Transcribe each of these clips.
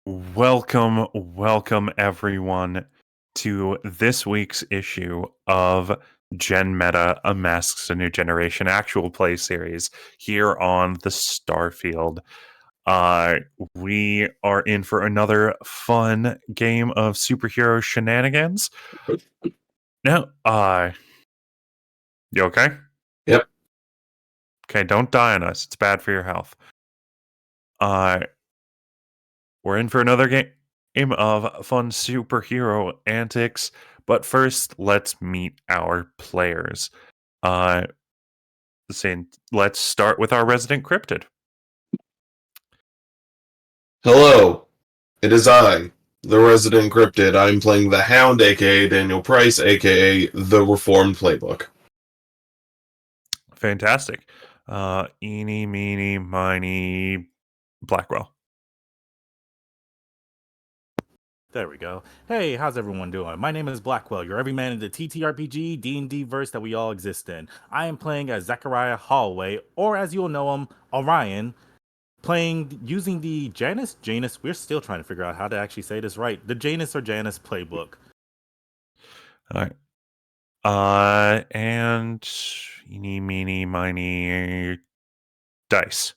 Welcome everyone to this week's issue of GenMeta, A Masks a New Generation actual play series here on the Starfield. Uh, we are in for another fun game of superhero shenanigans. Now, you okay? Yep. Okay, don't die on us. It's bad for your health. We're in for another game of fun superhero antics, but first, let's meet our players. Uh, let's start with our resident cryptid. Hello, it is I, the Resident Cryptid. I'm playing the Hound, aka Daniel Price, aka the Reformed Playbook. Fantastic. Eeny, meeny, miny, Blackwell. There we go. Hey, how's everyone doing? My name is Blackwell, your everyman in the TTRPG D&D verse that we all exist in. I am playing as Zachariah Holloway, or as you'll know him, Orion, using the Janus, we're still trying to figure out how to actually say this right, the Janus or Janus playbook. All right. And eeny, meeny, miny, dice.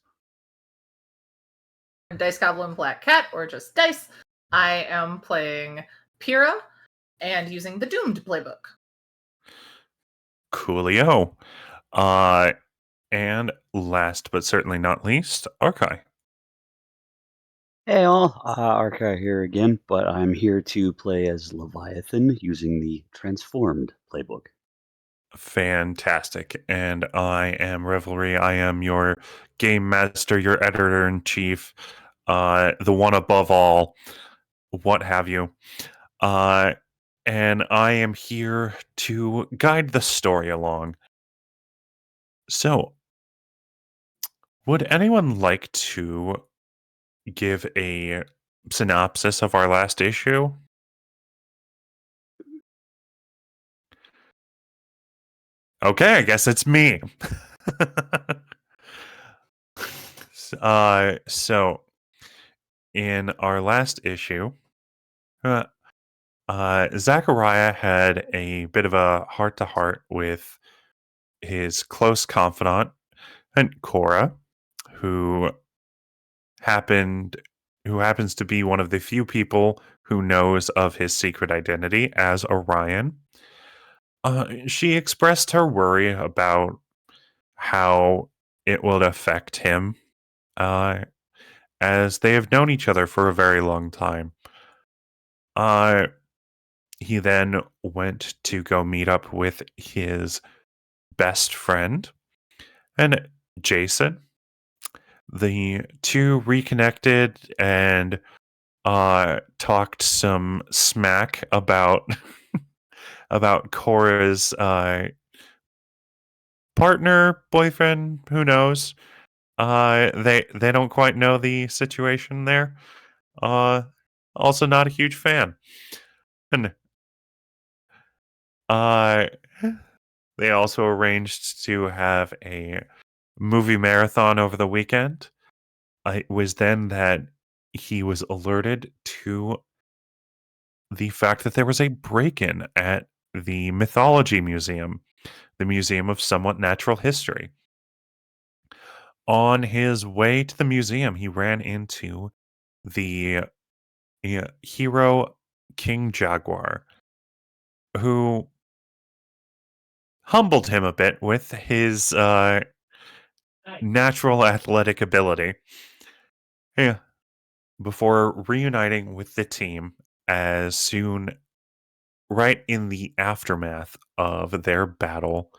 Dice Goblin Black Cat, or just Dice. I am playing Pyrrha and using the Doomed playbook. Coolio. And last but certainly not least, Arkai. Hey all, Arkai here again, but I'm here to play as Leviathan using the Transformed playbook. Fantastic. And I am Revelry. I am your game master, your editor-in-chief, the one above all, what have you. And I am here to guide the story along. So, would anyone like to give a synopsis of our last issue? Okay, I guess it's me. So, in our last issue, Zachariah had a bit of a heart-to-heart with his close confidant, and Cora, who happens to be one of the few people who knows of his secret identity as Orion. She expressed her worry about how it would affect him, as they have known each other for a very long time. He then went to go meet up with his best friend and Jason. The two reconnected and talked some smack about about Cora's partner, boyfriend, who knows. They don't quite know the situation there. Also not a huge fan. And they also arranged to have a movie marathon over the weekend. It was then that he was alerted to the fact that there was a break-in at the Mythology Museum, the Museum of Somewhat Natural History. On his way to the museum, he ran into the hero King Jaguar, who humbled him a bit with his natural athletic ability. Yeah. Before reuniting with the team as soon, right in the aftermath of their battle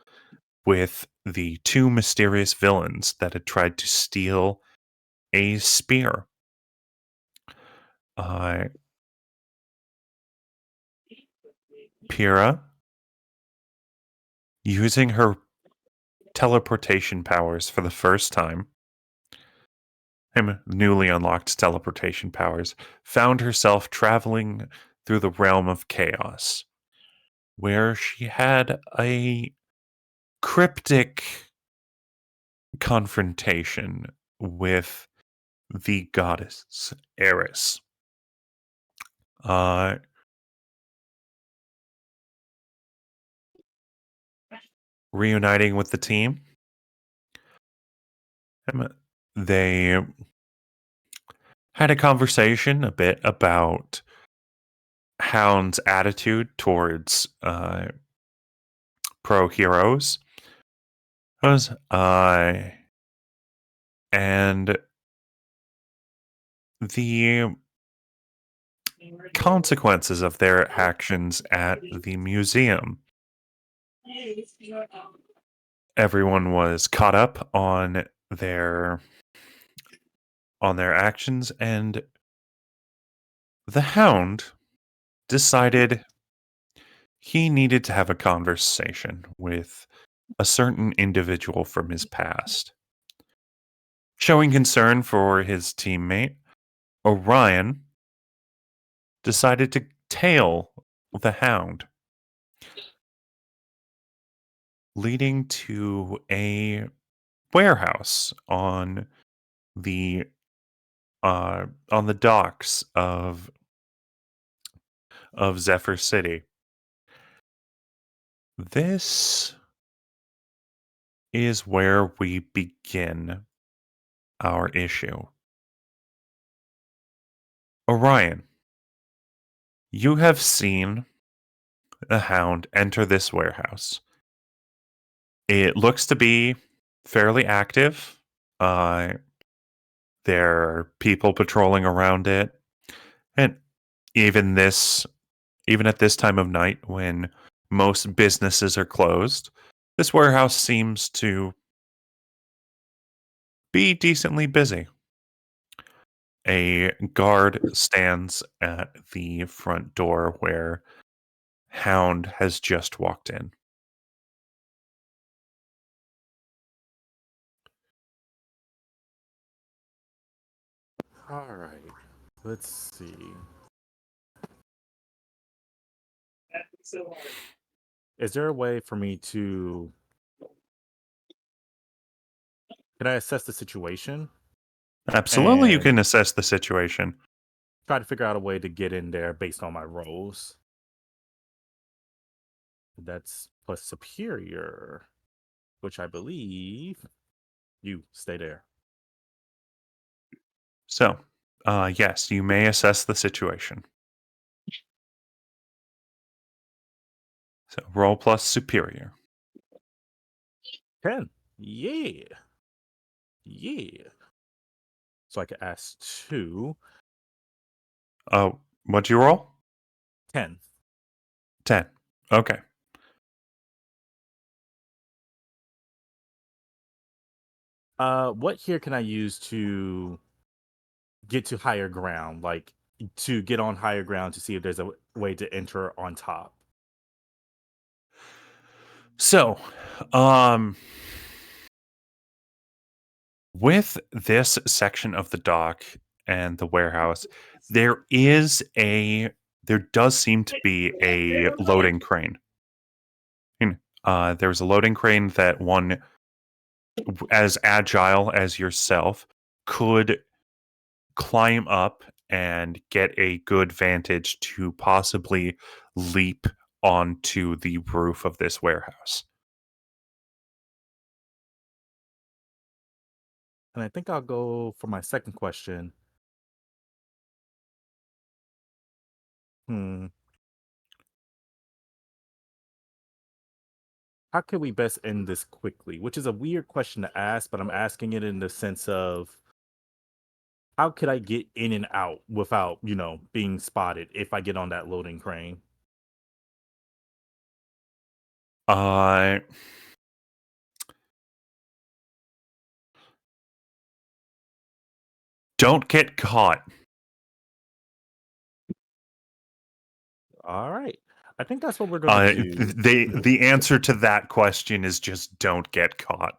with the two mysterious villains that had tried to steal a spear. Pyrrha, using her teleportation powers for the first time, newly unlocked teleportation powers, found herself traveling through the realm of chaos, where she had a cryptic confrontation with the goddess Eris. reuniting with the team. They had a conversation a bit about Hound's attitude towards pro heroes. And the consequences of their actions at the museum. Everyone was caught up on their actions, and the Hound decided he needed to have a conversation with a certain individual from his past. Showing concern for his teammate, Orion decided to tail the Hound, leading to a warehouse on the docks of Zephyr City. This is where we begin our issue. Orion, you have seen the Hound enter this warehouse. It looks to be fairly active. There are people patrolling around it. And even at this time of night when most businesses are closed, this warehouse seems to be decently busy. A guard stands at the front door where Hound has just walked in. All right. Let's see. Is there a way for me to... Can I assess the situation? Absolutely, you And can assess the situation. try to figure out a way to get in there based on my rolls. That's plus superior, which I believe you stay there. So, yes, you may assess the situation. So, roll plus superior. 10. Yeah. So I could ask 2. What'd you roll? 10. 10. Okay. What here can I use to get to higher ground? Like to get on higher ground to see if there's a way to enter on top. So, with this section of the dock and the warehouse, there does seem to be a loading crane. There's a loading crane that one as agile as yourself could climb up and get a good vantage to possibly leap onto the roof of this warehouse. And I think I'll go for my second question. How can we best end this quickly? Which is a weird question to ask, but I'm asking it in the sense of how could I get in and out without, being spotted if I get on that loading crane? Don't get caught. All right. I think that's what we're going to do. The answer to that question is just don't get caught.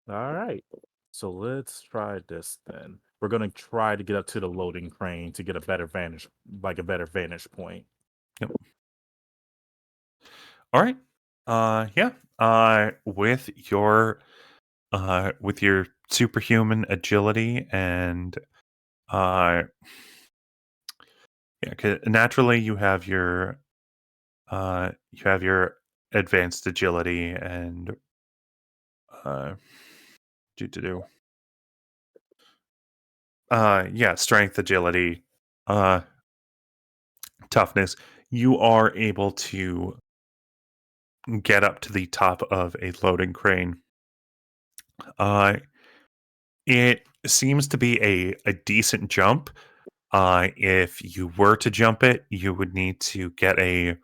All right. So let's try this then. We're going to try to get up to the loading crane to get a better vantage point. Yep. All right. Yeah. With your superhuman agility and Yeah, 'cause naturally you have your advanced agility and uh, do yeah, strength, agility, uh, toughness. You are able to get up to the top of a loading crane. Uh, it seems to be a decent jump. If you were to jump it, you would need to get a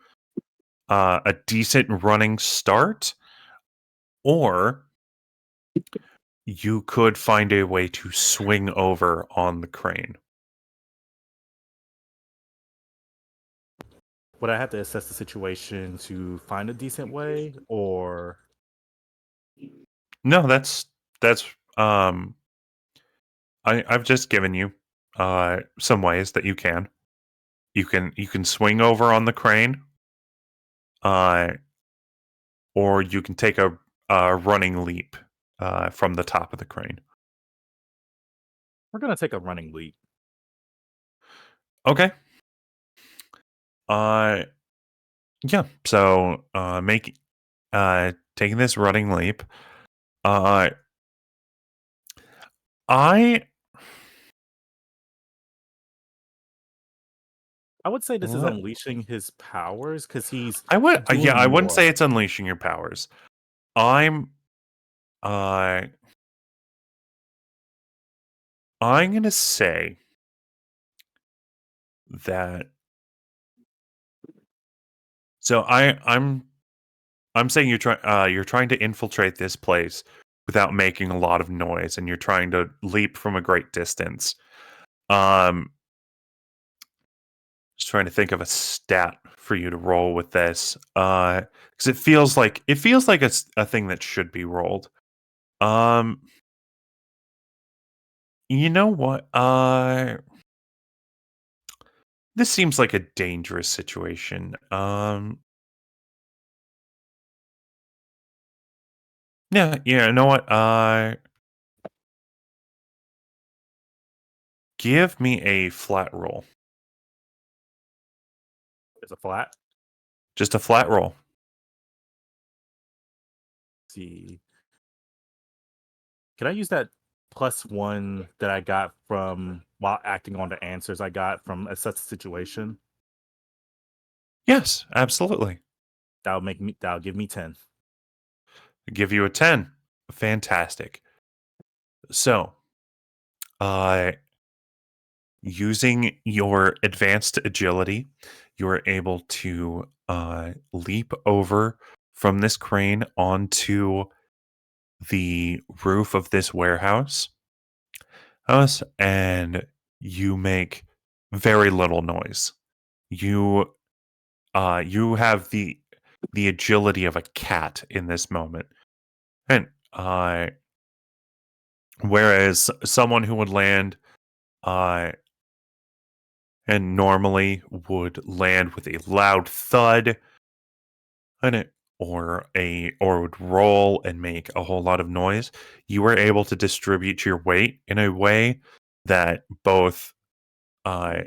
decent running start, or you could find a way to swing over on the crane. Would I have to assess the situation to find a decent way, or No, that's um I've just given you some ways that you can. You can swing over on the crane, uh, or you can take a running leap from the top of the crane. we're gonna take a running leap? Okay. Uh, yeah. So, taking this running leap. Uh, I I would say this is let- unleashing his powers because he's I would yeah, doing I wouldn't more. say it's unleashing your powers. I'm uh I'm gonna say that. So I'm saying you're trying to infiltrate this place without making a lot of noise, and you're trying to leap from a great distance. Um, just trying to think of a stat for you to roll with this, because it feels like a thing that should be rolled. Um, you know what? This seems like a dangerous situation. Yeah, yeah. You know what? Give me a flat roll. It's a flat. Just a flat roll. See, can I use that +1 that I got from while acting on the answers I got from assess the situation? Yes, absolutely. That'll give me 10. Give you a 10. Fantastic. So, uh, using your advanced agility, you are able to leap over from this crane onto the roof of this warehouse house, and you make very little noise. You you have the agility of a cat in this moment, and whereas someone who would land uh, and normally would land with a loud thud and or would roll and make a whole lot of noise, you were able to distribute your weight in a way that uh,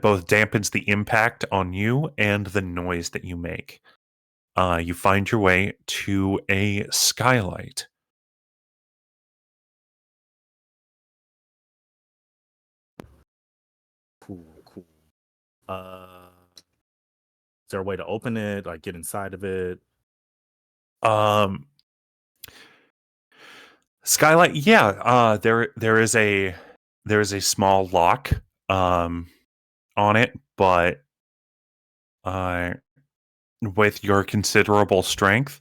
both dampens the impact on you and the noise that you make. You find your way to a skylight. Cool. Is there a way to open it? Like get inside of it? Um, Skylight, yeah. There is a small lock on it, but uh, with your considerable strength,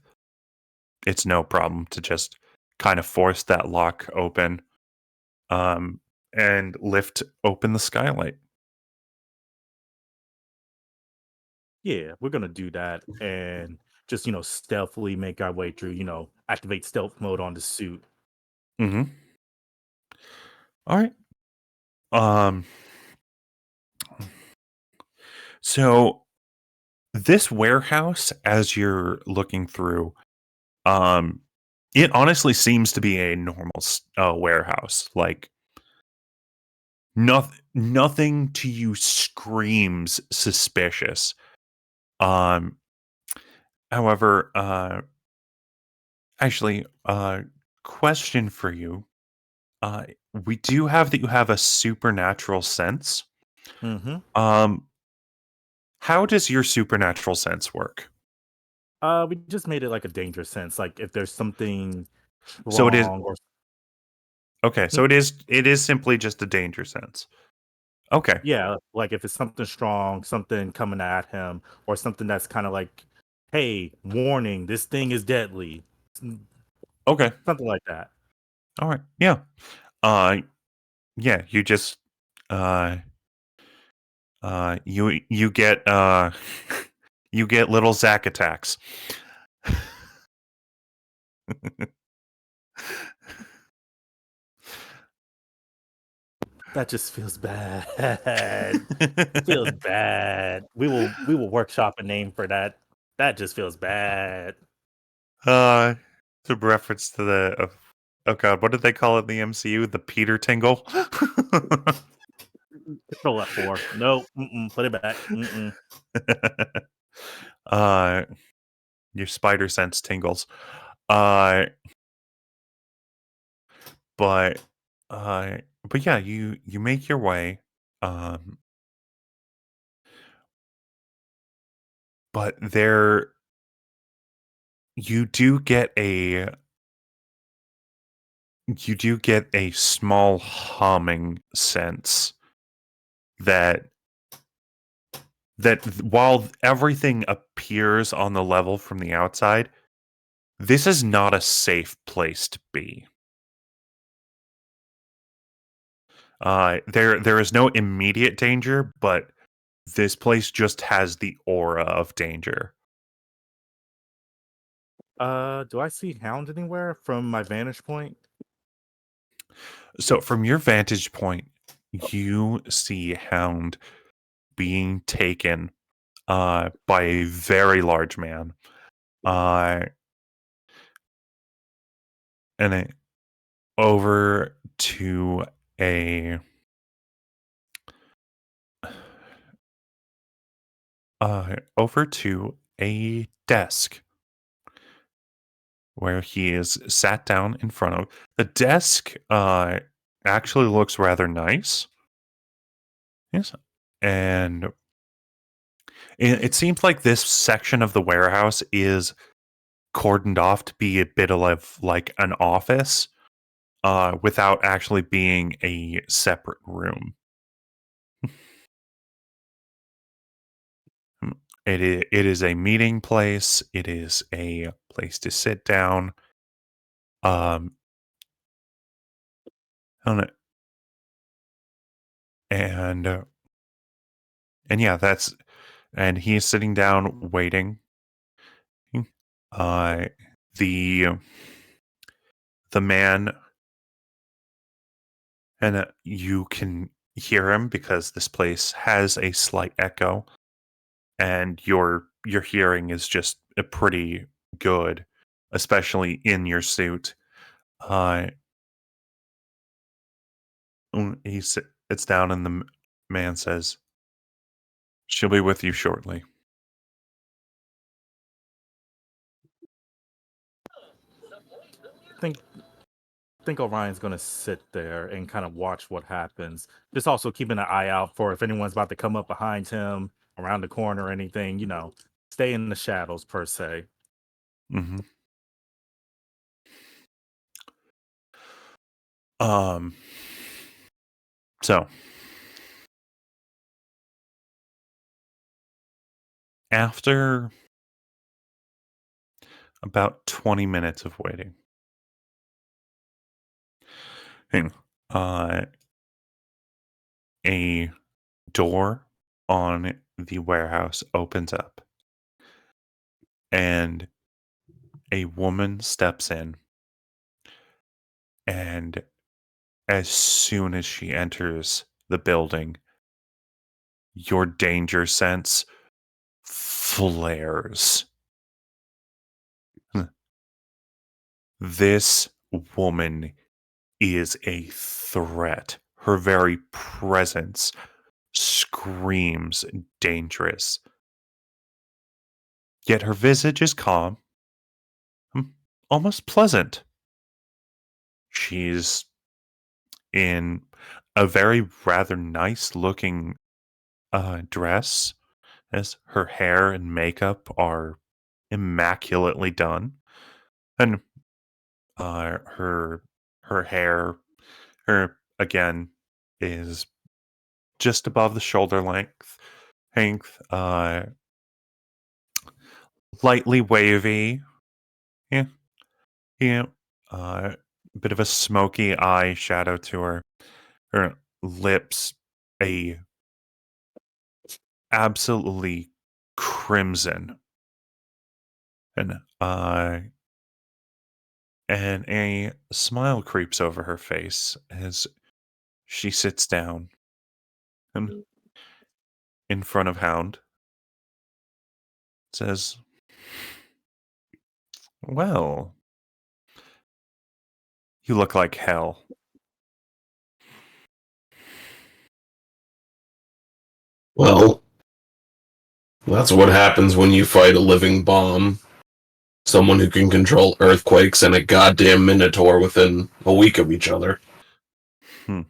it's no problem to just kind of force that lock open, um, and lift open the skylight. Yeah, we're gonna do that and just stealthily make our way through. Activate stealth mode on the suit. Mm-hmm. All right. Um. So this warehouse, as you're looking through, um, it honestly seems to be a normal warehouse. Like nothing to you screams suspicious. However, actually, question for you. We do have that you have a supernatural sense. Mm-hmm. How does your supernatural sense work? We just made it like a danger sense. Like if there's something So it is wrong or okay. So it is simply just a danger sense. Okay. yeah, like if it's something strong, something coming at him, or something that's kind of like, hey, warning, this thing is deadly. Okay. Something like that. All right. Yeah. Uh yeah, you just uh you get you get little Zack attacks. That just feels bad. Feels bad. We will workshop a name for that. That just feels bad. It's a reference to the oh god, what did they call it in the MCU? The Peter Tingle. Control F4. No, put it back. uh, your spider sense tingles. Uh, but but yeah, you make your way. Um, but there you do get a small humming sense that while everything appears on the level from the outside, this is not a safe place to be. There is no immediate danger, but this place just has the aura of danger. Do I see Hound anywhere from my vantage point? So from your vantage point, you see Hound being taken by a very large man. And over to a over to a desk where he is sat down in front of. The desk actually looks rather nice. Yes. And it seems like this section of the warehouse is cordoned off to be a bit of like an office without actually being a separate room. It is a meeting place. It is a place to sit down. Um, and and, uh, and yeah, that's and he's sitting down waiting. Uh, the the man and you can hear him because this place has a slight echo, and your hearing is just pretty good, especially in your suit. Uh, he sits down, and the man says, "She'll be with you shortly." Think think Orion's gonna sit there and kind of watch what happens. Just also keeping an eye out for if anyone's about to come up behind him, around the corner or anything, stay in the shadows per se. hmm Um. So after about 20 minutes of waiting, and, uh, a door on the warehouse opens up, and a woman steps in, and as soon as she enters the building, your danger sense flares. This woman is a threat. her very presence screams dangerous. Yet her visage is calm, almost pleasant. She's in a very rather nice looking dress, as her hair and makeup are immaculately done, and her hair, her again, is just above the shoulder length, lightly wavy, yeah, yeah, uh, bit of a smoky eye shadow to her lips, a absolutely crimson, and a smile creeps over her face as she sits down and in front of Hound says, "Well, you look like hell." Well, that's what happens when you fight a living bomb. Someone who can control earthquakes and a goddamn minotaur within a week of each other. Hmm.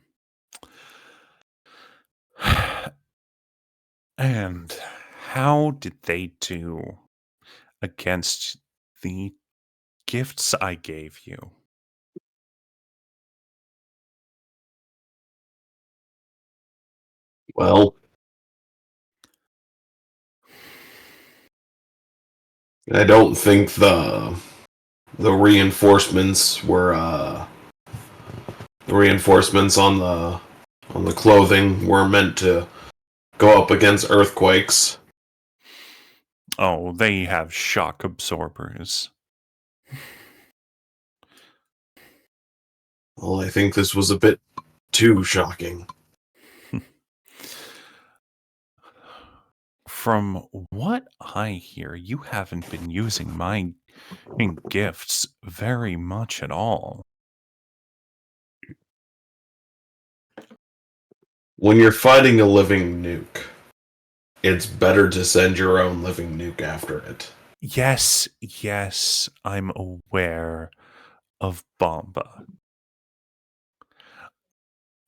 And how did they do against the gifts I gave you? Well, I don't think the reinforcements were the reinforcements on the clothing were meant to go up against earthquakes. Oh, they have shock absorbers. Well, I think this was a bit too shocking. From what I hear, you haven't been using my gifts very much at all. When you're fighting a living nuke, it's better to send your own living nuke after it. Yes, I'm aware of Bomba.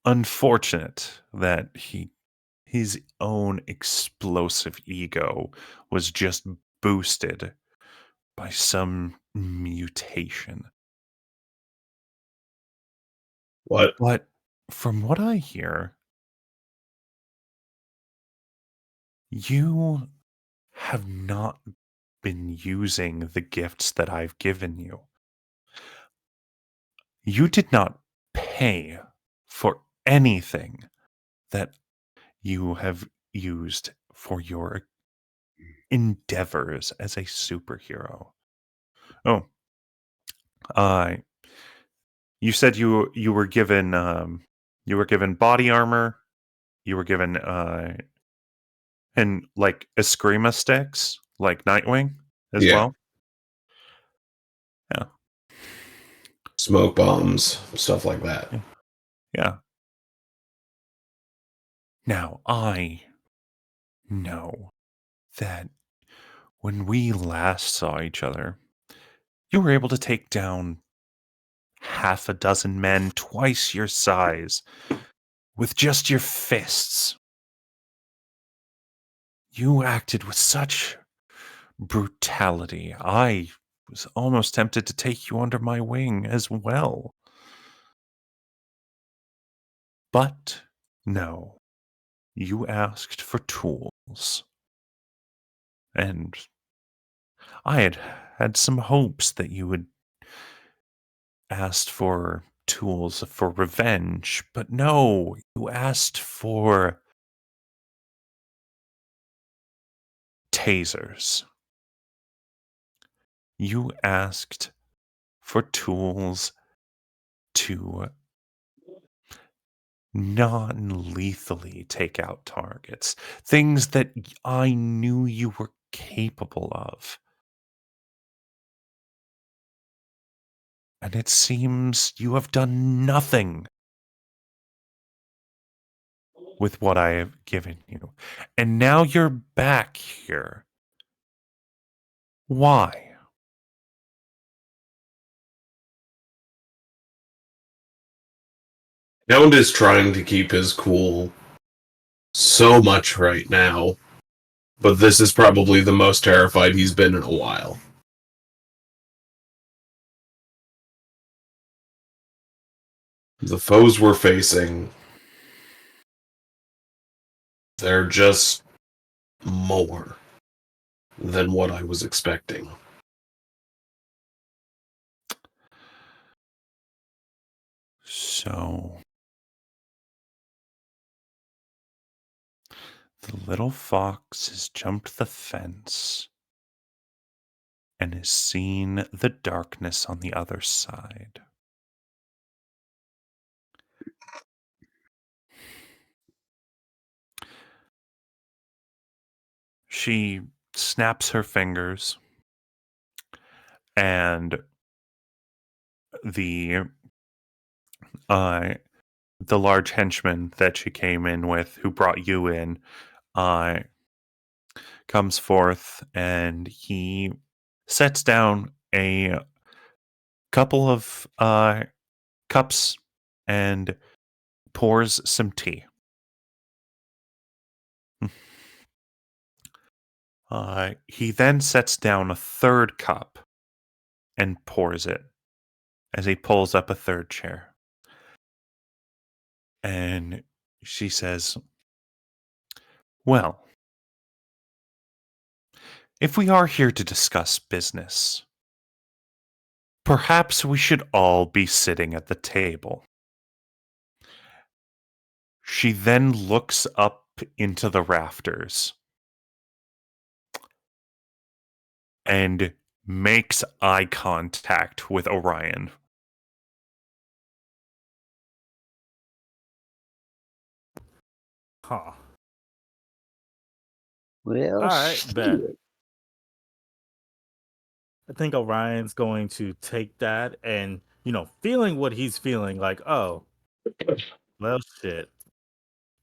Unfortunate that his own explosive ego was just boosted by some mutation. What? But from what I hear, you have not been using the gifts that I've given you. You did not pay for anything that you have used for your endeavors as a superhero. Oh, uh, you said you were given body armor. You were given and like Eskrima sticks, like Nightwing as Yeah. well. Yeah, Smoke bombs, stuff like that. yeah. Now I know that when we last saw each other, you were able to take down half a dozen men twice your size with just your fists. You acted with such brutality. I was almost tempted to take you under my wing as well. But no, you asked for tools. And I had some hopes that you would asked for tools for revenge, but no, you asked for tasers. You asked for tools to non-lethally take out targets, things that I knew you were capable of. And it seems you have done nothing. with what I have given you. And now you're back here. Why? Hound is trying to keep his cool so much right now, but this is probably the most terrified he's been in a while. The foes we're facing, they're just more than what I was expecting. So, the little fox has jumped the fence and has seen the darkness on the other side. She snaps her fingers, and the large henchman that she came in with, who brought you in, comes forth, and he sets down a couple of cups and pours some tea. He then sets down a third cup and pours it as he pulls up a third chair. And she says, "Well, if we are here to discuss business, perhaps we should all be sitting at the table." She then looks up into the rafters and makes eye contact with Orion. Huh. Well, All right, bet. shit. I think Orion's going to take that and, feeling what he's feeling, like, oh, well, shit.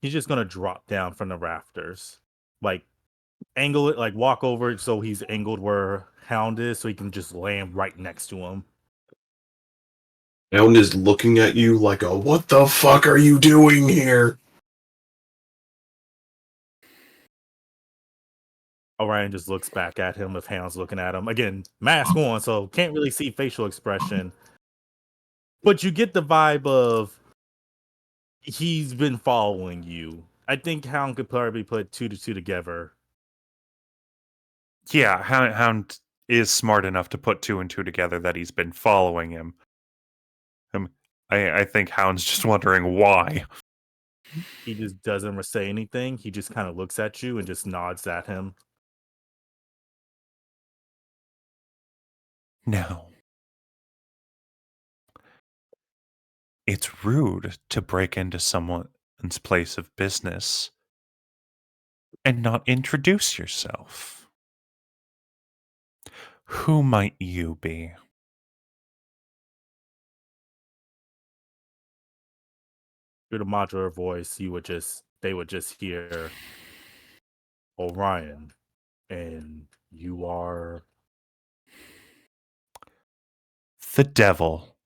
He's just going to drop down from the rafters. Like, angle it, like, walk over it so he's angled where Hound is so he can just land right next to him. Hound is looking at you like a, what the fuck are you doing here? Orion just looks back at him if Hound's looking at him. Again, mask on, so can't really see facial expression. But you get the vibe of he's been following you. I think Hound could probably put 2 to 2 together. Yeah, Hound is smart enough to put 2 and 2 together that he's been following him. I think Hound's just wondering why. He just doesn't say anything. He just kind of looks at you and just nods at him. No. It's rude to break into someone's place of business and not introduce yourself. Who might you be? Through the modular voice, they would just hear Orion, and you are The devil.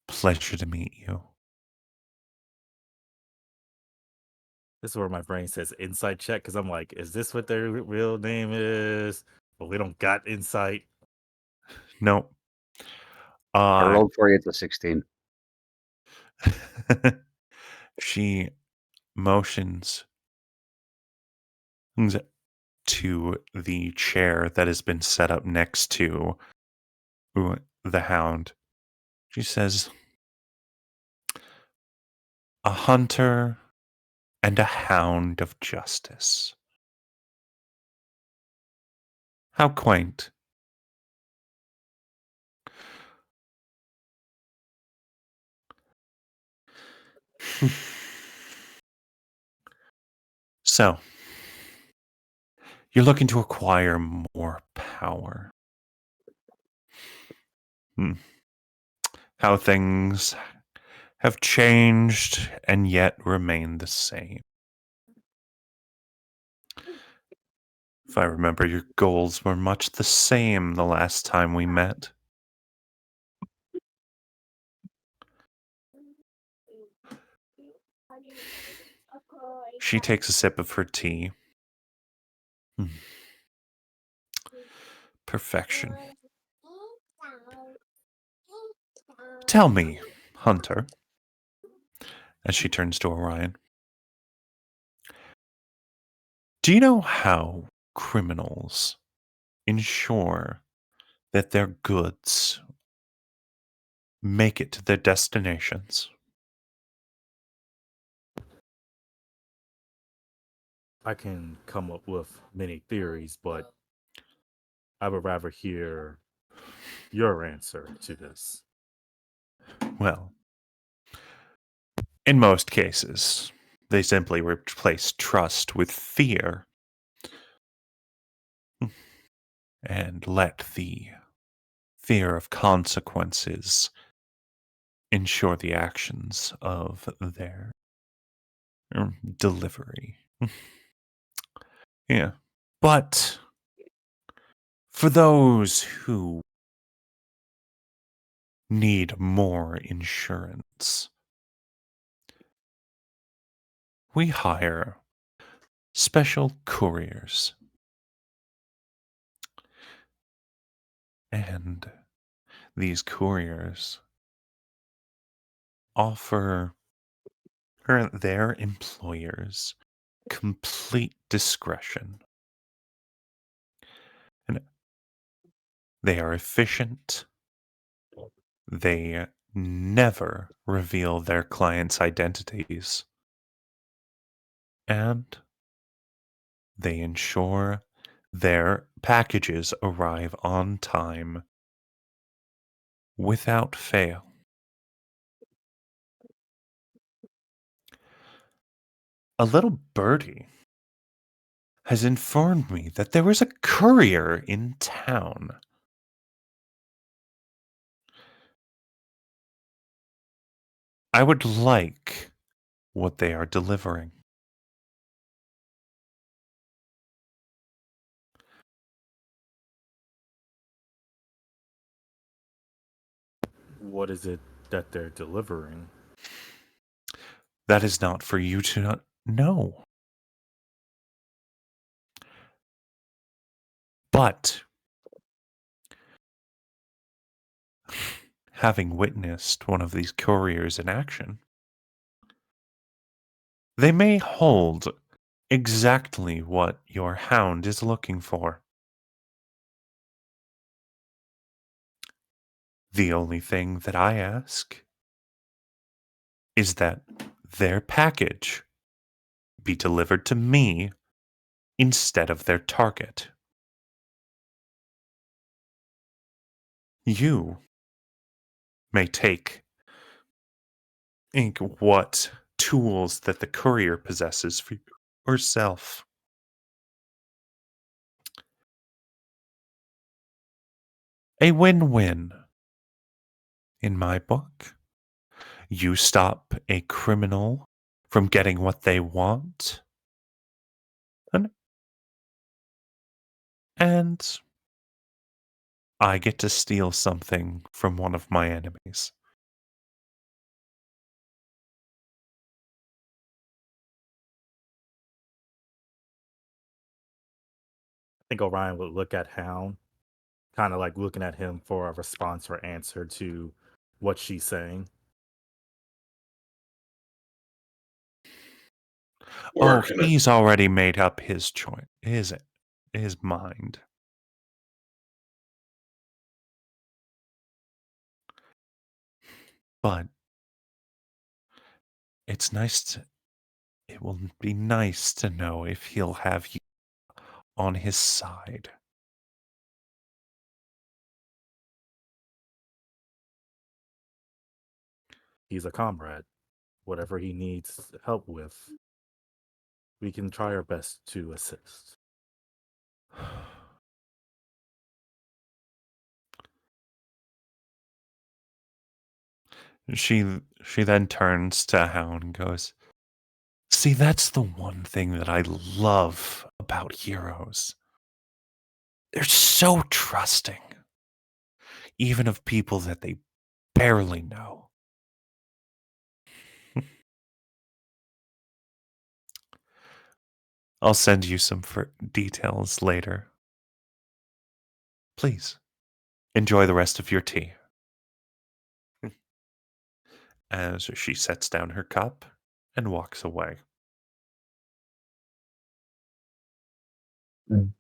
Pleasure to meet you. this is where my brain says insight check because I'm like, is this what their real name is? But we don't got insight. Nope. I rolled for you. It's a 16. She motions to the chair that has been set up next to the Hound. She says, "A hunter and a hound of justice." How quaint. So, you're looking to acquire more power. How things have changed and yet remain the same. If I remember, your goals were much the same the last time we met. She takes a sip of her tea. Perfection. Tell me, Hunter, as she turns to Orion, do you know how criminals ensure that their goods make it to their destinations? I can come up with many theories, but I would rather hear your answer to this. Well, in most cases, they simply replace trust with fear and let the fear of consequences ensure the actions of their delivery. Yeah. But for those who need more insurance, we hire special couriers. And these couriers offer their employers complete discretion. And they are efficient. They never reveal their clients' identities. And they ensure their packages arrive on time without fail. A little birdie has informed me that there is a courier in town. I would like what they are delivering. What is it that they're delivering? That is not for you to not know. But having witnessed one of these couriers in action, they may hold exactly what your hound is looking for. The only thing that I ask is that their package be delivered to me instead of their target. You may take what tools that the courier possesses for yourself. A win-win in my book. You stop a criminal from getting what they want, and I get to steal something from one of my enemies. I think Orion would look at Hound, kind of like looking at him for a response or answer to what she's saying. Or Oh, can it? he's already made up his choice, his mind. But it will be nice to know if he'll have you on his side. He's a comrade. Whatever he needs help with, we can try our best to assist. She She then turns to Hound and goes, "See, that's the one thing that I love about heroes. They're so trusting, even of people that they barely know." I'll send you some details later. Please, enjoy the rest of your tea. As she sets down her cup and walks away.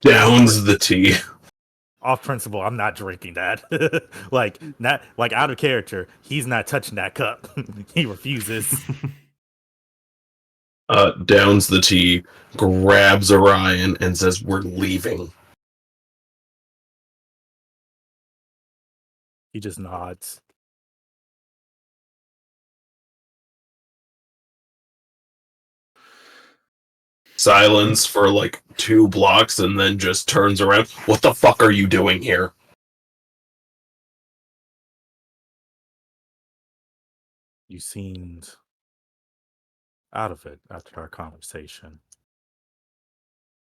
Downs the tea. Off principle, I'm not drinking that. Not out of character. He's not touching that cup. He refuses. Downs the tea, grabs Orion, and says, "We're leaving." He just nods. Silence for like 2 blocks, and then just turns around. "What the fuck are you doing here?" You seemed out of it after our conversation.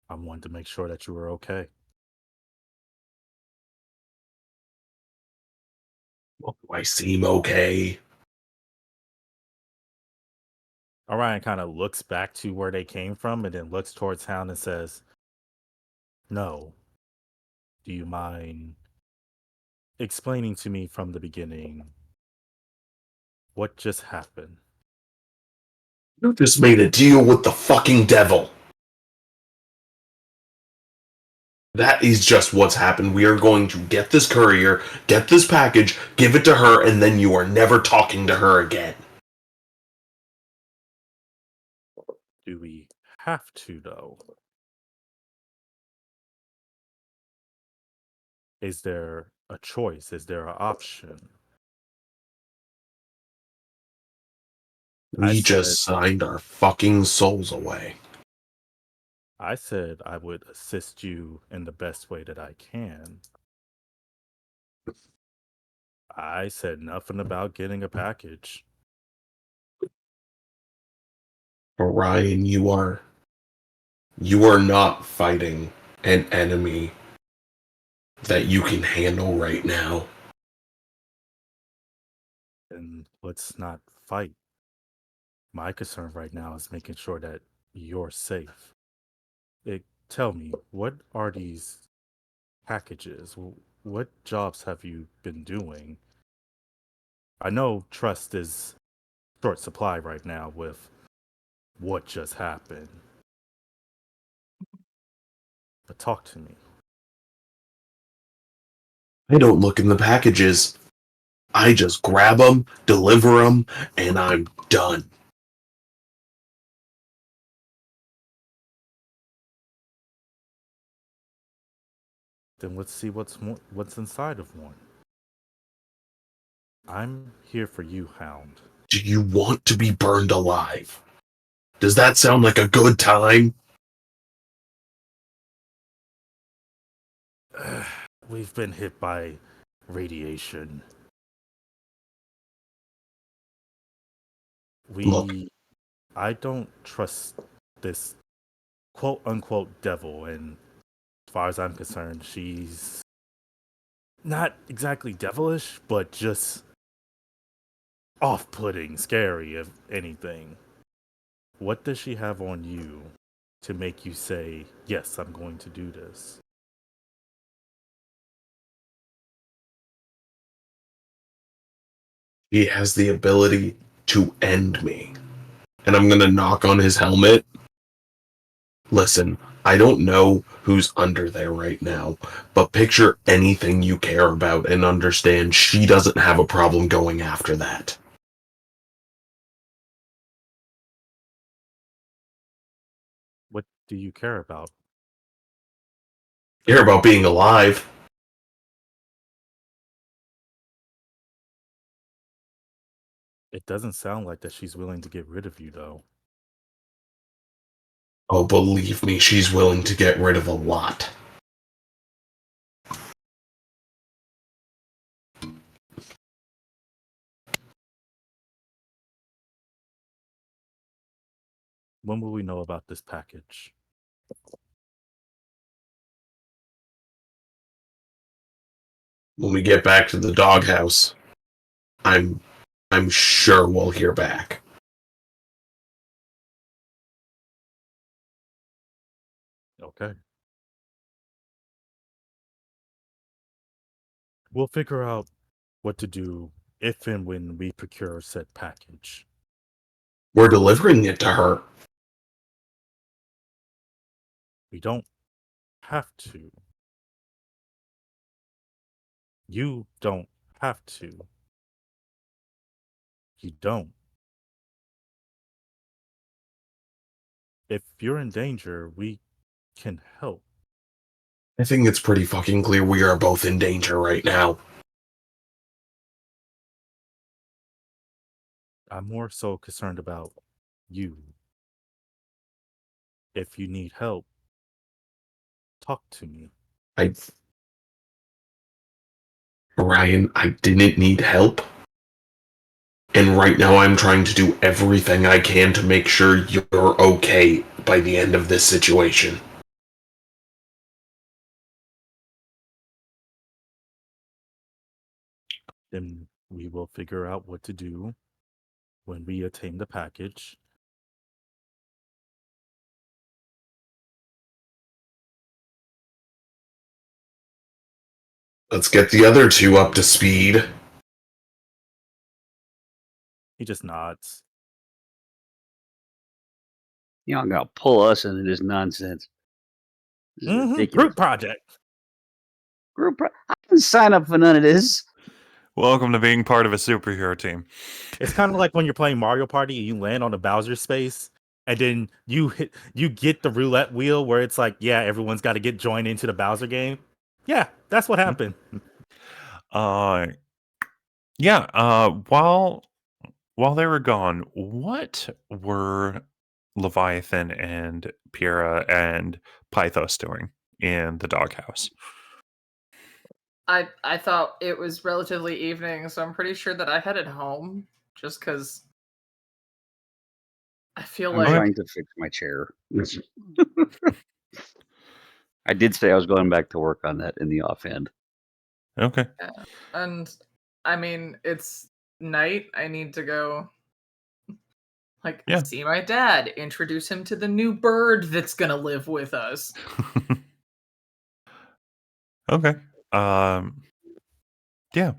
I wanted to make sure that you were okay. "Well, do I seem okay?" Orion kind of looks back to where they came from and then looks towards Hound and says, "No. Do you mind explaining to me from the beginning what just happened?" "You just made a deal with the fucking devil." "That is just what's happened. We are going to get this courier, get this package, give it to her, and then you are never talking to her again." Do we have to, though? Is there a choice? Is there an option? We just signed our fucking souls away. I said I would assist you in the best way that I can. I said nothing about getting a package. Orion, you are not fighting an enemy that you can handle right now. And let's not fight. My concern right now is making sure that you're safe. Tell me, what are these packages? What jobs have you been doing? I know trust is short supply right now with what just happened. But talk to me. I don't look in the packages. I just grab them, deliver them, and I'm done. Then let's see what's inside of one. I'm here for you, Hound. Do you want to be burned alive? Does that sound like a good time? We've been hit by radiation. Look, I don't trust this quote unquote devil, and as far as I'm concerned, she's not exactly devilish, but just off putting, scary, if anything. What does she have on you to make you say, yes, I'm going to do this? he has the ability to end me. And I'm gonna knock on his helmet. "Listen, I don't know who's under there right now, but picture anything you care about and understand she doesn't have a problem going after that." What do you care about? Care about being alive. It doesn't sound like that she's willing to get rid of you, though. Oh, believe me, she's willing to get rid of a lot. When will we know about this package? When we get back to the doghouse, I'm sure we'll hear back. Okay. We'll figure out what to do if and when we procure said package. We're delivering it to her. We don't have to. You don't have to. You don't. If you're in danger, we can help. I think it's pretty fucking clear we are both in danger right now. I'm more so concerned about you. If you need help, talk to me. Orion, I didn't need help. And right now I'm trying to do everything I can to make sure you're okay by the end of this situation. Then we will figure out what to do when we attain the package. Let's get the other two up to speed. He just nods. Y'all gonna pull us into this nonsense. This is ridiculous. Group project. I didn't sign up for none of this. Welcome to being part of a superhero team. It's kind of like when you're playing Mario Party and you land on a Bowser space, and then you get the roulette wheel where it's like, yeah, everyone's got to get joined into the Bowser game. Yeah, that's what happened. While they were gone, what were Leviathan and Pyrrha and Pythos doing in the doghouse? I thought it was relatively evening, so I'm pretty sure that I headed home just because I feel I'm like trying to fix my chair. I did say I was going back to work on that in the offhand. Okay. and I mean it's night. I need to go see my dad, introduce him to the new bird that's gonna live with us. Okay. Yeah.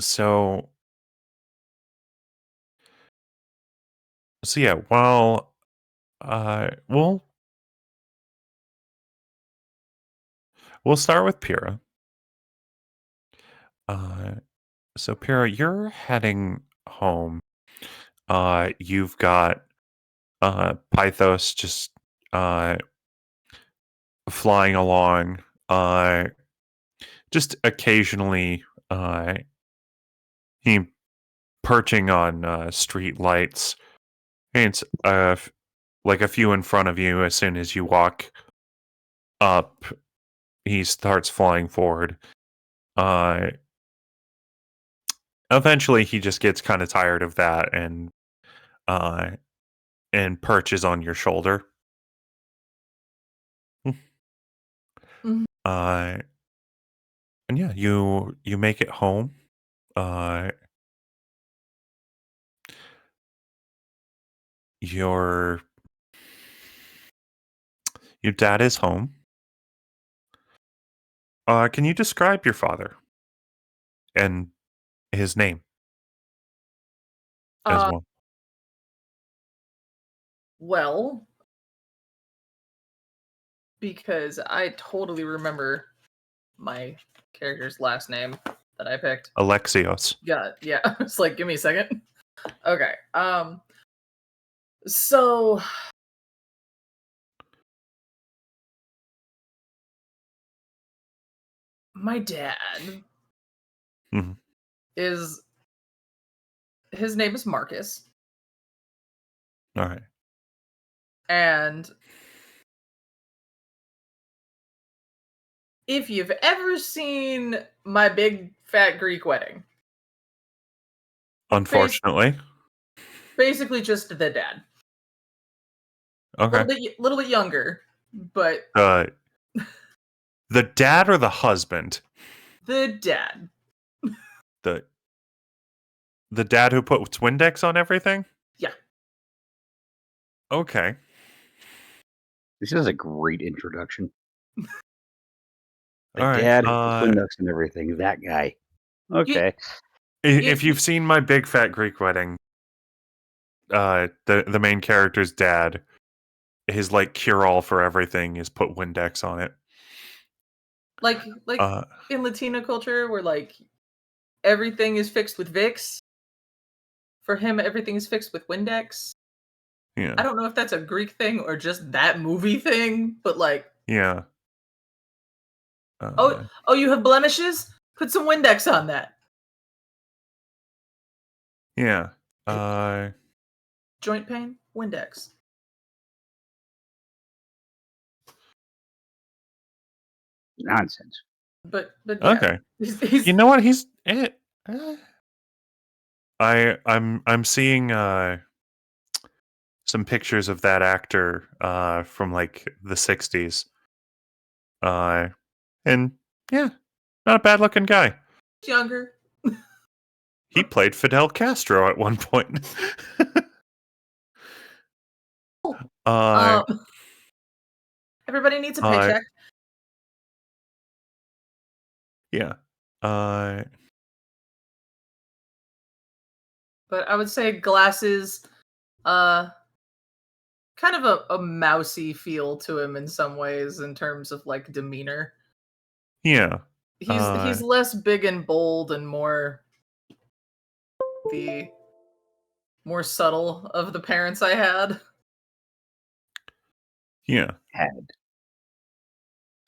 So yeah, we'll start with Pyrrha. So Pyrrha, you're heading home. You've got Pythos just flying along, just occasionally he perching on street lights. And it's like a few in front of you. As soon as you walk up, he starts flying forward. Eventually he just gets kind of tired of that and perches on your shoulder. Mhm. And yeah, you make it home. Your dad is home. Can you describe your father and his name as well? Well, because I totally remember my character's last name that I picked. Alexios. Yeah. It's like, give me a second. Okay. So my dad Mhm. his name is Marcus. All right. And if you've ever seen My Big Fat Greek Wedding, Unfortunately. basically just the dad. Okay. Little bit younger, but The dad or the husband? the dad. The dad who puts Windex on everything? Yeah. Okay. This is a great introduction. The All right. dad with Windex and everything. That guy. Okay. If you've seen My Big Fat Greek Wedding, the main character's dad, his like cure all for everything is put Windex on it. Like in Latino culture, where like everything is fixed with Vicks. For him, everything is fixed with Windex. Yeah. I don't know if that's a Greek thing or just that movie thing, but like, Yeah. oh, you have blemishes? Put some Windex on that. Yeah. Joint pain? Windex. Nonsense. But yeah. Okay. He's, You know what? I'm seeing some pictures of that actor from like the 60s. And yeah, not a bad looking guy. younger. He played Fidel Castro at one point. Everybody needs a paycheck. Yeah. But I would say glasses, kind of a mousy feel to him in some ways in terms of like demeanor. Yeah. He's less big and bold and more the more subtle of the parents I had. Yeah. Had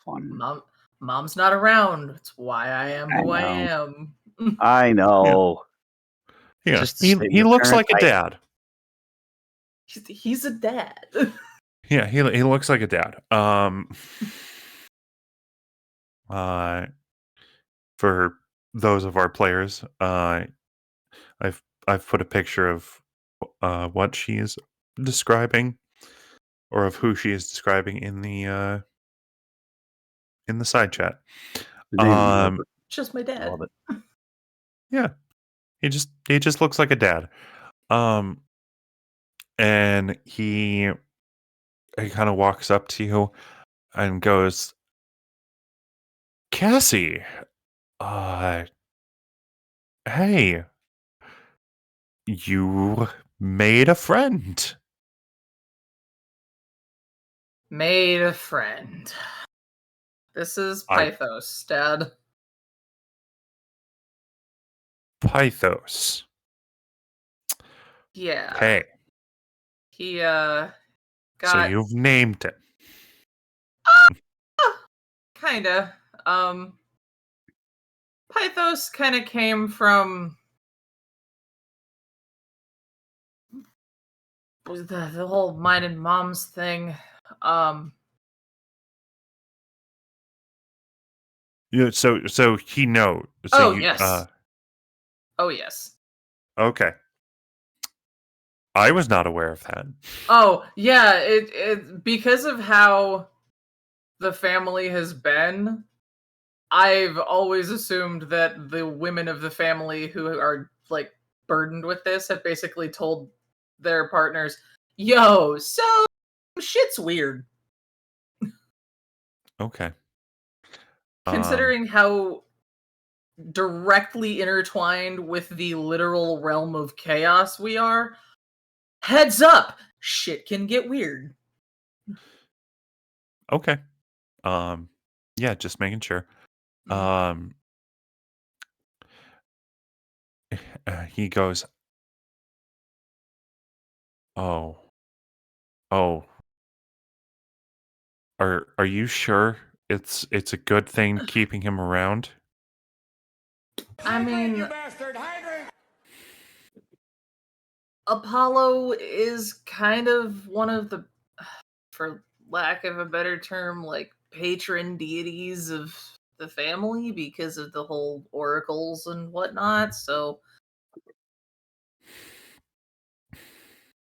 fun. Mom's not around. It's why I am who I am. I know. Yeah. Just He looks like a dad. He's a dad. Yeah, he looks like a dad. For those of our players, I've put a picture of what she is describing, or of who she is describing in the side chat. Just my dad. Love it. Yeah, he just looks like a dad. And he kind of walks up to you and goes, Cassie, hey, you made a friend. Made a friend. This is Pythos, Dad. Pythos. Yeah. Okay. He got. So you've named him. Kinda. Pythos kind of came from the whole mine and mom's thing. Yeah, so he knows. So yes. Oh yes. Okay. I was not aware of that. Oh yeah, it because of how the family has been, I've always assumed that the women of the family who are like burdened with this have basically told their partners, "Yo, so shit's weird." Okay. Considering how directly intertwined with the literal realm of chaos we are, heads up, shit can get weird. Okay. Yeah, just making sure. He goes, "Oh. Are you sure it's a good thing keeping him around?" I mean, Apollo is kind of one of the, for lack of a better term, like patron deities of the family because of the whole oracles and whatnot. So,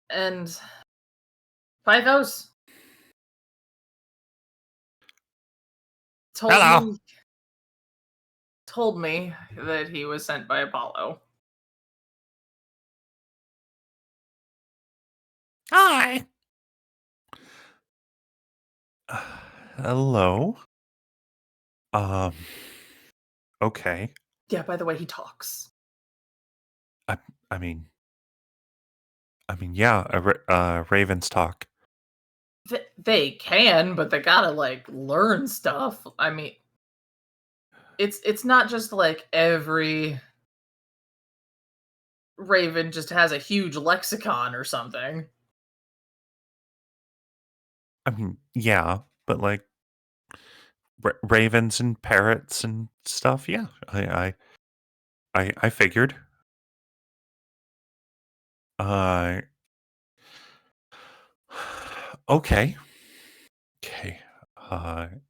and Pythos Hello. told me that he was sent by Apollo. Hi. Hello. Um. Okay. Yeah, by the way, he talks. I. I mean. Yeah. Ravens talk. They can, but they gotta like learn stuff. I mean, it's not just like every raven just has a huge lexicon or something. I mean, yeah, but like ravens and parrots and stuff. Yeah. I figured. Uh. Okay. Okay.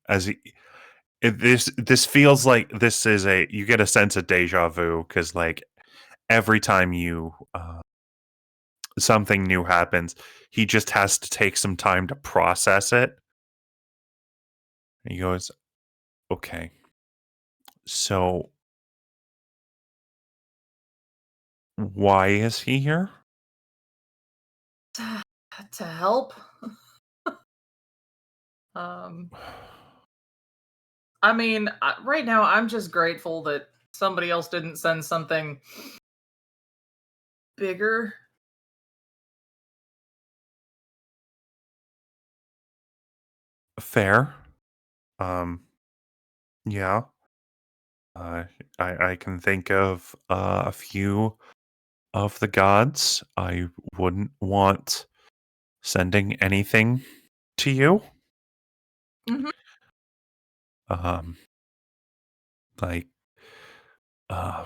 As he, this feels like this is a you get a sense of deja vu because like every time you something new happens, he just has to take some time to process it. And he goes, "Okay, so why is he here?" To help. um, I mean, right now I'm just grateful that somebody else didn't send something bigger. Fair. Um, yeah. Uh, I can think of a few of the gods. I wouldn't want sending anything to you. Mm-hmm. Um, like, uh,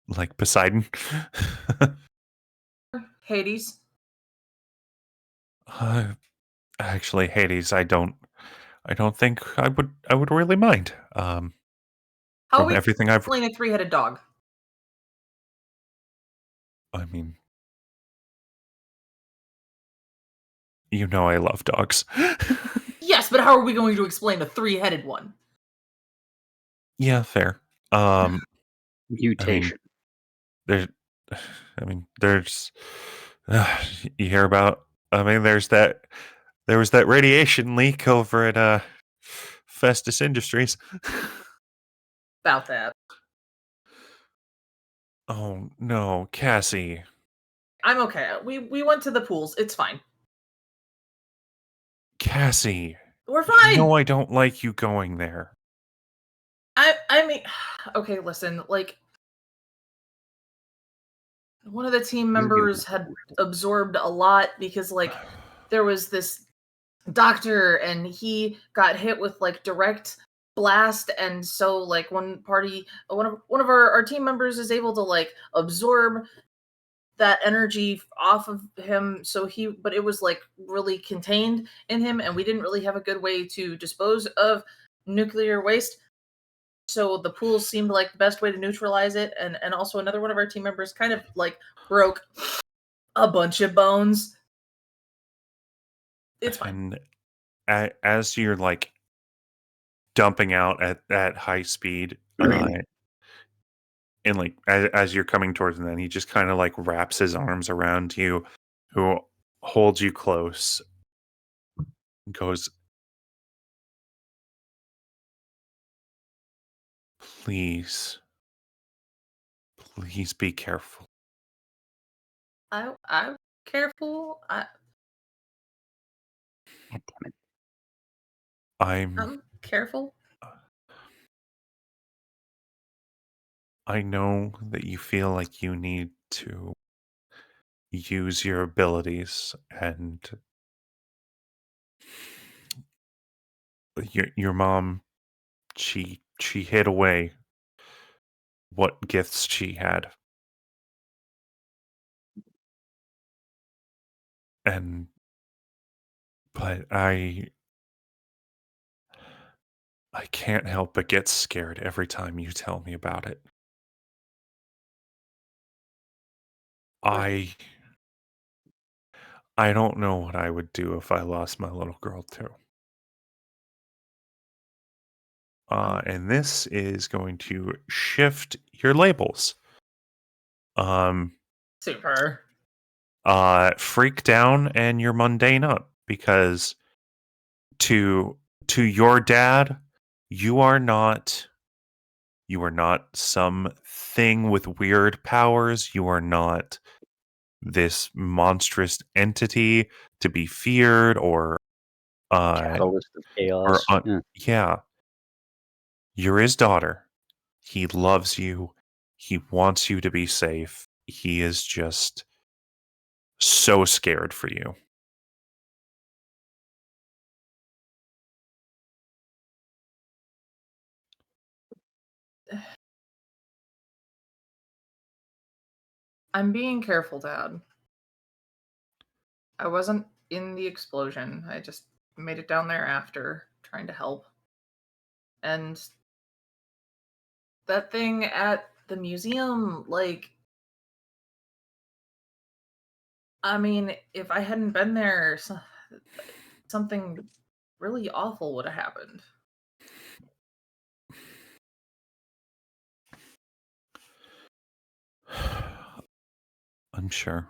like Poseidon. Hades. uh, Actually, Hades, I don't think I would really mind. How From we everything I've, explain a three-headed dog? I mean, you know, I love dogs. Yes, but how are we going to explain a three-headed one? Yeah, fair. I mean, Mutation. there's, I mean, there's, you hear about. I mean, there was that radiation leak over at Festus Industries. About that. Oh no, Cassie, I'm okay. We went to the pools. It's fine. Cassie, We're you fine. know I don't like you going there. I mean, okay, listen, like one of the team You're gonna members had absorbed a lot because like there was this doctor and he got hit with like direct blast, and so like one of our team members is able to like absorb that energy off of him, so but it was like really contained in him, and we didn't really have a good way to dispose of nuclear waste, so the pool seemed like the best way to neutralize it. And also another one of our team members kind of like broke a bunch of bones. It's fine. And as you're like dumping out at high speed, and like as you're coming towards him, then he just kind of like wraps his arms around you, who holds you close, and goes, "Please, please be careful." I'm careful. God damn it. I'm I'm careful. I know that you feel like you need to use your abilities, and your mom, she hid away what gifts she had, and but I can't help but get scared every time you tell me about it. We're I I don't know what I would do if I lost my little girl too. And this is going to shift your labels. Super. Freak down and you're mundane up, because to your dad, you are not some thing with weird powers. You are not this monstrous entity to be feared or Catalyst of chaos. yeah. You're his daughter. He loves you. He wants you to be safe. He is just so scared for you. I'm being careful, Dad. I wasn't in the explosion. I just made it down there after, trying to help. And that thing at the museum, like, I mean, if I hadn't been there, something really awful would have happened. I'm sure.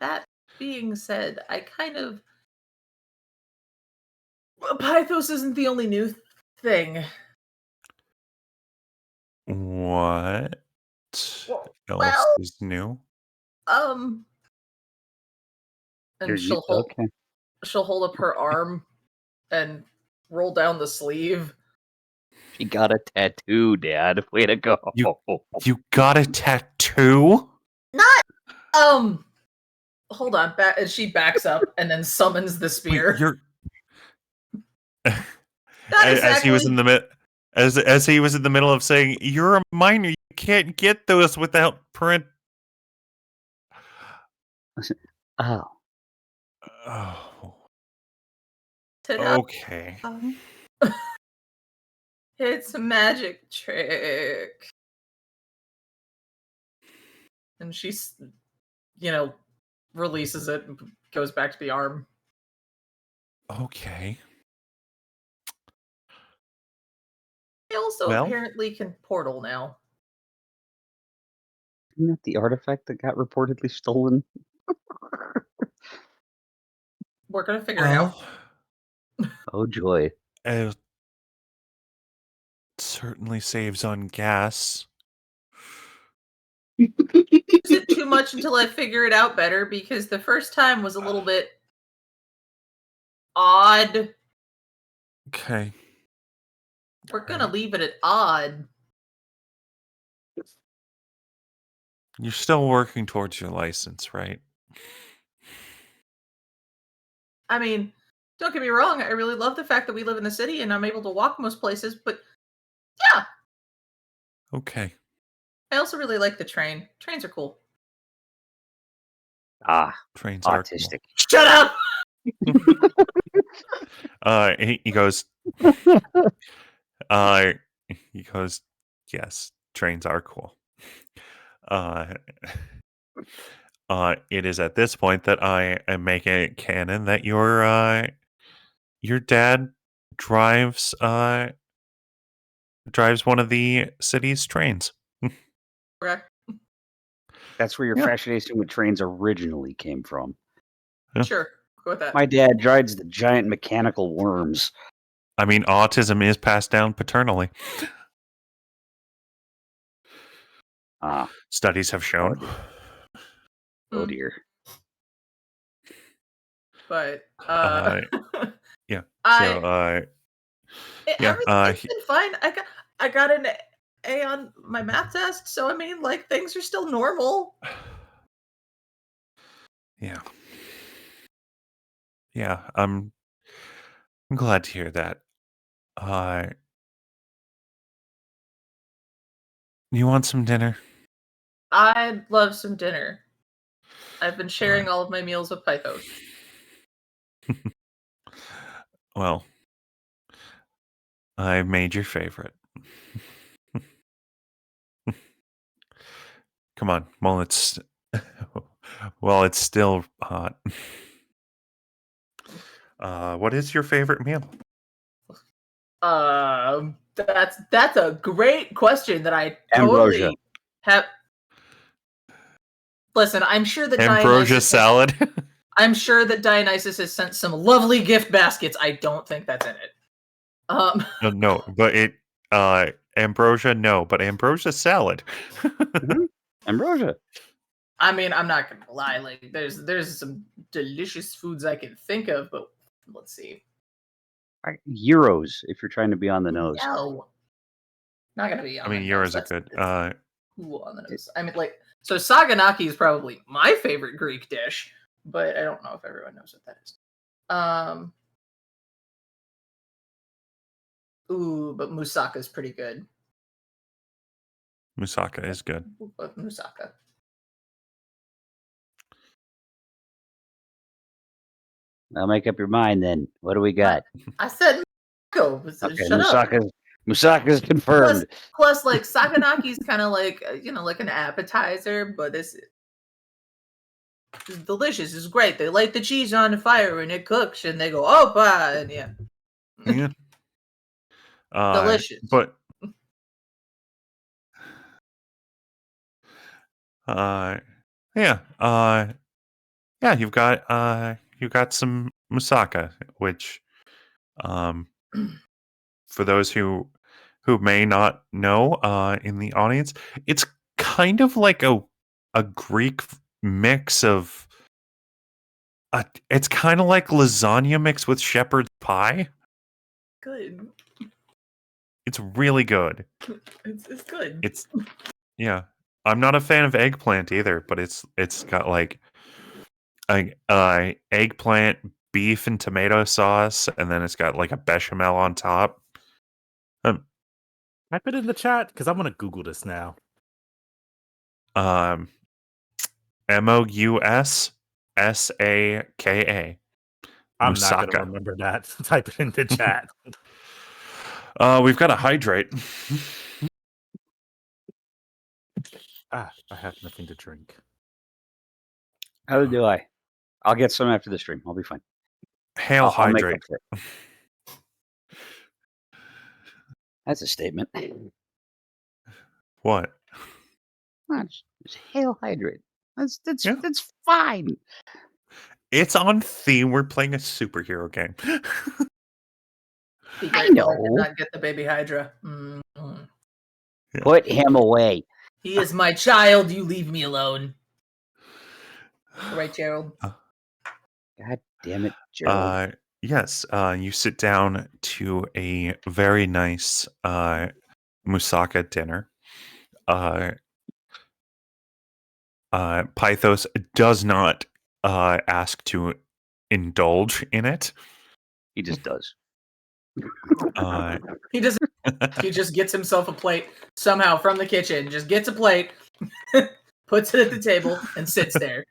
That being said, I kind of... Pythos isn't the only new thing. What else Well, is new? and she'll hold up her arm and roll down the sleeve. She got a tattoo, Dad. Way to go. You got a tattoo? Not hold on, and she backs up and then summons the spear. Wait, you're Not exactly. as he was in the as he was in the middle of saying, "You're a minor. You can't get those without parent." Oh. Oh. Ta-da. Okay. It's a magic trick. And she's, releases it and goes back to the arm. Okay. They also apparently can portal now. Isn't that the artifact that got reportedly stolen? We're going to figure it out. Oh, joy. It certainly saves on gas. Use it too much until I figure it out better, because the first time was a little bit odd. Okay. We're going to leave it at odd. You're still working towards your license, right? I mean, don't get me wrong, I really love the fact that we live in the city and I'm able to walk most places, but yeah. Okay. I also really like the train. Trains are cool. Trains autistic. Are cool. Shut up! He goes, he goes, yes, trains are cool. It is at this point that I am making it canon that your dad drives one of the city's trains. Okay. That's where your fascination with trains originally came from. Yeah. Sure, go with that. My dad drives the giant mechanical worms. I mean, autism is passed down paternally. Studies have shown. Oh dear. But yeah. Everything's been fine. I got an A on my math test, so I mean, like, things are still normal. Yeah. Yeah, I'm glad to hear that. You want some dinner? I'd love some dinner. I've been sharing all of my meals with Pythos. Well, I made your favorite. Come on, well, let's Well, it's still hot. What is your favorite meal? That's a great question that I Ambrosia. totally have. Listen, I'm sure that Ambrosia salad. I'm sure that Dionysus has sent some lovely gift baskets. I don't think that's in it. No, but ambrosia. No, but ambrosia salad. Ambrosia. I mean, I'm not gonna lie. Like, there's some delicious foods I can think of, but let's see. Euros, if you're trying to be on the nose. No, not gonna be on. I mean, the yours nose. are good. Cool on the nose. I mean, like, so saganaki is probably my favorite Greek dish, but I don't know if everyone knows what that is. But moussaka is pretty good. Moussaka is good. But moussaka. Now make up your mind then. What do we got? I said go. Okay, Shut up. Moussaka's confirmed. Plus, like, saganaki is kind of like like an appetizer, but it's delicious. It's great. They light the cheese on the fire and it cooks, and they go, "Oh, and yeah." Yeah. Delicious. But you've got some moussaka, which for those who may not know in the audience, it's kind of like a Greek mix of it's kind of like lasagna mixed with shepherd's pie. Good. It's really good. It's good. It's I'm not a fan of eggplant either, but it's got like eggplant, beef, and tomato sauce, and then it's got like a bechamel on top. Type it in the chat because I'm gonna Google this now. Moussaka. I'm not gonna remember that. Type it in the chat. We've got to hydrate. I have nothing to drink. How do I? I'll get some after the stream. I'll be fine. Hail hydrate. That's a statement. What? Just hail hydrate. That's fine. It's on theme. We're playing a superhero game. I know. I did not get the baby Hydra. Mm-hmm. Yeah. Put him away. He is my child. You leave me alone. Right, Gerald? God damn it, Gerald. Yes. You sit down to a very nice moussaka dinner. Pythos does not ask to indulge in it. He just does. He doesn't. He just gets himself a plate somehow from the kitchen. Just gets a plate, puts it at the table, and sits there.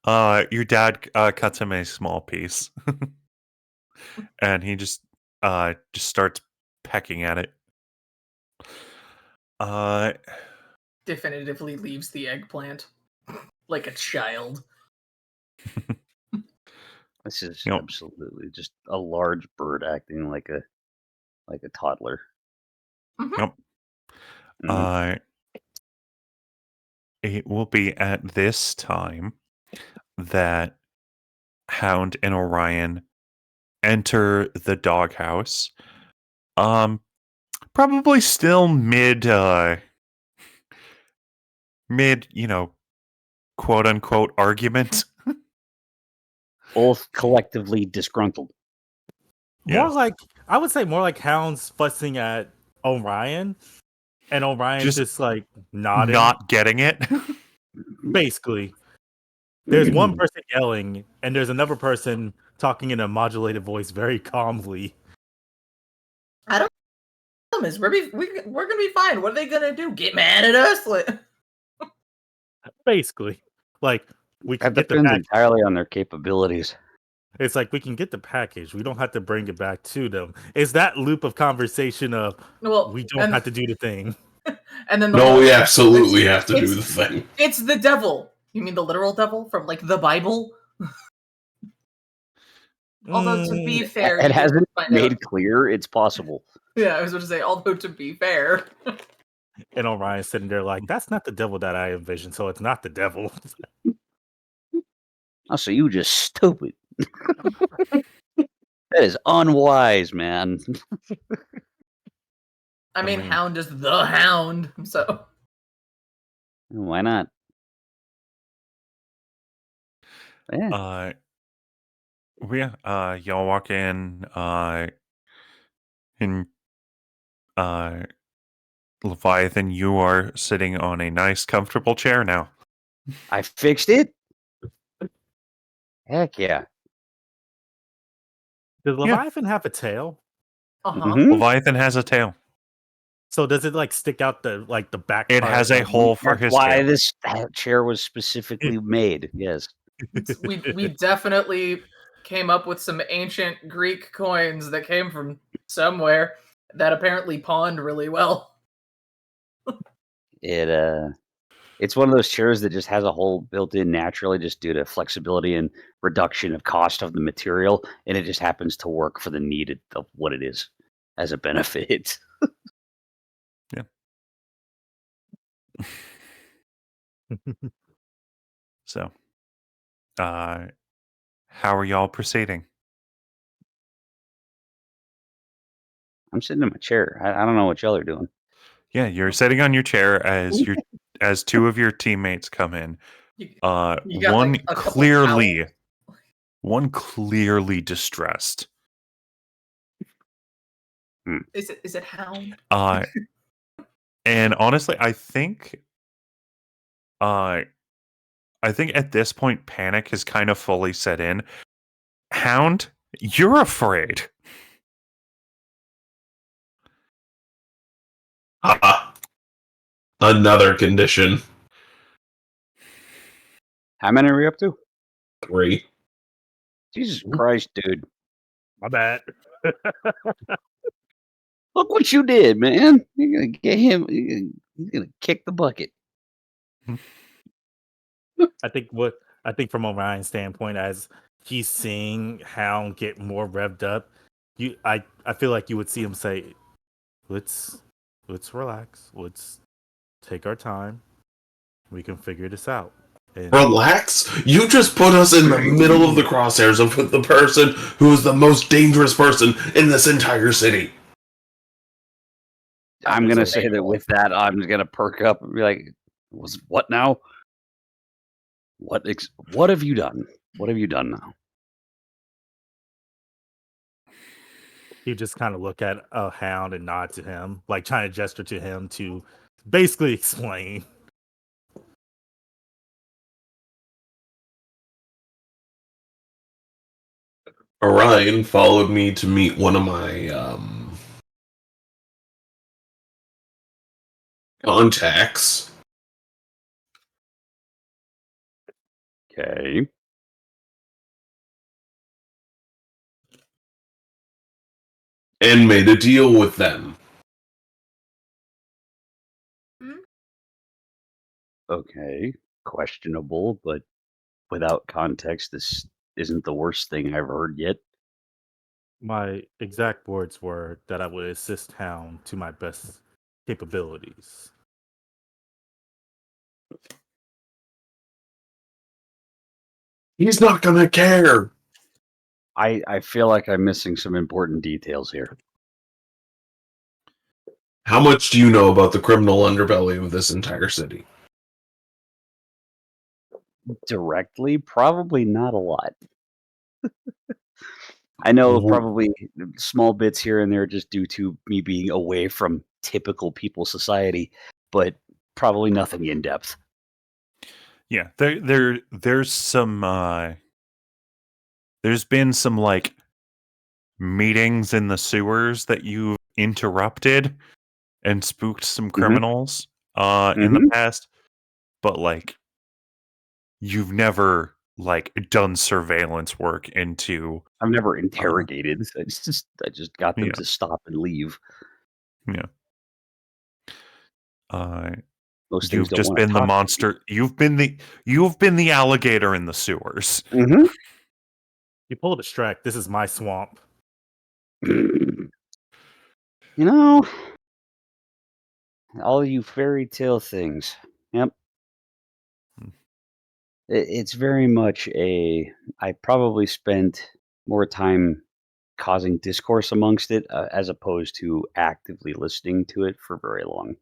Your dad cuts him a small piece, and he just starts pecking at it. Definitively leaves the eggplant like a child. This is absolutely just a large bird acting like a toddler. Yep. It will be at this time that Hound and Orion enter the doghouse. Probably still mid, quote unquote argument. Both collectively disgruntled. More like, I would say more like Hound's fussing at Orion, and Orion's just like nodding. Not getting it. Basically. There's one person yelling, and there's another person talking in a modulated voice very calmly. I don't know. We're gonna be fine. What are they gonna do? Get mad at us? Basically. Like, we can that get depends entirely on their capabilities. It's like we can get the package. We don't have to bring it back to them. It's that loop of conversation of we don't have to do the thing. And then No, we absolutely have to do the thing. It's the devil. You mean the literal devil from like the Bible? Although to be fair, it hasn't made out. clear it's possible. Yeah, I was going to say, although to be fair. And Orion's sitting there like, that's not the devil that I envisioned, so it's not the devil. Oh, so you just stupid. That is unwise, man. I mean, Hound is the Hound, so. Why not? Yeah. Y'all walk in, and Leviathan, you are sitting on a nice, comfortable chair now. I fixed it. Heck yeah. Does Leviathan have a tail? Leviathan has a tail. So does it like stick out the back? It has a hole for his why tail. That chair was specifically made. Yes. We definitely came up with some ancient Greek coins that came from somewhere that apparently pawned really well. It's one of those chairs that just has a hole built in naturally just due to flexibility and reduction of cost of the material, and it just happens to work for the need of what it is as a benefit. Yeah. So, how are y'all proceeding? I'm sitting in my chair. I don't know what y'all are doing. Yeah, you're sitting on your chair as two of your teammates come in. One clearly distressed. Is it Hound? And honestly, I think at this point panic has kind of fully set in. Hound, you're afraid. Another condition. How many are we up to? 3. Jesus Christ, dude. My bad. Look what you did, man. You're gonna get him. He's gonna kick the bucket. I think from Orion's standpoint, as he's seeing Hound get more revved up, I feel like you would see him say, let's relax. Let's take our time. We can figure this out. And Relax? You just put us in the middle of the crosshairs of the person who is the most dangerous person in this entire city. I'm gonna say that with that, I'm gonna perk up and be like, what now? What have you done? What have you done now? you just kind of look at a Hound and nod to him, like trying to gesture to him to basically explain. Orion followed me to meet one of my contacts. Okay. And made a deal with them. Okay. Questionable, but without context, this isn't the worst thing I've heard yet. My exact words were that I would assist Hound to my best capabilities. He's not gonna care. I feel like I'm missing some important details here. How much do you know about the criminal underbelly of this entire city? Directly, probably not a lot. I know probably small bits here and there just due to me being away from typical people society, but probably nothing in depth. Yeah, there's some there's been some like meetings in the sewers that you've interrupted and spooked some criminals in the past, but like you've never like done surveillance work into. I've never interrogated. I just got them to stop and leave. Yeah. Most things You've don't just want to been the talk to monster. You've been the alligator in the sewers. you. Mhm. You pulled a Shrek. This is my swamp. You know, all you fairy tale things. Yep. It's very much I probably spent more time causing discourse amongst it as opposed to actively listening to it for very long.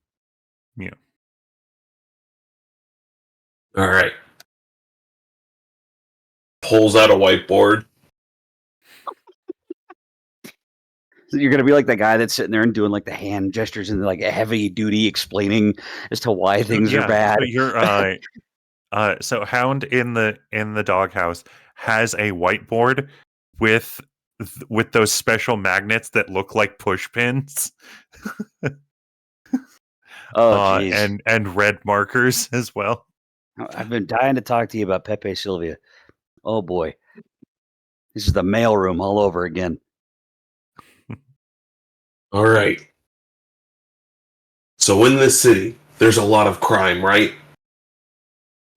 Yeah. All right. Pulls out a whiteboard. So you're gonna be like the guy that's sitting there and doing like the hand gestures and like a heavy duty explaining as to why things are bad. So you're so Hound in the doghouse has a whiteboard with those special magnets that look like push pins. Oh, jeez. and red markers as well. I've been dying to talk to you about Pepe Sylvia. Oh boy, this is the mailroom all over again. All right. So in this city, there's a lot of crime, right?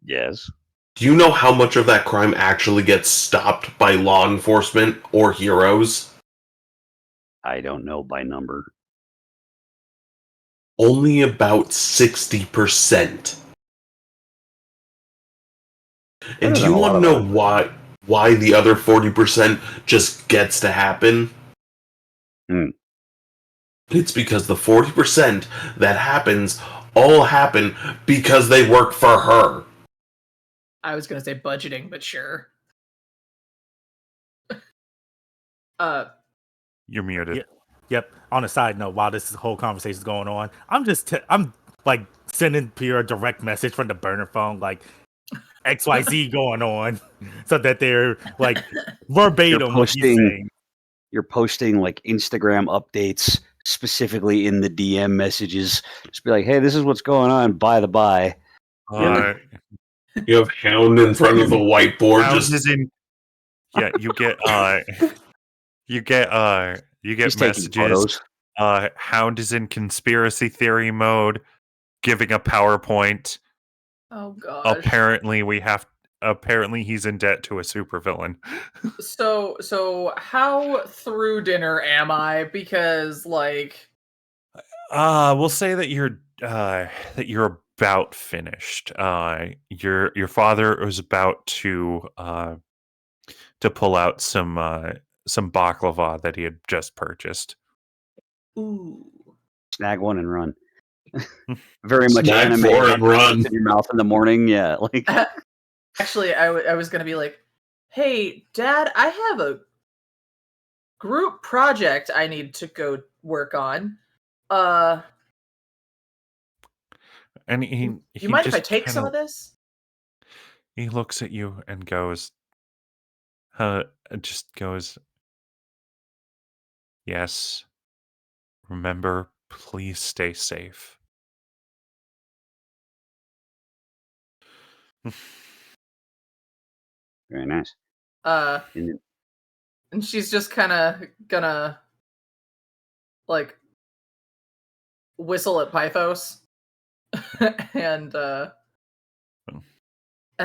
Yes. Do you know how much of that crime actually gets stopped by law enforcement or heroes? I don't know by number. Only about 60%. And Better do than you a lot want to of know other why the other 40% just gets to happen? It's because the 40% that happens all happen because they work for her. I was gonna say budgeting, but sure. You're muted. Yeah. Yep. On a side note, while this whole conversation is going on, I'm like sending Pyrrha a direct message from the burner phone, like XYZ going on, so that they're like verbatim what he's saying. You're posting like Instagram updates specifically in the DM messages. Just be like, hey, this is what's going on. By the by. You have Hound in front of the whiteboard. Hound Just is in. Yeah, you get He's taking messages. photos. Hound is in conspiracy theory mode, giving a PowerPoint. Oh gosh. Apparently he's in debt to a supervillain. So how through dinner am I? Because like We'll say that you're about finished. Your father was about to pull out some baklava that he had just purchased. ooh. Snag one and run. Very much snag anime. for and run. In your mouth in the morning. Yeah. Like Actually, I was gonna be like, hey, Dad, I have a group project I need to go work on. And You he mind if I just take some kinda- of this? He looks at you and goes, just goes, yes. Remember, please stay safe. very nice. And she's just kind of gonna like whistle at Pythos, and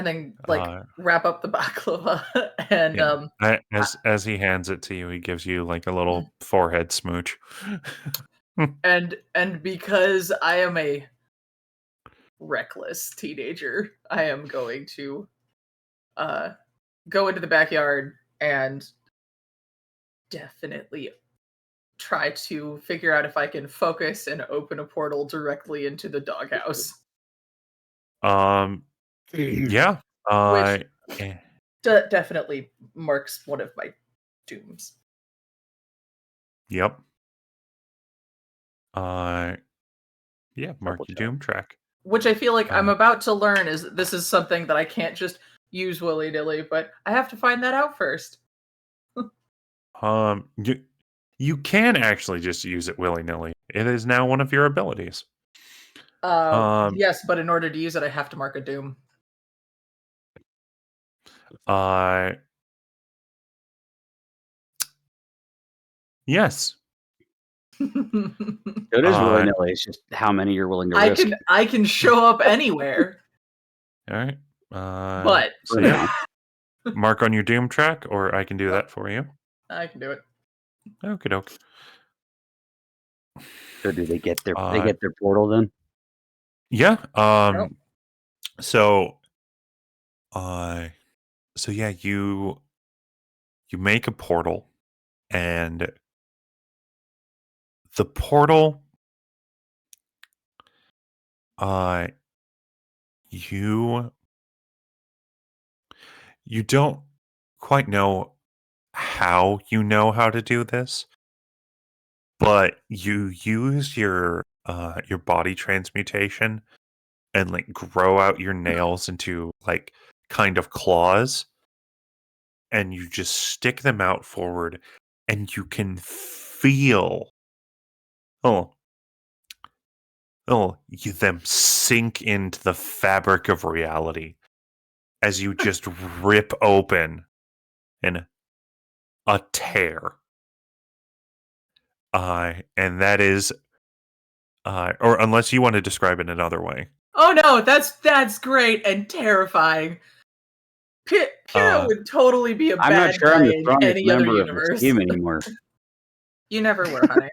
then like wrap up the baklava, and yeah. As he hands it to you, he gives you like a little forehead smooch. and because I am a reckless teenager, I am going to go into the backyard and definitely try to figure out if I can focus and open a portal directly into the doghouse. Yeah. Which eh, definitely marks one of my dooms. Yep. Yeah, mark your doom track. Which I feel like I'm about to learn is this is something that I can't just use willy-nilly, but I have to find that out first. You can actually just use it willy-nilly. It is now one of your abilities. Yes, but in order to use it, I have to mark a doom. Yes. So it is willy-nilly. It's just how many you're willing to risk. I can show up anywhere. All right. But so For yeah, now. mark on your doom track, or I can do that for you. I can do it. Okay, doke. So do they get their Uh, portal then? Yeah. Nope. So, so yeah, you make a portal, and the portal, you don't quite know how you know how to do this, but you use your body transmutation and like grow out your nails into like kind of claws, and you just stick them out forward, and you can feel them sink into the fabric of reality as you just rip open in a tear. And that is, or unless you want to describe it another way. Oh no, that's great and terrifying. Pyrrha would totally be a I'm not bad sure I'm guy the in strongest any other member of this universe. team anymore. You never were, honey.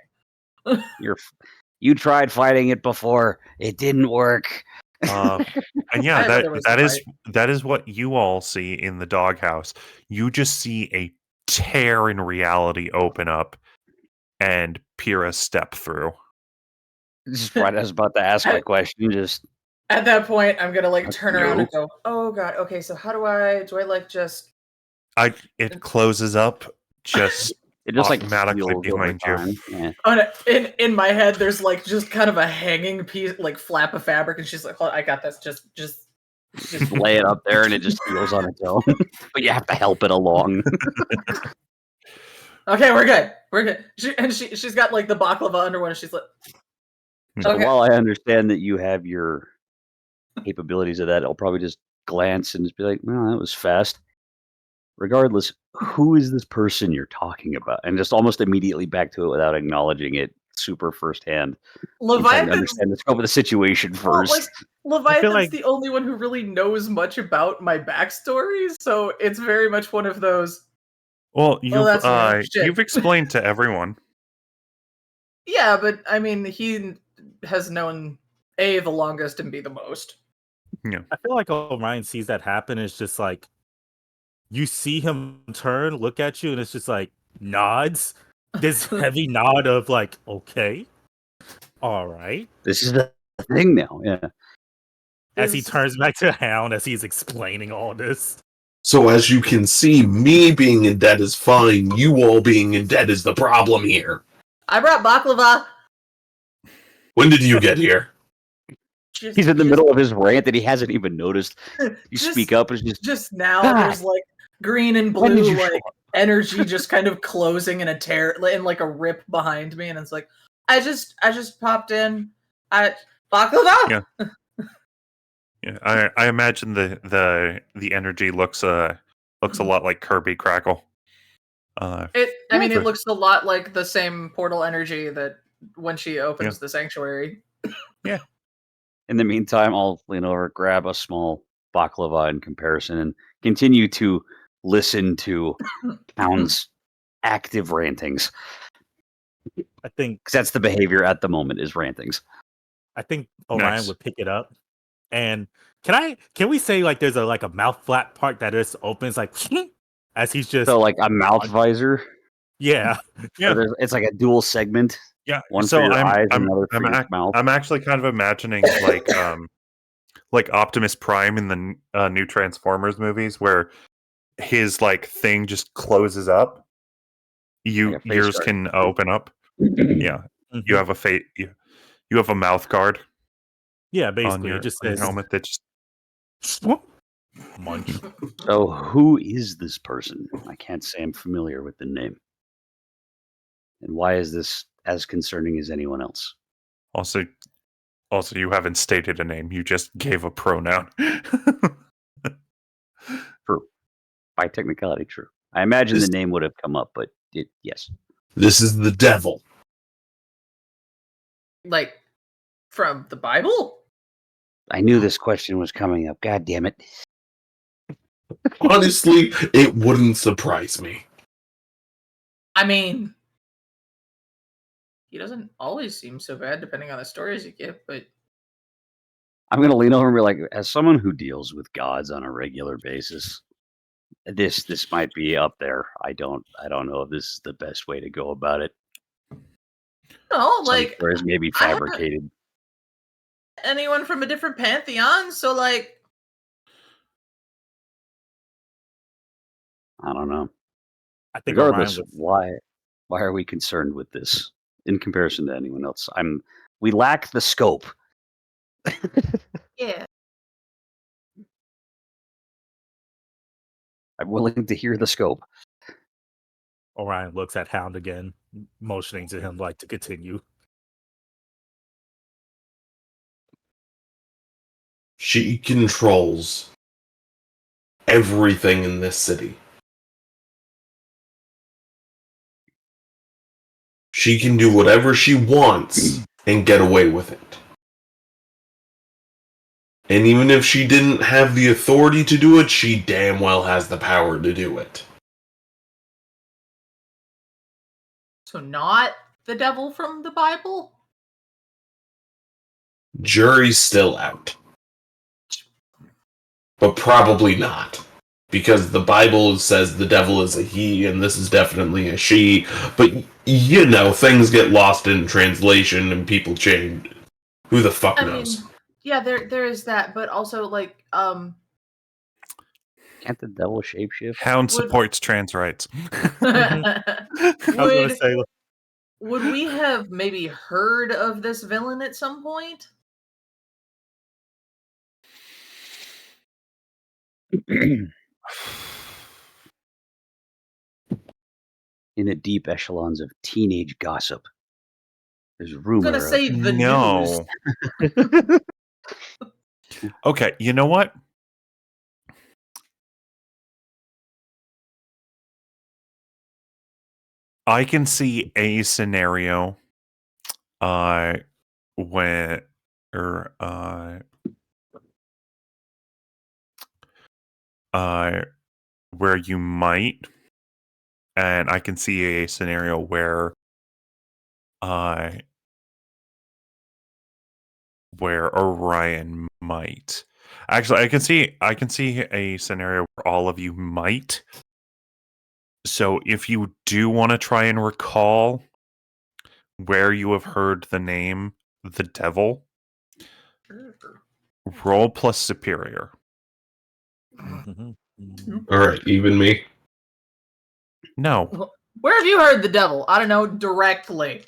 You tried fighting it before. It didn't work. And yeah, I know there was a that is what you all see in the doghouse. You just see a tear in reality open up, and Pyrrha step through. Just right as I was about to ask my question. Just At that point, I'm gonna like turn around No. and go, "Oh god, okay. So how do I like just?" It closes up just it just like automatically heals over behind you. time. Yeah. Oh, no, in my head, there's like just kind of a hanging piece, like flap of fabric, and she's like, "Hold on, I got this. Just Lay it up there and it just heals on its own. But you have to help it along. Okay, we're good. We're good." She's got like the baklava underwear, and she's like, So Okay. while I understand that you have your capabilities of that, I'll probably just glance and just be like, well, that was fast. Regardless, who is this person you're talking about? And just almost immediately back to it without acknowledging it super firsthand. I'm trying to "Leviathan's understand the scope of the situation first. like Leviathan's like- the only one who really knows much about my backstory, so it's very much one of those." Well, that's weird. Shit. you've explained to everyone. Yeah, but I mean, he has known A the longest and B the most. Yeah. I feel like Orion sees that happen. It's just like you see him turn, look at you, and it's just like nods. This heavy nod of like, okay, all right. This is the thing now. Yeah. As he Is- turns back to Hound, as he's explaining all this. So as you can see, me being in debt is fine. You all being in debt is the problem here. I brought baklava. When did you get here? He's in the middle of his rant that he hasn't even noticed. You just- speak up and it's just Just now, God. there's like green and When did blue you show like energy just kind of closing in a tear in like a rip behind me, and it's like I just popped in. Baklava. Yeah. Yeah, I imagine the energy looks a lot like Kirby Crackle. I mean, it looks a lot like the same portal energy that when she opens the sanctuary. In the meantime, I'll lean over, grab a small baklava in comparison, and continue to listen to Hound's active rantings. I think Because that's the behavior at the moment is rantings. Orion Nice. would pick it up. And can we say like there's a mouth flap part that just opens like as he's just So like a mouth visor. yeah. Yeah. It's like a dual segment. Yeah. One so for your eyes I'm and another for your mouth. I'm actually kind of imagining like Optimus Prime in the new Transformers movies, where his like thing just closes up. Like a face Yours guard. can open up. Yeah. Mhm. You have a you have a mouth guard Yeah, on basically your it just on your says helmet that just munch. So who is this person? I can't say I'm familiar with the name. And why is this as concerning as anyone else? also you haven't stated a name. You just gave a pronoun. True. By technicality, true. I imagine This- the name would have come up, but yes. This is the devil. Like, from the Bible? I knew this question was coming up. God damn it. Honestly, it wouldn't surprise me. I mean, he doesn't always seem so bad, depending on the stories you get, but... I'm going to lean over and be like, as someone who deals with gods on a regular basis, this might be up there. I don't know if this is the best way to go about it. No, Some like... stories may be I haven't- fabricated. Anyone from a different pantheon, so, like... I don't know. I think Orion Regardless, would. why are we concerned with this in comparison to anyone else? We lack the scope. Yeah. I'm willing to hear the scope. Orion looks at Hound again, motioning to him like to continue. She controls everything in this city. She can do whatever she wants and get away with it. And even if she didn't have the authority to do it, she damn well has the power to do it. So not the devil from the Bible? Jury's still out. But probably not. Because the Bible says the devil is a he, and this is definitely a she. But, you know, things get lost in translation and people change. Who the fuck knows? Yeah, there is that, but also, like, Can't the devil shapeshift? Hound supports trans rights. I was going to say, would we have maybe heard of this villain at some point? In the deep echelons of teenage gossip, there's I'm rumor. gonna say the No. news. Okay, you know what? I can see a scenario where where you might, and I can see a scenario where Orion might. Actually, I can see a scenario where all of you might. So if you do want to try and recall where you have heard the name the devil, roll plus superior. Alright, even me. No. Where have you heard the devil? I don't know, directly.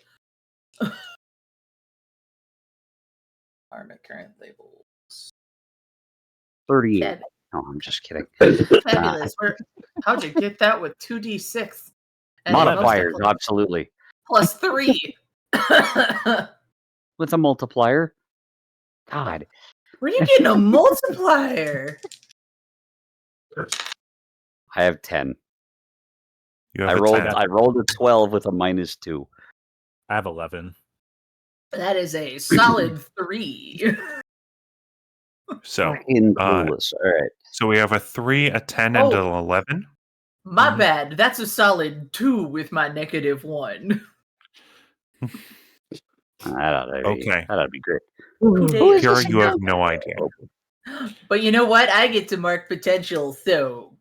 Armor current labels. 38. Fab- No, I'm just kidding. Fabulous. How'd you get that with 2d6? And Modifiers, absolutely. plus 3. With a multiplier. God. Where are you getting a multiplier? I have 10. You I have a rolled 10. I rolled a 12 with a -2. I have 11. That is a solid 3. So, Fucking clueless. All right. so we have a 3, a 10, and an 11. My bad. That's a solid 2 with my -1. Okay. That'd be great. Pyrrha, you have no idea. But you know what? I get to mark potential, so.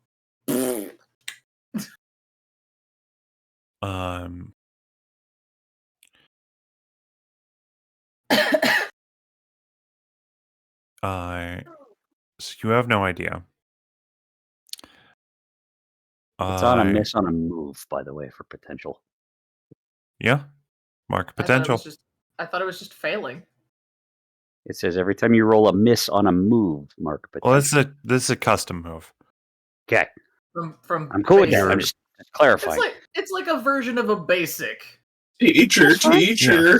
So you have no idea. It's on a miss on a move, by the way, for potential. Yeah. Mark potential. I thought it was just failing. It says every time you roll a miss on a move, mark potential. Well, this is a custom move. Okay. From I'm cool with that. I'm just clarifying. It's like a version of a basic. Teacher. Yeah.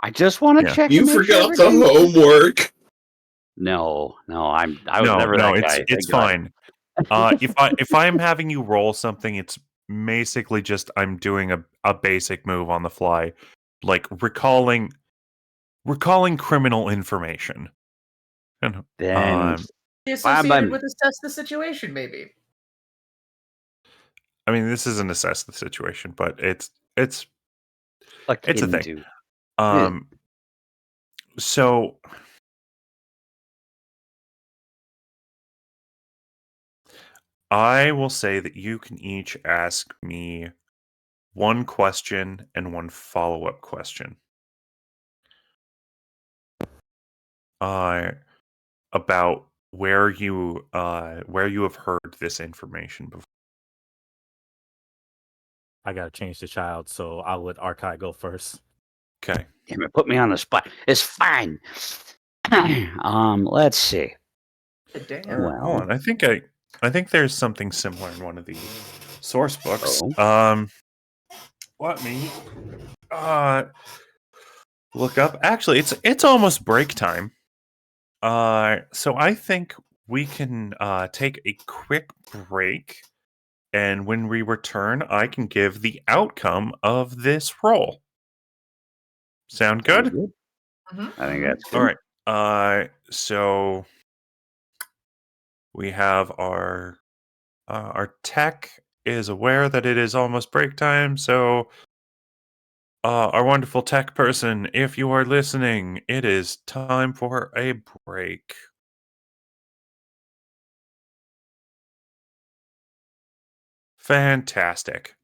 I just want to check. You forgot the homework. No, I was never that guy. It's fine. If I'm having you roll something, it's basically just I'm doing a basic move on the fly, like recalling recalling criminal information. And, Then Associated I'm- with assess the situation, maybe. I mean, this isn't assess the situation, but it's look It's a thing. into. So I will say that you can each ask me one question and one follow-up question. About where you have heard this information before. I gotta change the child, so I'll let Arkai go first. Okay. Damn it, put me on the spot. It's fine. Let's see. Damn. Well, Hold on. I think there's something similar in one of the source books. Oh. Let me look up. Actually, it's almost break time. So I think we can take a quick break, and when we return, I can give the outcome of this roll. Sound good? I think that's good. All right. So we have our tech is aware that it is almost break time. So, our wonderful tech person, if you are listening, it is time for a break. Fantastic.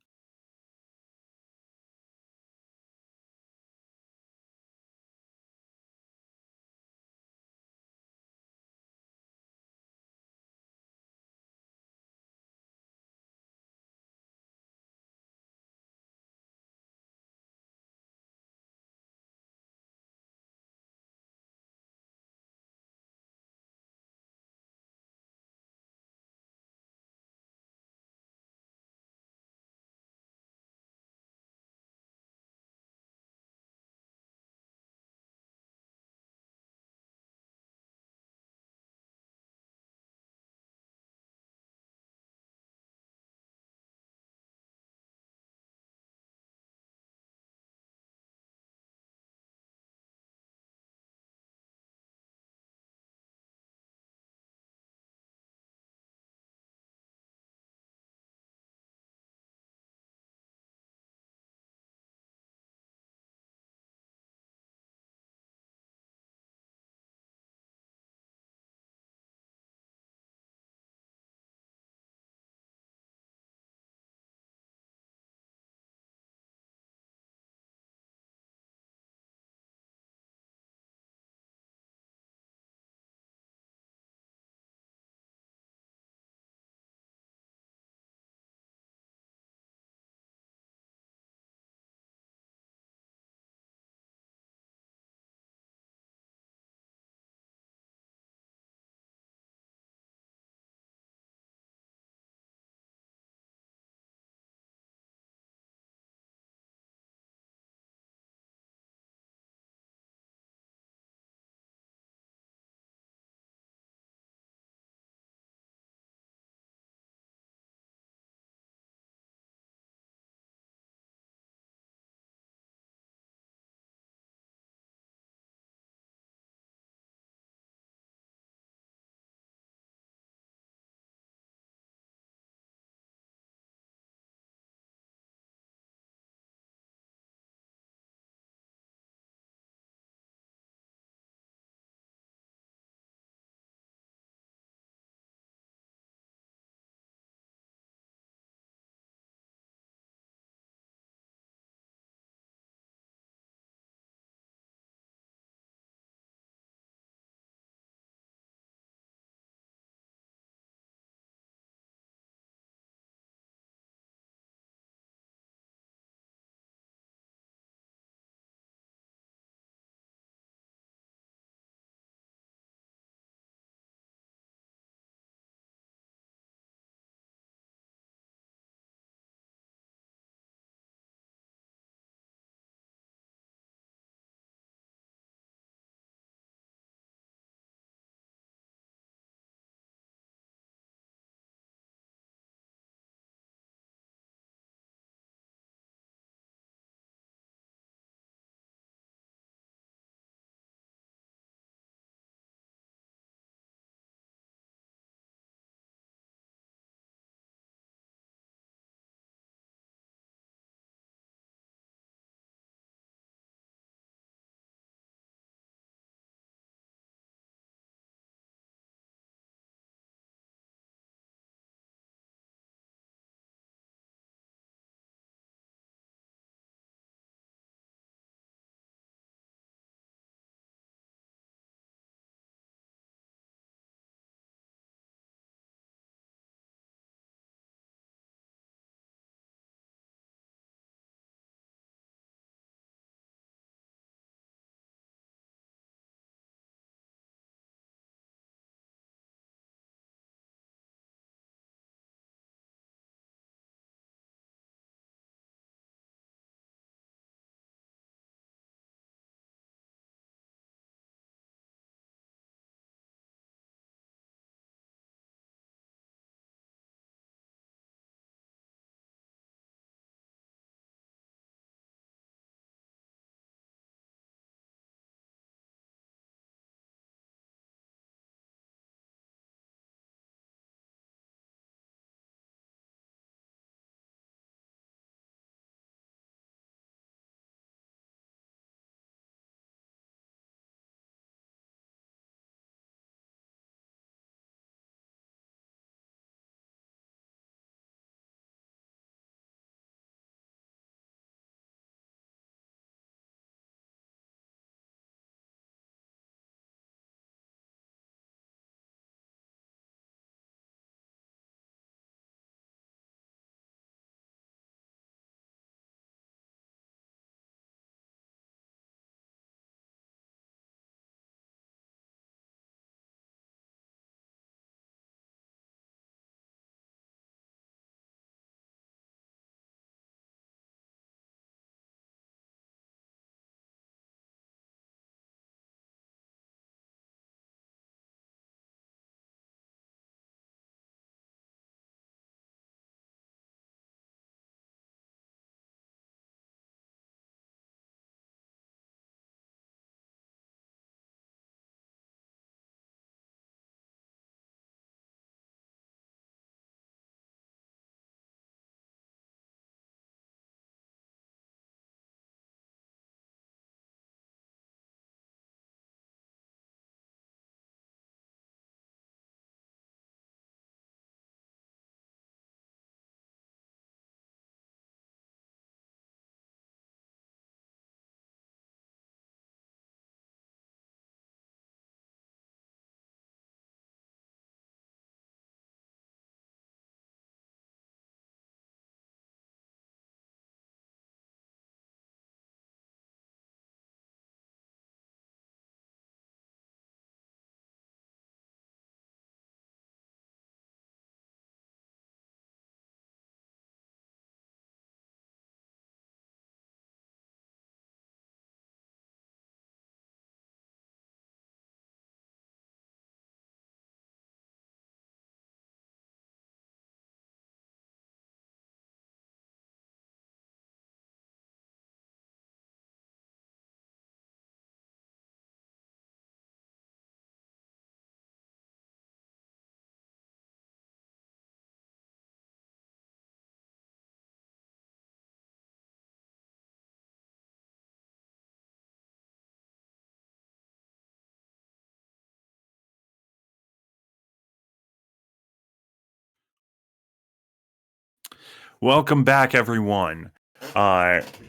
Welcome back, everyone.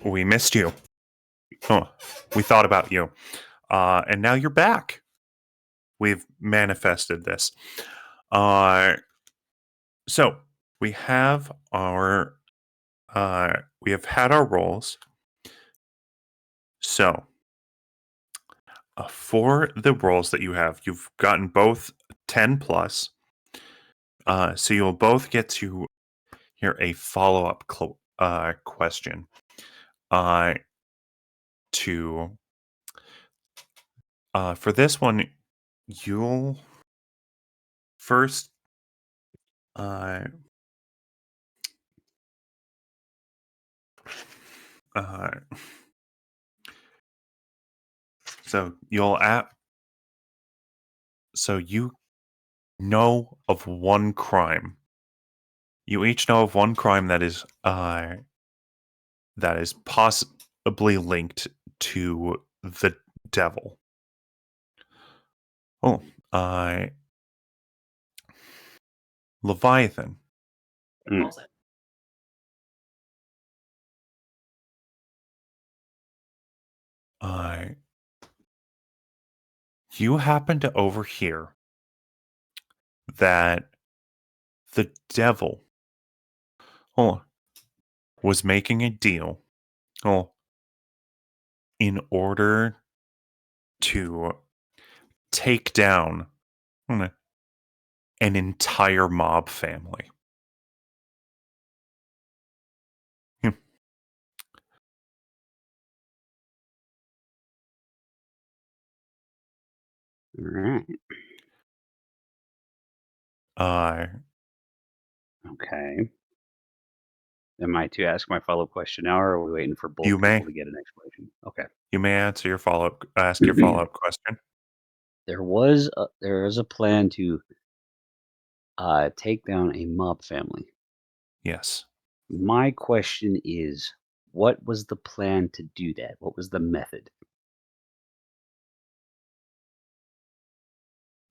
We missed you. We thought about you. And now you're back. We've manifested this. So we have our we have had our roles. So for the roles that you have, you've gotten both 10 plus. So you'll both get to hear a follow-up question. To for this one, you'll first so you know of one crime. You each know of one crime that is possibly linked to the devil. Oh, Leviathan. Mm. You happen to overhear that the devil was making a deal in order to take down an entire mob family. All right. Okay. Am I to ask my follow-up question now, or are we waiting for both You people may. to get an explanation? Okay. You may ask your follow-up question. There was a plan to take down a mob family. Yes. My question is, what was the plan to do that? What was the method?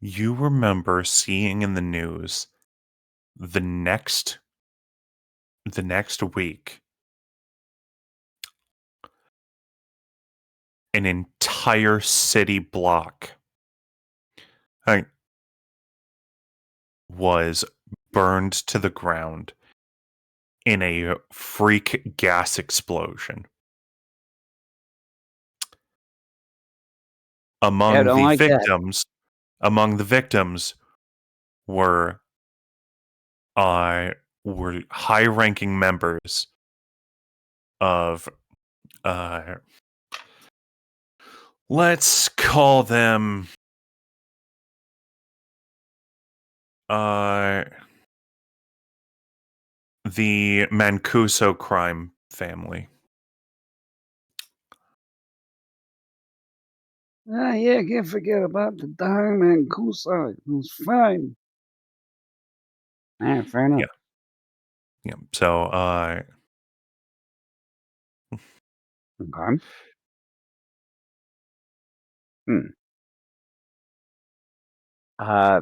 You remember seeing in the news the next week an entire city block was burned to the ground in a freak gas explosion. Among don't the like that. victims were high-ranking members of let's call them the Mancuso crime family. Yeah, can't forget about the dying Mancuso. It was fine. Fair enough. Yeah. So Okay.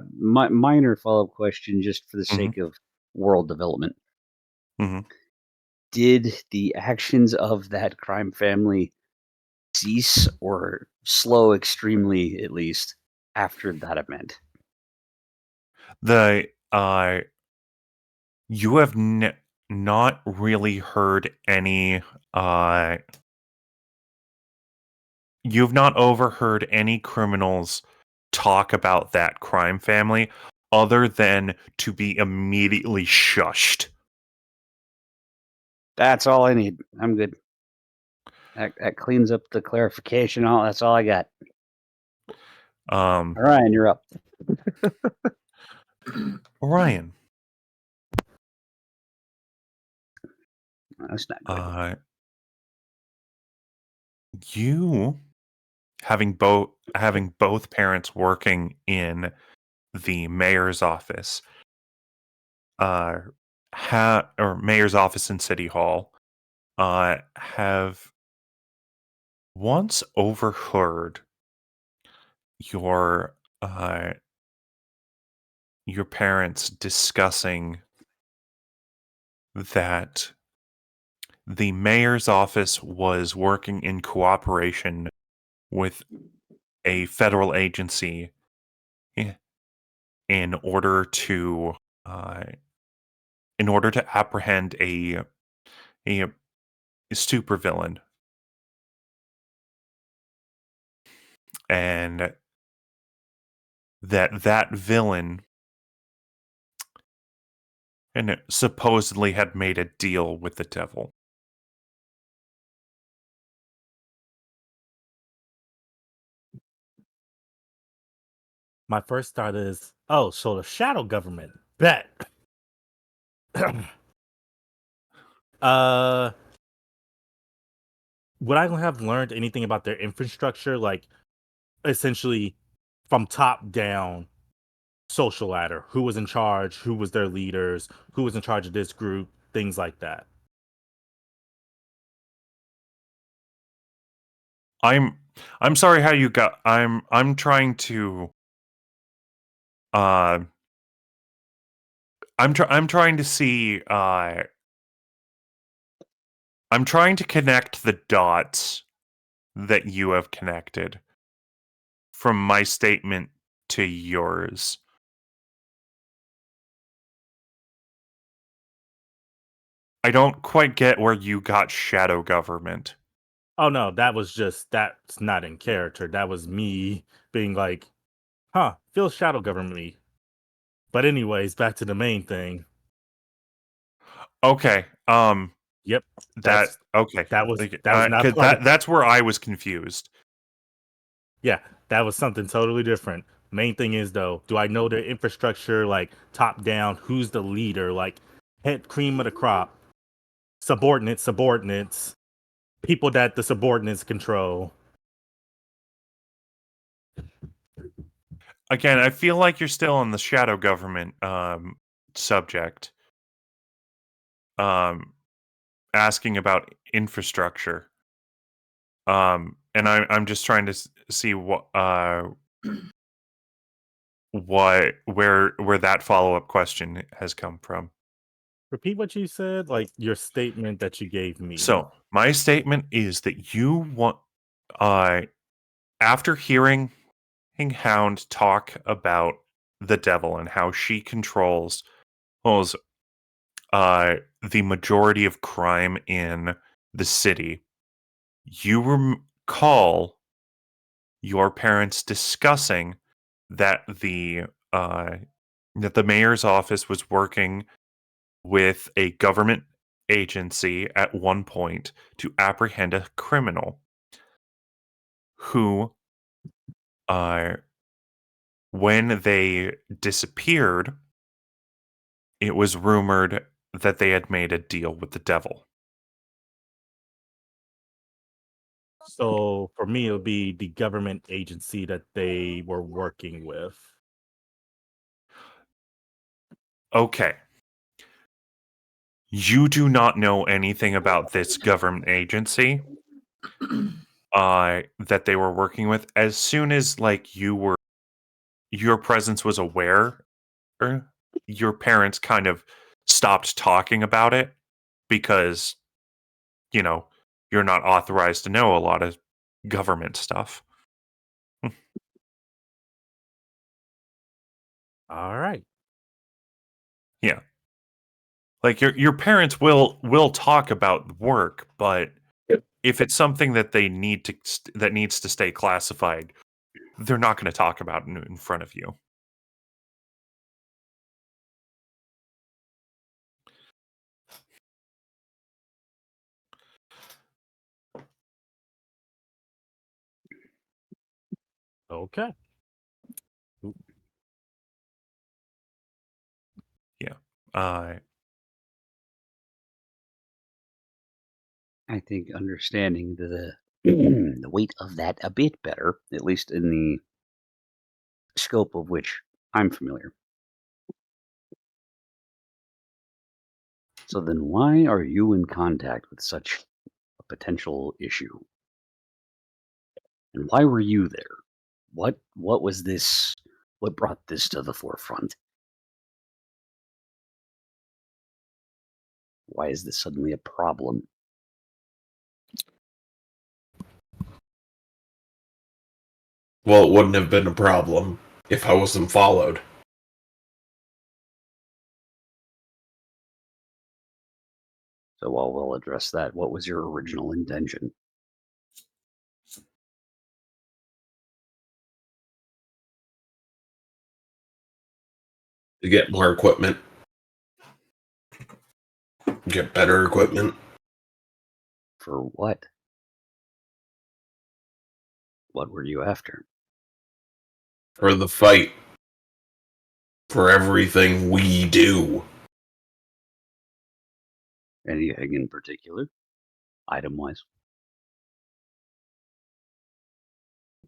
Minor follow-up question, just for the sake of world development. Did the actions of that crime family cease or slow extremely, at least, after that event? You have not really heard any you've not overheard any criminals talk about that crime family other than to be immediately shushed. That's all I need. I'm good. That cleans up the clarification. That's all I got. Orion, you're up. Orion. That's not good. You having both parents working in the mayor's office, or mayor's office in City Hall, have once overheard your parents discussing that the mayor's office was working in cooperation with a federal agency in order to uh, apprehend a supervillain, and that villain and it supposedly had made a deal with the devil. My first thought is, oh, so the shadow government. Bet. Would I have learned anything about their infrastructure, like essentially from top down social ladder? Who was in charge? Who was their leaders? Who was in charge of this group? Things like that. I'm sorry how you got I'm trying to I'm trying to see I'm trying to connect the dots that you have connected from my statement to yours. I don't quite get where you got shadow government. Oh no, that's not in character. That was me being like, feels shadow government-y. But anyways, back to the main thing. Okay. Yep. Okay. That was Like, not 'cause part of, that's where I was confused. yeah, that was something totally different. Main thing is though, do I know their infrastructure, like top down, who's the leader, like head cream of the crop, subordinates, people that the subordinates control. Again, I feel like you're still on the shadow government subject. Asking about infrastructure. And I'm just trying to see where that follow-up question has come from. Repeat what you said, like your statement that you gave me. So, my statement is that you want after hearing Hound talk about the devil and how she controls the majority of crime in the city, you recall your parents discussing that the mayor's office was working with a government agency at one point to apprehend a criminal who, when they disappeared, it was rumored that they had made a deal with the devil. So for me, it would be the government agency that they were working with. Okay. You do not know anything about this government agency that they were working with. As soon as your presence was aware, your parents kind of stopped talking about it because, you know, you're not authorized to know a lot of government stuff. All right. Yeah. Like your parents will talk about work, but if it's something that they need to that needs to stay classified, they're not going to talk about it in front of you. Okay. Yeah. I think understanding the the weight of that a bit better, at least in the scope of which I'm familiar. So then why are you in contact with such a potential issue? And why were you there? What was this? What brought this to the forefront? Why is this suddenly a problem? Well, it wouldn't have been a problem if I wasn't followed. So while we'll address that, what was your original intention? To get more equipment. Get better equipment. For what? What were you after? For the fight. For everything we do. Anything in particular? Item-wise?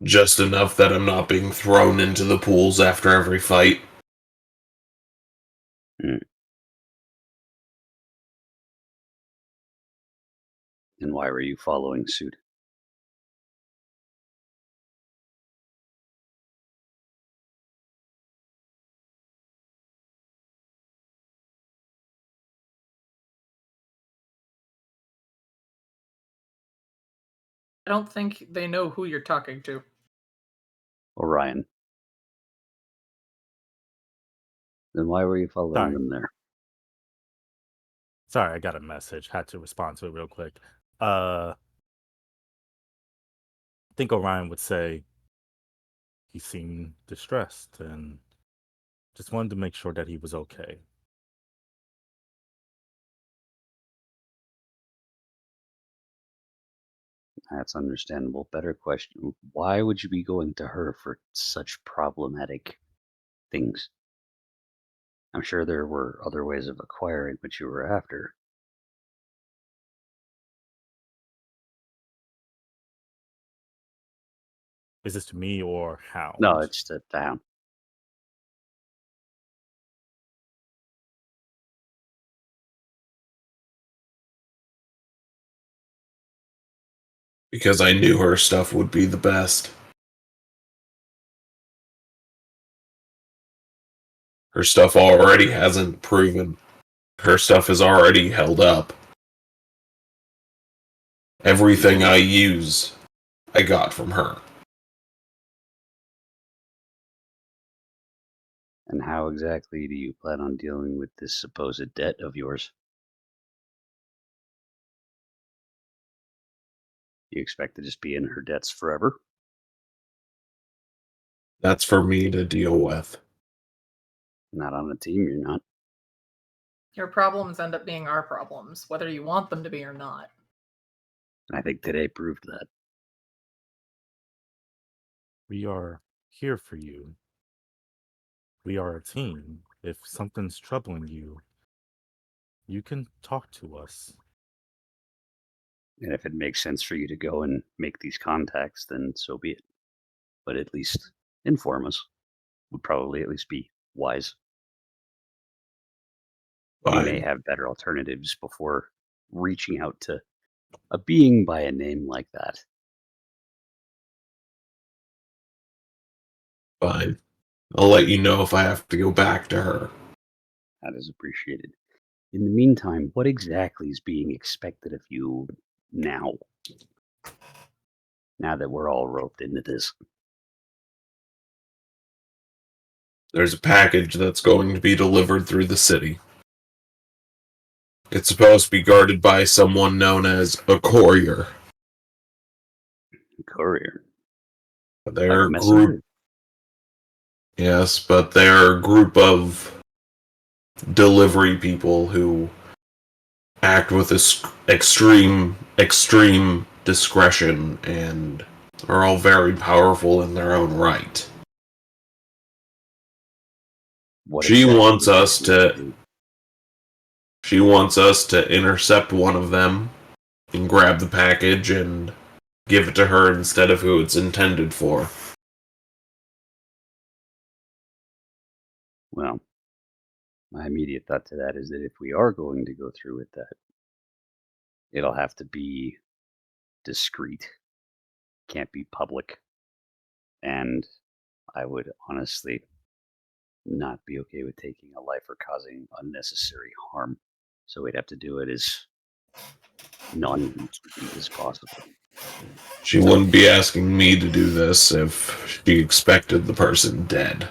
Just enough that I'm not being thrown into the pools after every fight. And why were you following suit? I don't think they know who you're talking to. Orion. Then why were you following them there? Sorry, I got a message. Had to respond to it real quick. I think Orion would say he seemed distressed and just wanted to make sure that he was okay. That's understandable. Better question. Why would you be going to her for such problematic things? I'm sure there were other ways of acquiring what you were after. Is this to me or Hound? No, it's to Hound. Because I knew her stuff would be the best. Her stuff already hasn't proven. Her stuff is already held up. Everything I use, I got from her. And how exactly do you plan on dealing with this supposed debt of yours? You expect to just be in her debts forever? That's for me to deal with. Not on a team, you're not. Your problems end up being our problems, whether you want them to be or not. I think today proved that. We are here for you. We are a team. If something's troubling you, you can talk to us. And if it makes sense for you to go and make these contacts, then so be it. But at least inform us. Would probably at least be wise. We may Fine. have better alternatives before reaching out to a being by a name like that. Fine. I'll let you know if I have to go back to her. That is appreciated. In the meantime, what exactly is being expected of you now? Now that we're all roped into this. There's a package that's going to be delivered through the city. It's supposed to be guarded by someone known as a courier. Courier. They're a Like a group. messenger? Yes, but they're a group of delivery people who act with extreme discretion and are all very powerful in their own right. What She exactly wants would us this need to. do? She wants us to intercept one of them and grab the package and give it to her instead of who it's intended for. Well, my immediate thought to that is that if we are going to go through with that, it'll have to be discreet. Can't be public. And I would honestly not be okay with taking a life or causing unnecessary harm. So we'd have to do it as non-repeat as possible. She wouldn't be asking me to do this if she expected the person dead.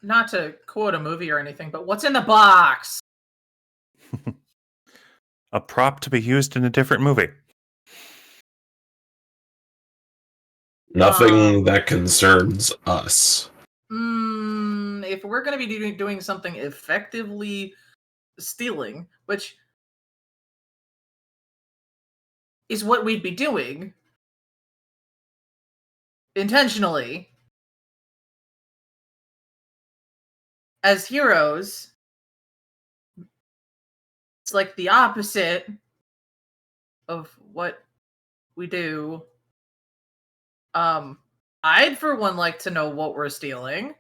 Not to quote a movie or anything, but what's in the box? A prop to be used in a different movie. Nothing that concerns us. If we're going to be doing something effectively stealing, which is what we'd be doing intentionally as heroes, it's like the opposite of what we do. I'd for one like to know what we're stealing.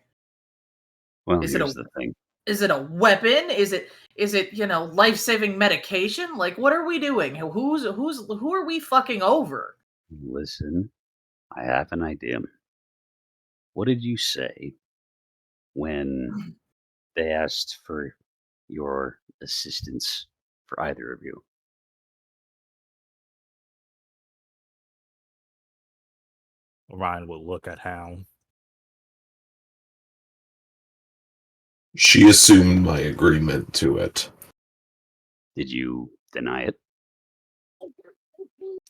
Well, Is here's the thing. Is it a weapon? Is it life-saving medication? Like, what are we doing? Who are we fucking over? Listen, I have an idea. What did you say when they asked for your assistance for either of you? Orion would look at Hound. She assumed my agreement to it. Did you deny it?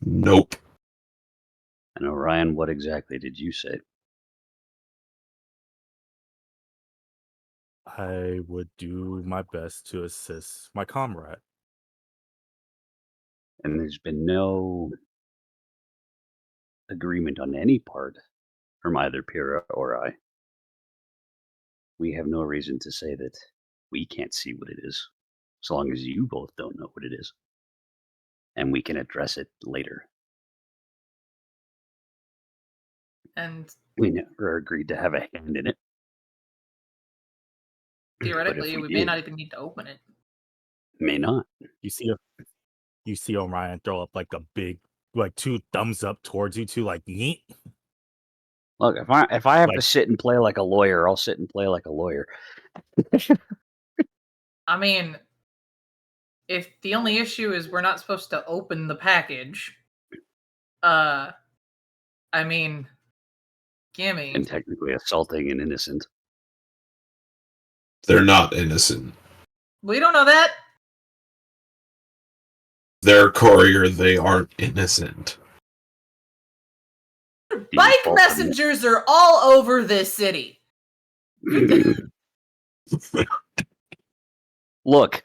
Nope. And Orion, what exactly did you say? I would do my best to assist my comrade. And there's been no agreement on any part from either Pyrrha or I. We have no reason to say that we can't see what it is, so long as you both don't know what it is. And we can address it later. And We never agreed to have a hand in it. theoretically, we may did, not even need to open it. May not. You see Orion throw up like a big, like 2 thumbs up towards you two, like yeet. Look, if I have to Like- sit and play like a lawyer, I'll sit and play like a lawyer. I mean, if the only issue is we're not supposed to open the package, I mean, gimme. And technically assaulting an innocent. They're not innocent. We don't know that. They're a courier, they aren't innocent. Bike Default messengers are all over this city. Look,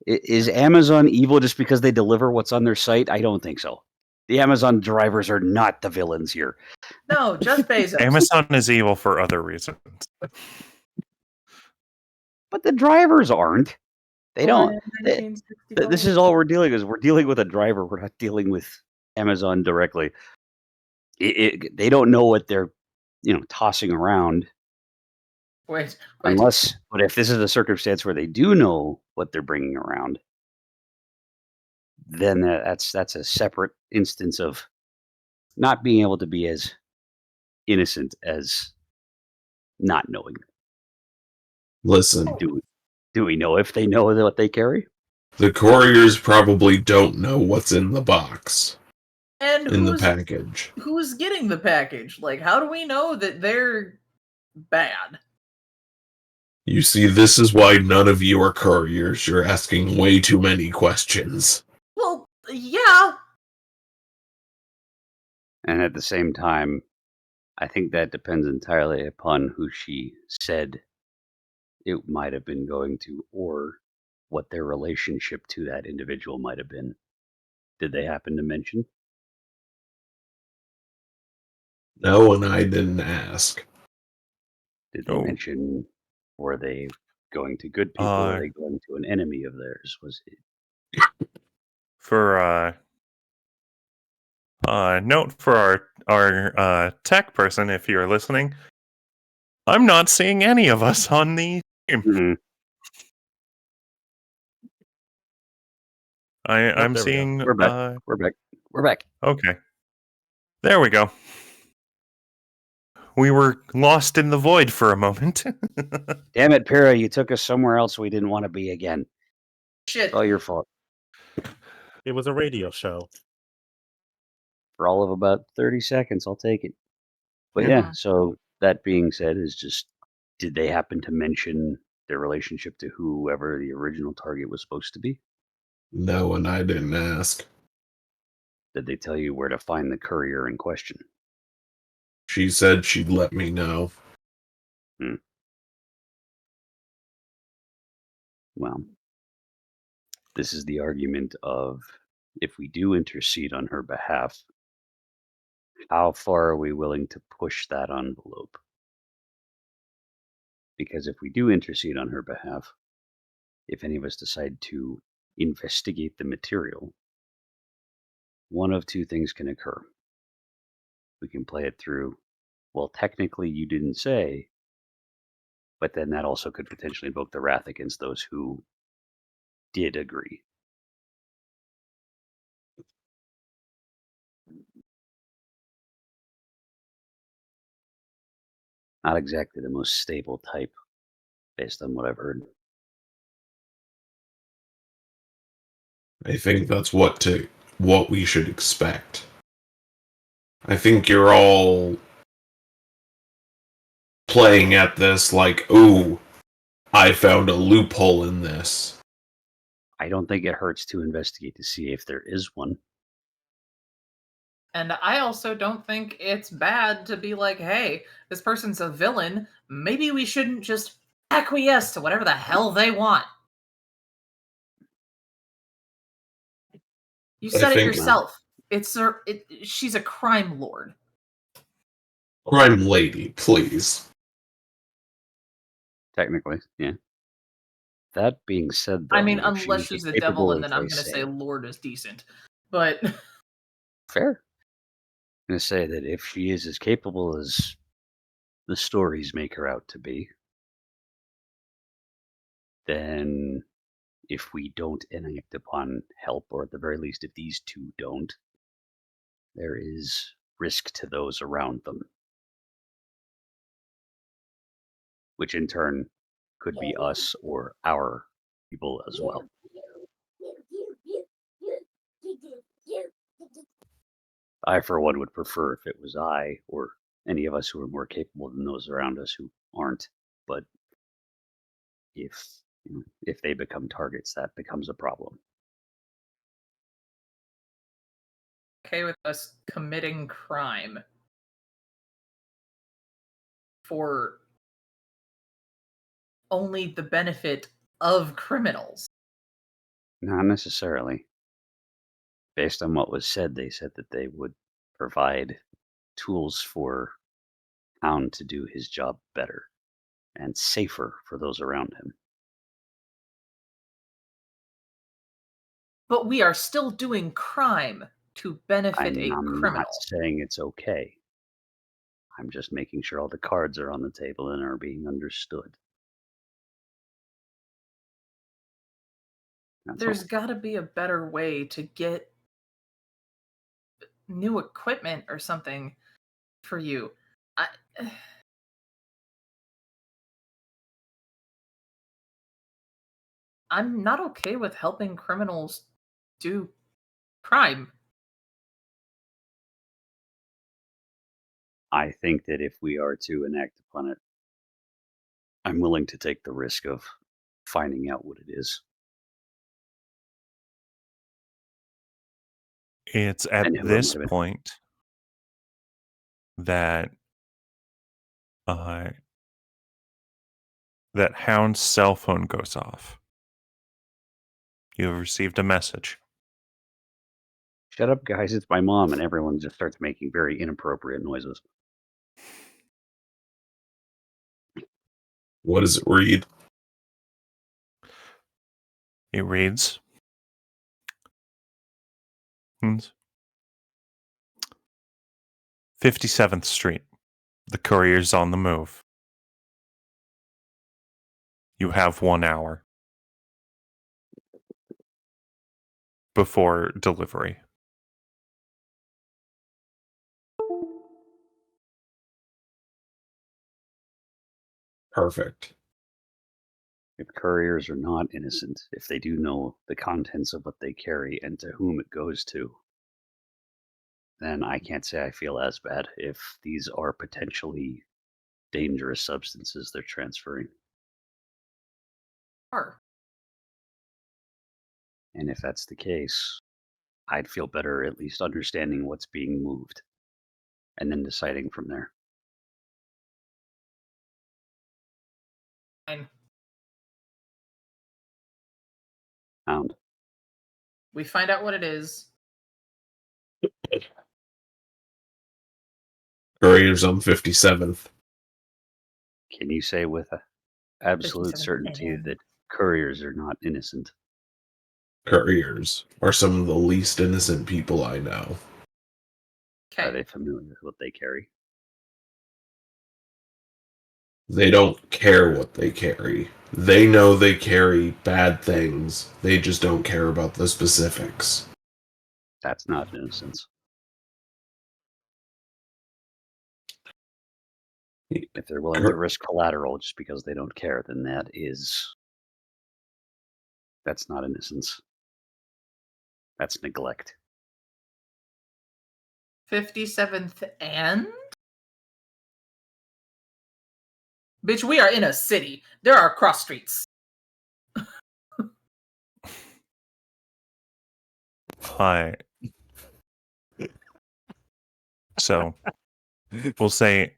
is Amazon evil just because they deliver what's on their site? I don't think so. The Amazon drivers are not the villains here. No, Jeff Bezos. Amazon is evil for other reasons. But the drivers aren't. They don't. This 1964. is all we're dealing with. We're dealing with a driver. We're not dealing with Amazon directly. They don't know what they're, tossing around. Wait. But if this is a circumstance where they do know what they're bringing around, then that's a separate instance of not being able to be as innocent as not knowing. Listen, Do we know if they know what they carry? the couriers probably don't know what's in the box, And in the package. who's getting the package? Like, how do we know that they're bad? You see, this is why none of you are couriers. You're asking way too many questions. Well, yeah. And at the same time, I think that depends entirely upon who she said it might have been going to, or what their relationship to that individual might have been. Did they happen to mention? No, and I didn't ask. Did they Oh. mention, were they going to good people, or were they going to an enemy of theirs? Was it? For note for our tech person, if you're listening, I'm not seeing any of us on the stream. Mm-hmm. I'm there we go. seeing. We're back. We're back. Okay, there we go. We were lost in the void for a moment. Damn it, Pyrrha, you took us somewhere else we didn't want to be again. Shit. It's all your fault. It was a radio show. For all of about 30 seconds, I'll take it. But Yeah. yeah, so that being said, is just, did they happen to mention their relationship to whoever the original target was supposed to be? No, and I didn't ask. Did they tell you where to find the courier in question? She said she'd let me know. Well, this is the argument of, if we do intercede on her behalf, how far are we willing to push that envelope? Because if we do intercede on her behalf, if any of us decide to investigate the material, one of two things can occur. We can play it through, well, technically you didn't say, but then that also could potentially invoke the wrath against those who did agree. Not exactly the most stable type, based on what I've heard. I think that's what we should expect. I think you're all playing at this like, ooh, I found a loophole in this. I don't think it hurts to investigate to see if there is one. And I also don't think it's bad to be like, hey, this person's a villain. Maybe we shouldn't just acquiesce to whatever the hell they want. You I said it think- yourself. She's a crime lord. Crime lady, please. Technically, yeah. That being said, though, I mean, if she unless was she's the capable devil, and of, then I'm like, going to say saying- lord is decent. But fair. I'm going to say that if she is as capable as the stories make her out to be, then if we don't enact upon help, or at the very least, if these two don't, there is risk to those around them, which in turn could be us or our people as well. I, for one, would prefer if it was I or any of us who are more capable than those around us who aren't. But if they become targets, that becomes a problem. okay with us committing crime for only the benefit of criminals. Not necessarily. Based on what was said, they said that they would provide tools for Hound to do his job better and safer for those around him. But we are still doing crime to benefit a I'm criminal. not saying it's okay. I'm just making sure all the cards are on the table and are being understood. That's There's all. got to be a better way to get new equipment or something for you. I'm not okay with helping criminals do crime. I think that if we are to enact upon it, I'm willing to take the risk of finding out what it is. It's at And who it this might have been. point that that Hound's cell phone goes off. You have received a message. Shut up, guys, it's my mom, and everyone just starts making very inappropriate noises. What does it read? It reads, 57th Street. The courier's on the move. You have 1 hour before delivery. Perfect. If couriers are not innocent, if they do know the contents of what they carry and to whom it goes to, then I can't say I feel as bad if these are potentially dangerous substances they're transferring. Sure. And if that's the case, I'd feel better at least understanding what's being moved and then deciding from there. Fine. Hound. We find out what it is. Couriers on 57th. Can you say with absolute 57th certainty AM. that couriers are not innocent? Couriers are some of the least innocent people I know. Are Okay. they familiar with what they carry? They don't care what they carry. They know they carry bad things. They just don't care about the specifics. That's not innocence. If they're willing to risk collateral just because they don't care, then that's not innocence. That's neglect. 57th and? Bitch, we are in a city. There are cross streets. Hi. So we'll say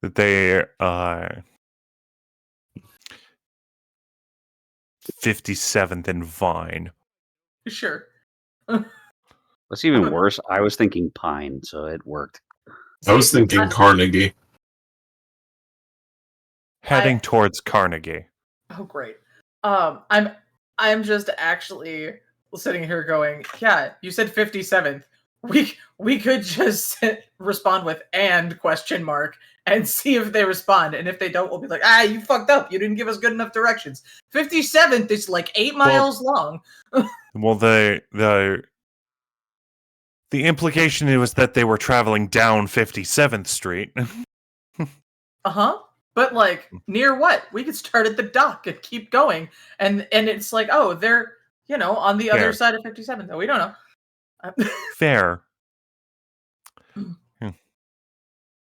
that they are 57th and Vine. Sure. What's even worse, I was thinking Pine, so it worked. I was thinking Carnegie. Heading towards Carnegie. Oh, great. I'm just actually sitting here going, yeah, you said 57th. We could just respond with "and?" and see if they respond. And if they don't, we'll be like, you fucked up. You didn't give us good enough directions. 57th is like 8 miles long. Well, the implication was that they were traveling down 57th Street. Uh-huh. But like near what? We could start at the dock and keep going. And it's like, oh, they're, on the other side of 57th. We don't know. Fair.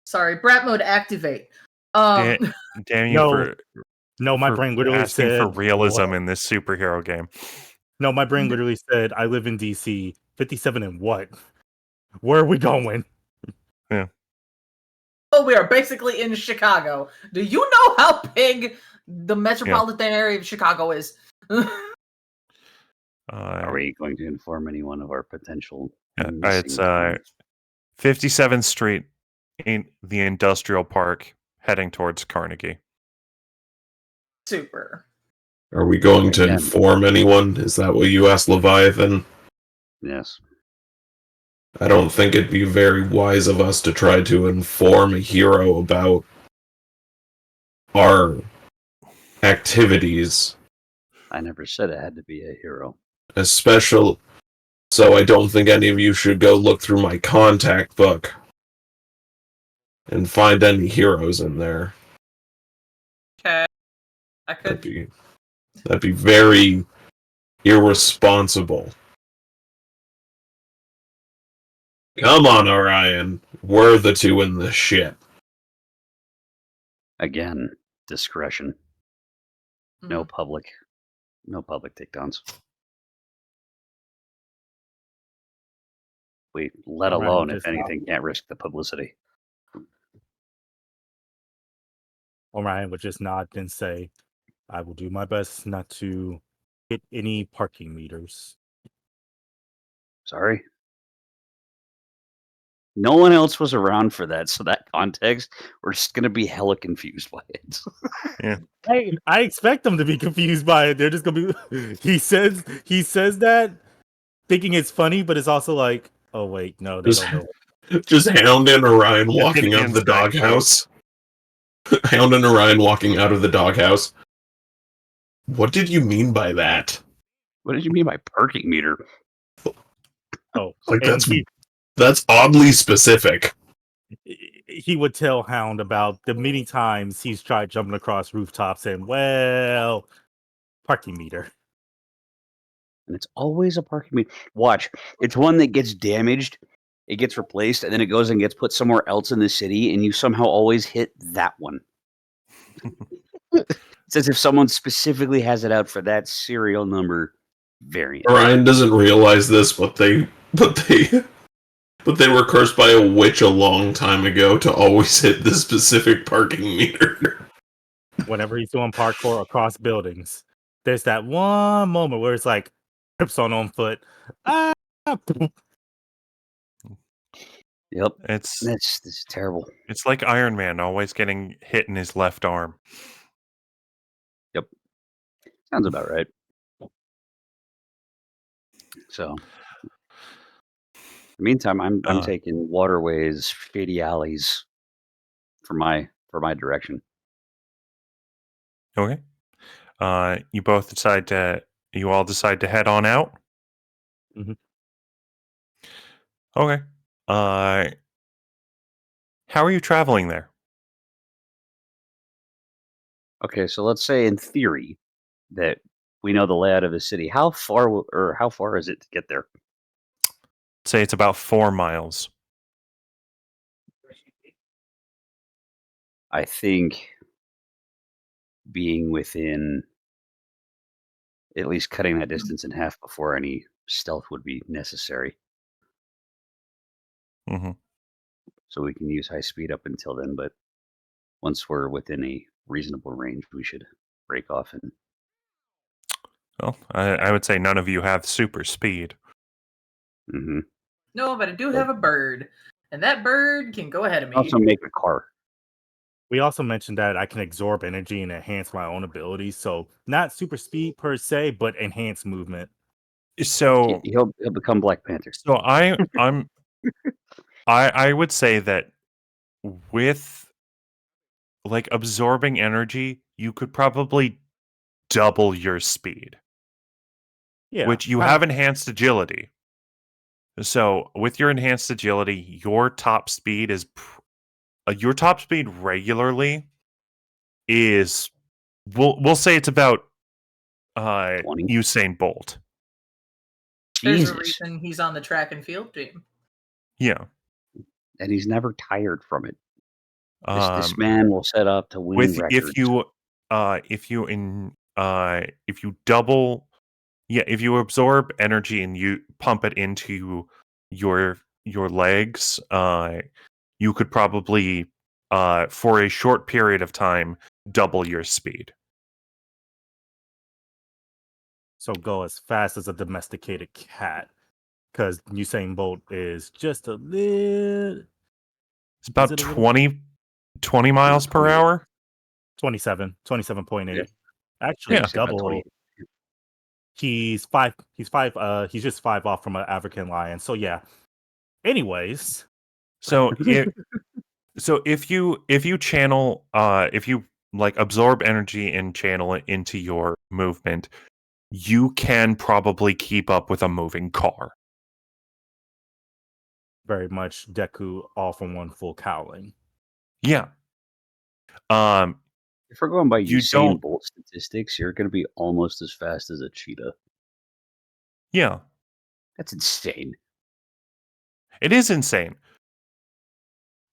Sorry, brat mode activate. Damn you No, my for brain literally asking said for realism what? in this superhero game. No, my brain literally said, I live in DC. 57 and what? Where are we going? Yeah. Oh, we are basically in Chicago. Do you know how big the metropolitan area of Chicago is? Are we going to inform anyone of our potential? It's 57th Street in the industrial park heading towards Carnegie. Super. Are we going to inform anyone? Is that what you asked Leviathan? Yes. I don't think it'd be very wise of us to try to inform a hero about our activities. I never said it had to be a hero. So I don't think any of you should go look through my contact book and find any heroes in there. Okay. I could. That'd be very irresponsible. Come on, Orion. We're the two in this shit. Again, discretion. No public takedowns. Let alone, if anything, can't risk the publicity. Orion would just nod and say, I will do my best not to hit any parking meters. Sorry? No one else was around for that, so that context, we're just going to be hella confused by it. Yeah. Hey, I expect them to be confused by it. They're just going to be... He says that thinking it's funny, but it's also like, oh, wait, no, they don't know. Just Hound and Orion walking out of the doghouse. Hound and Orion walking out of the doghouse. What did you mean by that? What did you mean by parking meter? Oh, like that's oddly specific. he would tell Hound about the many times he's tried jumping across rooftops and, well, parking meter. And it's always a parking meter. Watch, it's one that gets damaged, it gets replaced, and then it goes and gets put somewhere else in the city, and you somehow always hit that one. It's as if someone specifically has it out for that serial number variant. Orion doesn't realize this, but they were cursed by a witch a long time ago to always hit this specific parking meter. Whenever he's doing parkour across buildings, there's that one moment where it's like, trips on foot. Ah! Yep. It's This is terrible. it's like Iron Man always getting hit in his left arm. Sounds about right. So, in the meantime, I'm taking waterways, shady alleys for my direction. Okay. You all decide to head on out? Mhm. Okay. How are you traveling there? Okay, so let's say in theory that we know the layout of the city. How far is it to get there? Say it's about 4 miles. I think being within at least cutting that distance in half before any stealth would be necessary. Mm-hmm. So we can use high speed up until then, but once we're within a reasonable range, we should break off and Well, I would say none of you have super speed. No, but I do have a bird, and that bird can go ahead of me. also make a car. We also mentioned that I can absorb energy and enhance my own abilities. So not super speed per se, but enhanced movement. So He'll become Black Panther. So I would say that with like absorbing energy, you could probably double your speed. Yeah. Which you have enhanced agility. So with your enhanced agility, your top speed regularly is we'll say it's about 20. Usain Bolt. There's a Jesus. reason he's on the track and field team. Yeah. And he's never tired from it. This Um, man will set up to win with records. if you absorb energy and you pump it into your legs, you could probably for a short period of time double your speed. So go as fast as a domesticated cat. Because Usain Bolt is just a little... It's about 20 miles per hour. 27.8. Yeah. Actually, Yeah. double. He's just 5 off from an African lion. So yeah. Anyways. So if you channel if you like absorb energy and channel it into your movement, you can probably keep up with a moving car. Very much Deku all from one full cowling. Yeah. If we're going by You Usain don't- Bolt statistics, you're going to be almost as fast as a cheetah. Yeah. That's insane. It is insane.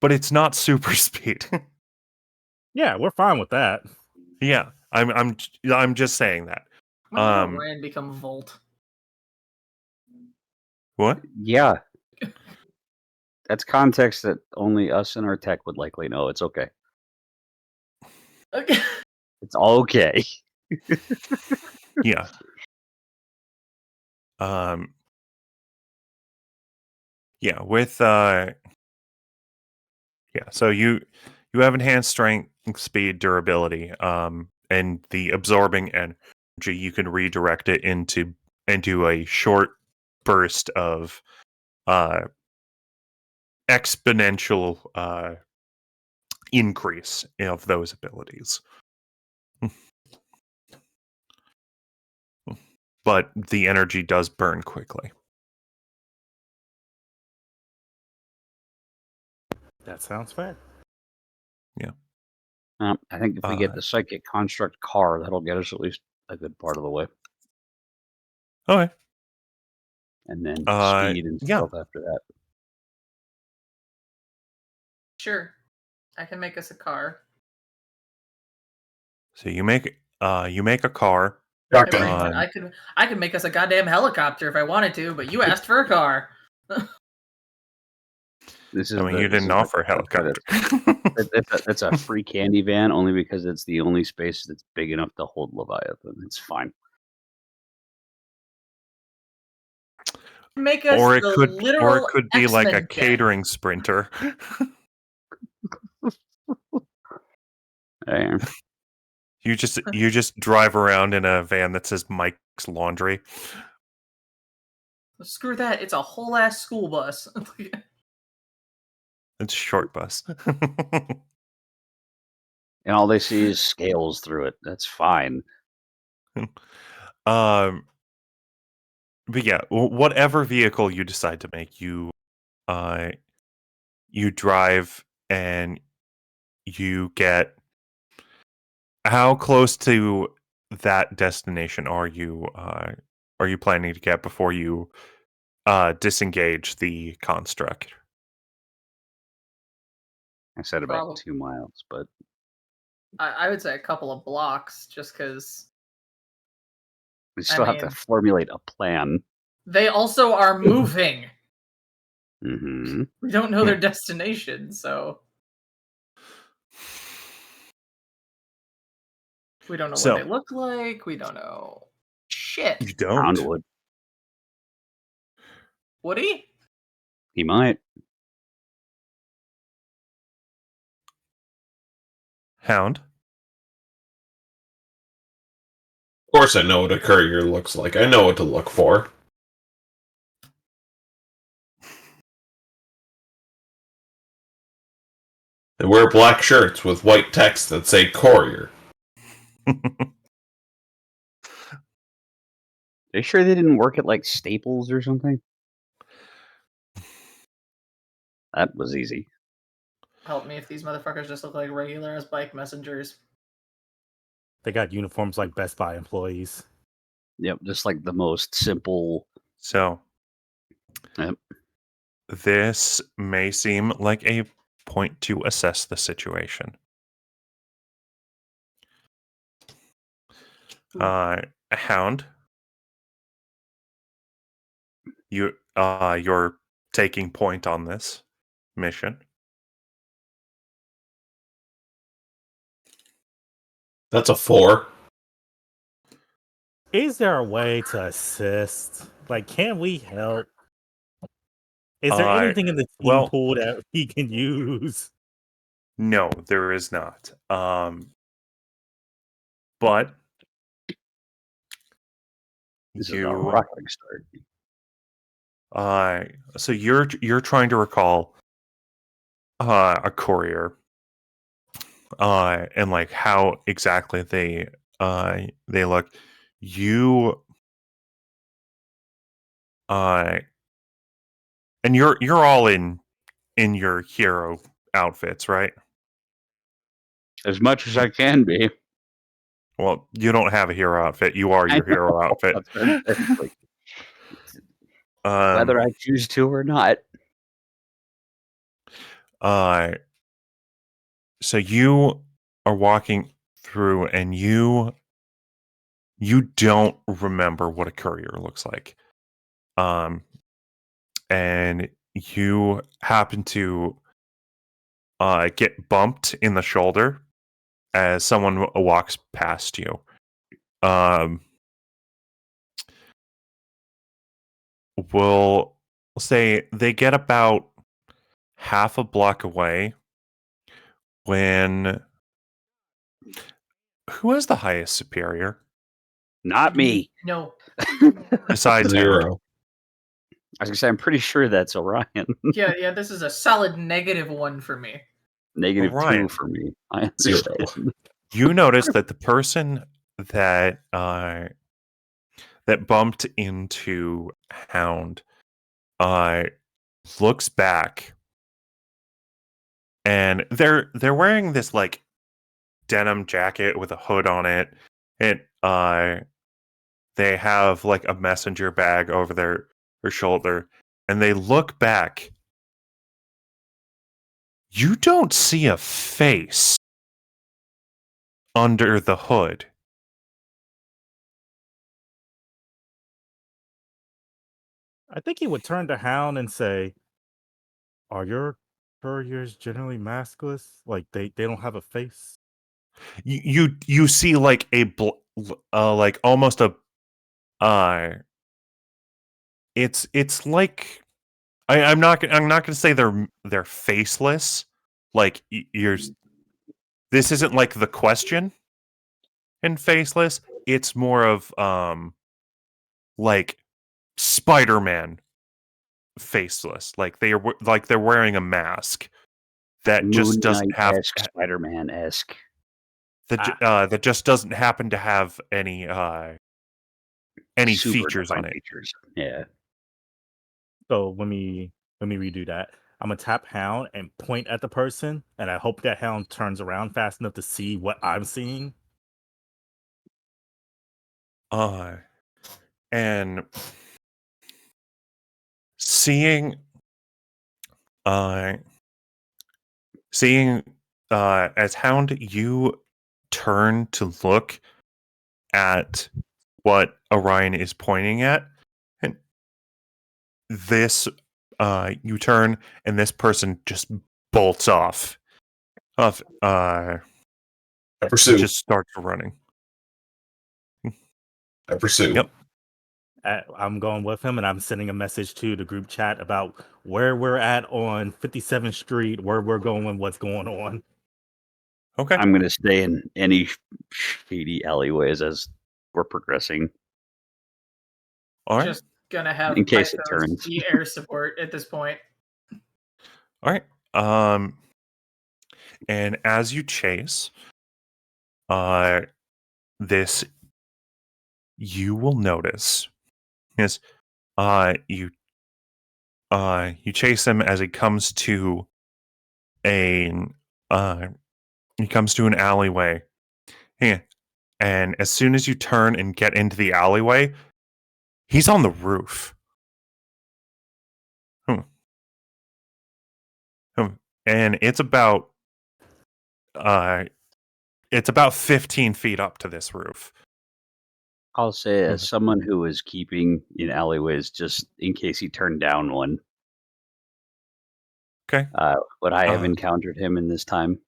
But it's not super speed. Yeah, we're fine with that. Yeah. I'm just saying that. When did Orion become Volt? What? Yeah. That's context that only us and our tech would likely know. It's okay. Okay. It's okay. Yeah. Yeah, with so you have enhanced strength, speed, durability, and the absorbing energy you can redirect it into a short burst of exponential increase of those abilities. But the energy does burn quickly. That sounds fair. I think if we get the psychic construct car, that'll get us at least a good part of the way. Okay. And then Uh, speed and yeah. stealth after that. Sure. I can make us a car. So you make a car. Shotgun. I could make us a goddamn helicopter if I wanted to, but you asked for a car. This is I mean, the- you this didn't is the- offer a helicopter. That's a free candy van only because it's the only space that's big enough to hold Leviathan. It's fine. Make us or it the could literal be like a X-Men jet. catering sprinter. Yeah. You just drive around in a van that says Mike's Laundry. Screw that! It's a whole ass school bus. It's a short bus. And all they see is scales through it. That's fine. But yeah, whatever vehicle you decide to make, you drive and you get. How close to that destination are you planning to get before you disengage the construct? I said about Probably. 2 miles, but I would say a couple of blocks, just because we still have to mean- formulate a plan. they also are moving. Hmm. We don't know their destination, so we don't know So- what they look like. We don't know shit. You don't. Hound would. Would he? He might. Hound. Of course I know what a courier looks like. I know what to look for. They wear black shirts with white text that say courier. Are you sure they didn't work at like Staples or something? That was easy. Help me if these motherfuckers just look like regular as bike messengers. They got uniforms like Best Buy employees. Yep, just like the most simple. So, Yep. this may seem like a point to assess the situation. Hound, you're taking point on this mission. That's a 4. Is there a way to assist? Like, can we help? Is there anything in the team pool that he can use? No, there is not. But This is a rocking start. So you're trying to recall a courier, and like how exactly they look. You and you're all in your hero outfits, right? As much as I can be. Well, you don't have a hero outfit. You are your hero outfit. Whether I choose to or not. So you are walking through, and you don't remember what a courier looks like. And you happen to get bumped in the shoulder as someone walks past you. We'll say they get about half a block away when... Who is the highest superior? Not me. No. Besides 0. Hound. I was gonna say, I'm pretty sure that's Orion. Yeah, this is a solid -1 for me. -2 Orion. for me. I 0. understand. You notice that the person that that bumped into Hound looks back and they're wearing this like denim jacket with a hood on it. They have like a messenger bag over their shoulder, and they look back. You don't see a face under the hood. I think he would turn to Hound and say, "Are your couriers generally maskless? Like they don't have a face?" You see like like almost a it's like I'm not gonna say they're faceless. Like this isn't like the question in faceless. It's more of like Spider-Man faceless. Like they're wearing a mask that just Moon doesn't have Knight-esque, Spider-Man-esque. that just doesn't happen to have any Super features on defined it. features. Yeah. So when we redo that, I'm gonna tap Hound and point at the person, and I hope that Hound turns around fast enough to see what I'm seeing. And seeing as Hound, you turn to look at what Orion is pointing at, and this you turn and this person just bolts off I pursue. just starts running. I pursue. Yep. I'm going with him, and I'm sending a message to the group chat about where we're at on 57th Street, where we're going, what's going on. Okay. I'm going to stay in any shady alleyways as we're progressing. All right. Just gonna have In case it Pythos turns. be air support at this point. All right. And as you chase, this you will notice is you chase him as he comes to an alleyway. Yeah. And as soon as you turn and get into the alleyway, he's on the roof. And it's about 15 feet up to this roof. I'll say, as someone who is keeping in alleyways, just in case he turned down one. Okay. Would I have encountered him in this time?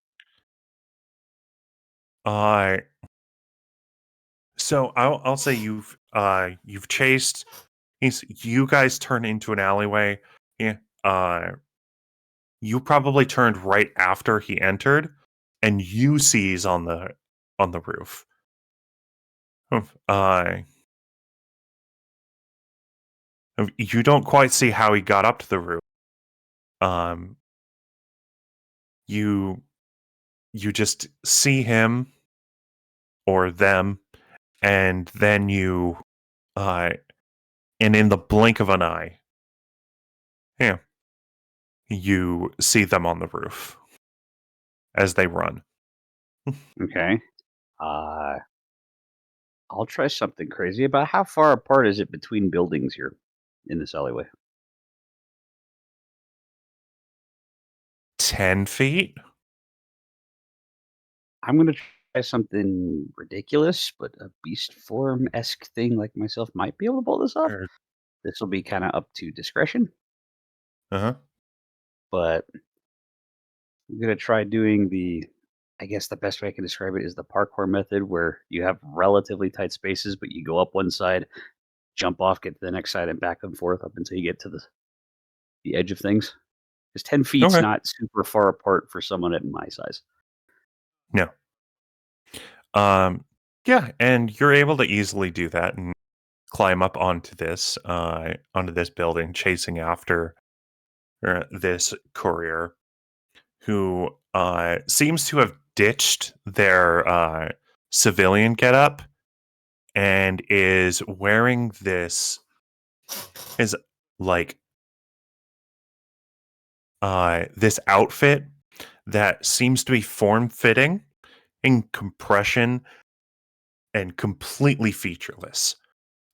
So I'll say you've chased. You guys turn into an alleyway. Yeah. You probably turned right after he entered, and you see he's on the roof. You don't quite see how he got up to the roof. You just see him or them, and then and in the blink of an eye, yeah, you see them on the roof as they run. Okay. I'll try something crazy. About how far apart is it between buildings here in this alleyway? 10 feet? I'm going to try something ridiculous, but a beast form-esque thing like myself might be able to pull this off. Or- This will be kind of up to discretion, Uh-huh. but I'm going to try doing I guess the best way I can describe it is the parkour method, where you have relatively tight spaces, but you go up one side, jump off, get to the next side, and back and forth up until you get to the edge of things. Because 10 feet's Okay. not super far apart for someone at my size. No. Yeah, and you're able to easily do that and climb up onto this building, chasing after this courier who seems to have ditched their civilian getup and is wearing this outfit that seems to be form-fitting in compression and completely featureless.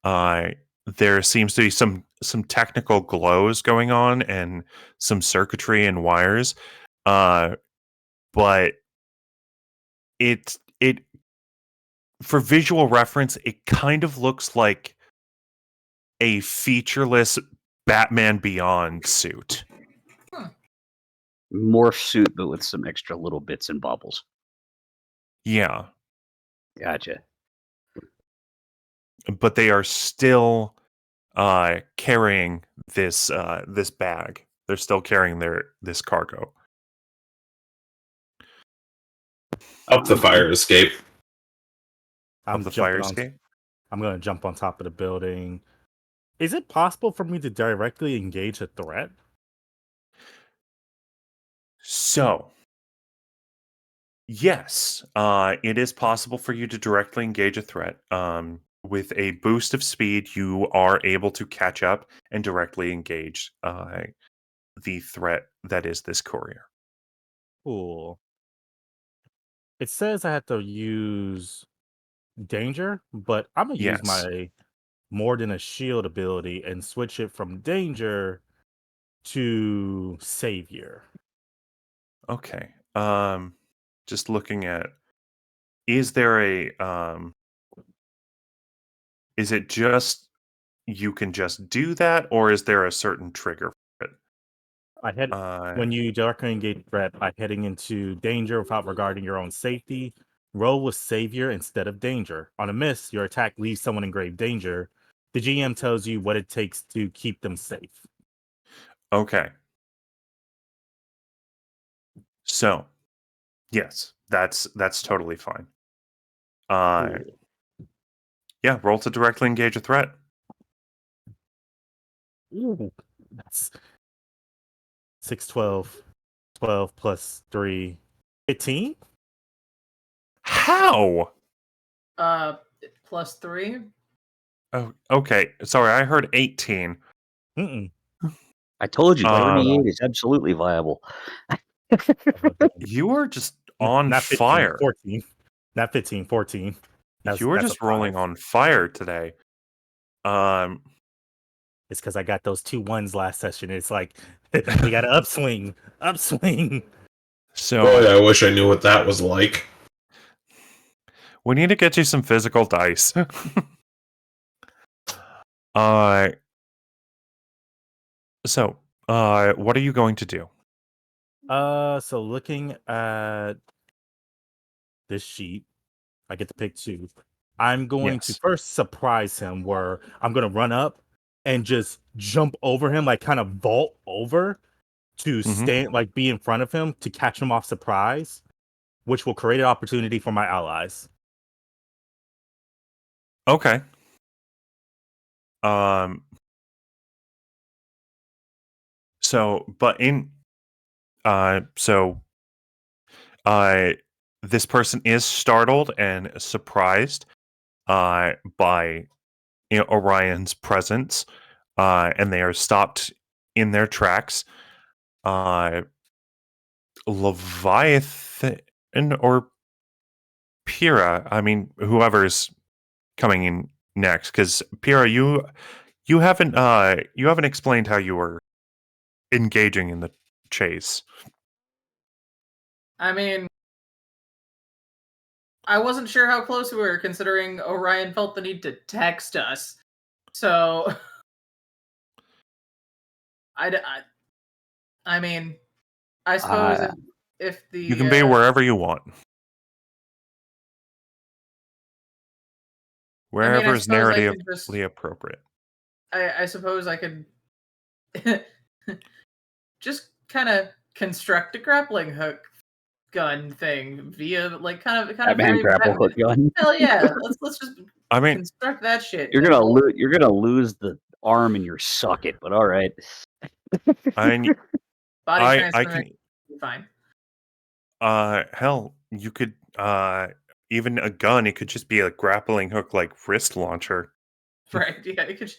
There seems to be some technical glows going on and some circuitry and wires, but it for visual reference, it kind of looks like a featureless Batman Beyond suit. Morph suit, but with some extra little bits and bobbles. Yeah, Gotcha. but they are still carrying this this bag. They're still carrying this cargo. Up the fire escape. I'm Of the fire jumping on. escape. I'm gonna jump on top of the building. Is it possible for me to directly engage a threat? So, yes, it is possible for you to directly engage a threat. With a boost of speed, you are able to catch up and directly engage the threat that is this courier. Cool. It says I have to use danger, but I'm gonna use Yes. my more than a shield ability and switch it from danger to savior. Okay. Just looking at, is there is it just you can just do that, or is there a certain trigger for it? I head when you directly engage threat by heading into danger without regarding your own safety. Roll with savior instead of danger. On a miss, your attack leaves someone in grave danger. The GM tells you what it takes to keep them safe. Okay. So, yes, that's totally fine. Cool. Yeah, roll to directly engage a threat. Ooh, that's 6, 12, 12 plus 3, 15? How? +3. Oh, okay. Sorry, I heard 18. Mm-mm. I told you, Um, 38 is absolutely viable. You are just on Not 15, fire. 14. Not 15, 14. You were That's a just rolling 5. on fire today. It's because I got those 2 1s last session. It's like, we got an upswing. Upswing. So Boy, I wish I knew what that was like. we need to get you some physical dice. So, what are you going to do? So looking at this sheet, I get to pick 2. I'm going to Yes. first surprise him where I'm going to run up and just jump over him, like kind of vault over to stand, like be in front of him to catch him off surprise, which will create an opportunity for my allies. Okay. So, but in, so, this person is startled and surprised, by Orion's presence, and they are stopped in their tracks. Leviathan or Pyrrha, I mean, whoever's coming in next, because Pyrrha, you haven't explained how you were engaging in the chase. I mean, I wasn't sure how close we were, considering Orion felt the need to text us. So, I mean, I suppose if the You can be wherever you want. Wherever is suppose I could narratively appropriate. I suppose I could just kind of construct a grappling hook gun thing via like kind of Batman very grapple Batman. hook gun. Hell yeah, let's just I mean, construct that shit. You're gonna lose the arm in your socket, but all right. I mean, body I transformation. can. Fine. Hell, you could. Even a gun, it could just be a grappling hook, like wrist launcher. Right. Yeah. It could.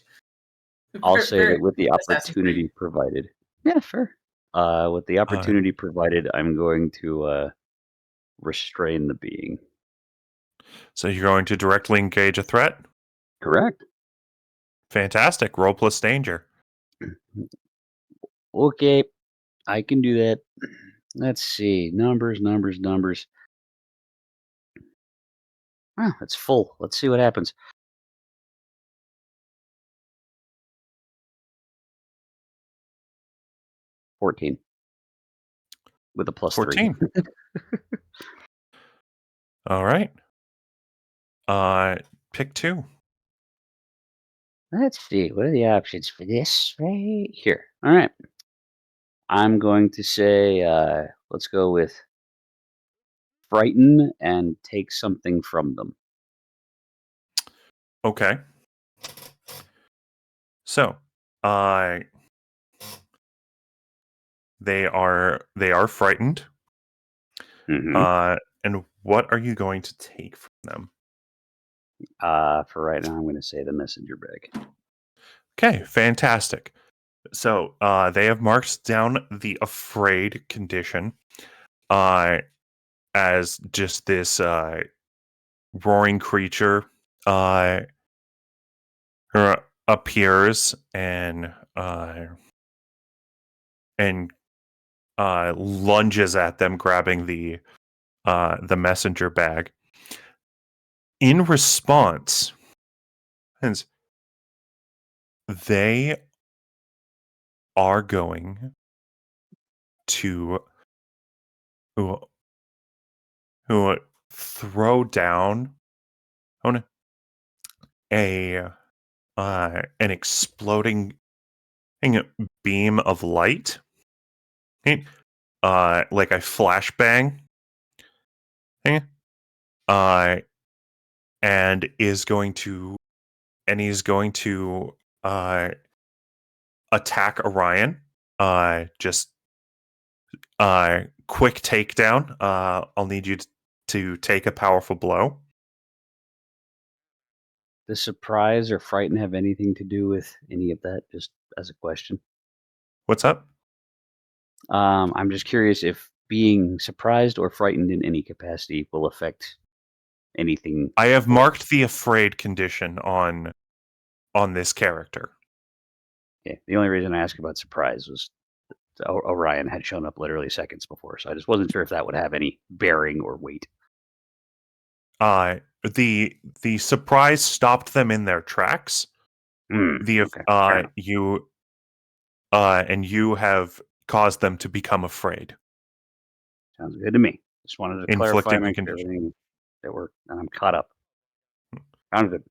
I'll say that with the Assassin's Creed. opportunity provided. Yeah, sure. With the opportunity provided, I'm going to restrain the being. So you're going to directly engage a threat? Correct. Fantastic. Roll plus danger. Okay, I can do that. Let's see. Numbers. Oh, it's full. Let's see what happens. 14. With a plus 14. 3. All right. Pick 2. Let's see. What are the options for this right here? All right. I'm going to say, let's go with frighten and take something from them. Okay. So, they are frightened. Mm-hmm. And what are you going to take from them? For right now, I'm going to say the messenger bag. Okay, fantastic. So, they have marked down the afraid condition, as just this roaring creature, appears and lunges at them, grabbing the messenger bag. In response, they are going to who throw down on a an exploding beam of light, like a flashbang, and he's going to attack Orion. Just quick takedown. I'll need you to take a powerful blow. Does surprise or frighten have anything to do with any of that? Just as a question. What's up? I'm just curious if being surprised or frightened in any capacity will affect anything. I have marked the afraid condition on this character. Okay. The only reason I asked about surprise was Orion had shown up literally seconds before, so I just wasn't sure if that would have any bearing or weight. The surprise stopped them in their tracks. Okay. You have caused them to become afraid. Sounds good to me. Just wanted to clarify, Inflicting the make sure condition. everything that I'm caught up. Sounds good.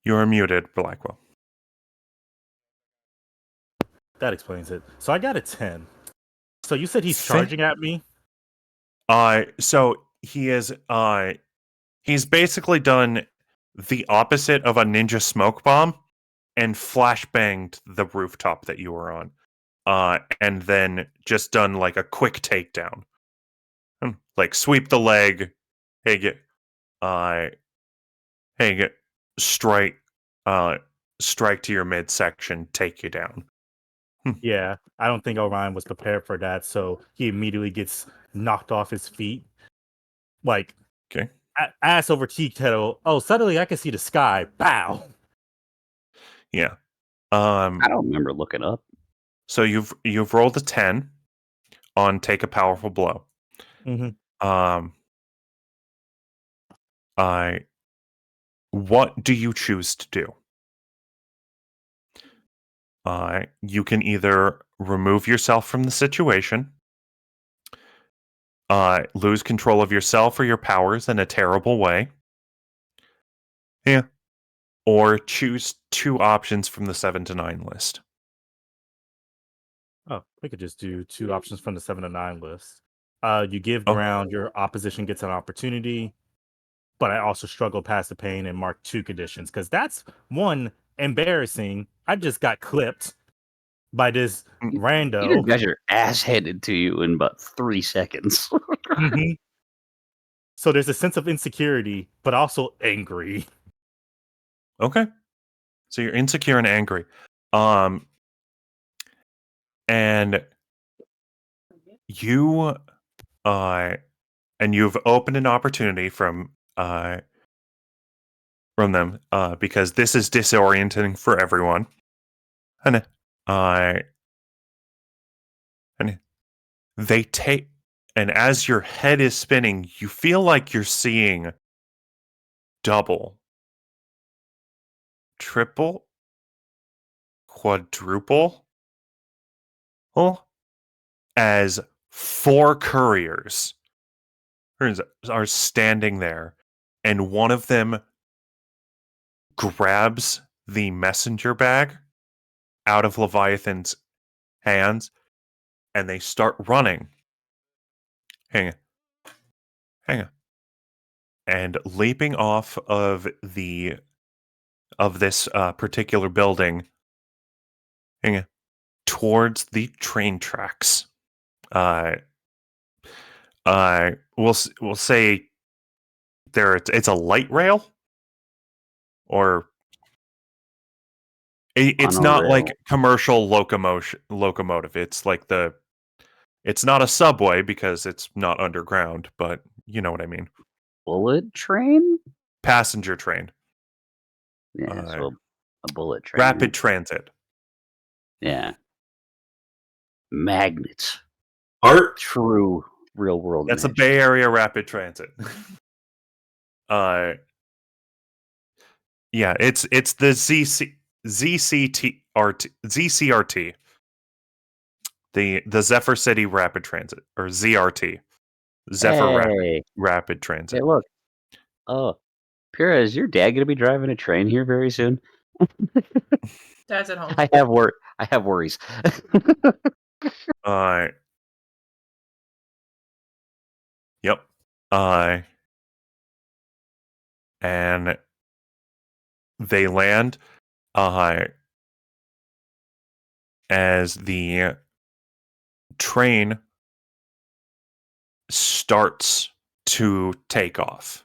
You're muted, Blackwell. That explains it. So I got a 10. So you said he's Fa- charging at me? So he is he's basically done the opposite of a ninja smoke bomb and flashbanged the rooftop that you were on. And then just done like a quick takedown. Like sweep the leg, get strike to your midsection, take you down. Yeah, I don't think Orion was prepared for that, so he immediately gets knocked off his feet. Like, Okay. Ass over tea kettle. Oh, suddenly I can see the sky. Bow. Yeah. I don't remember looking up. So you've rolled a 10 on take a powerful blow. Mm-hmm. What do you choose to do? You can either remove yourself from the situation, lose control of yourself or your powers in a terrible way, or choose 2 options from the 7 to 9 list. Oh, we could just do 2 options from the 7 to 9 list. You give Oh. ground, your opposition gets an opportunity, but I also struggle past the pain and mark 2 conditions because that's one embarrassing. I just got clipped by this You rando. guys are ass-handed to you in about 3 seconds. Mm-hmm. So there's a sense of insecurity, but also angry. Okay. So you're insecure and angry. And you and you've opened an opportunity from them because this is disorienting for everyone. And and they take, and as your head is spinning, you feel like you're seeing double, triple, quadruple, as 4 couriers are standing there, and one of them grabs the messenger bag out of Leviathan's hands, and they start running. Hang on. And leaping off of this particular building, towards the train tracks. We'll say it's a light rail, or it's not Monorail. like commercial locomotive. It's like it's not a subway because it's not underground, but you know what I mean. Bullet train? Passenger train. Yeah, so a bullet train. Rapid transit. Yeah. Magnets. Art. True real world. That's a magic. Bay Area rapid transit. Yeah, it's the ZCRT. The Zephyr City Rapid Transit, or ZRT. Zephyr Hey. Rapid Transit. Hey, look. Oh, Pyrrha, is your dad going to be driving a train here very soon? Dad's at home. I have worries. Yep. And they land as the train starts to take off.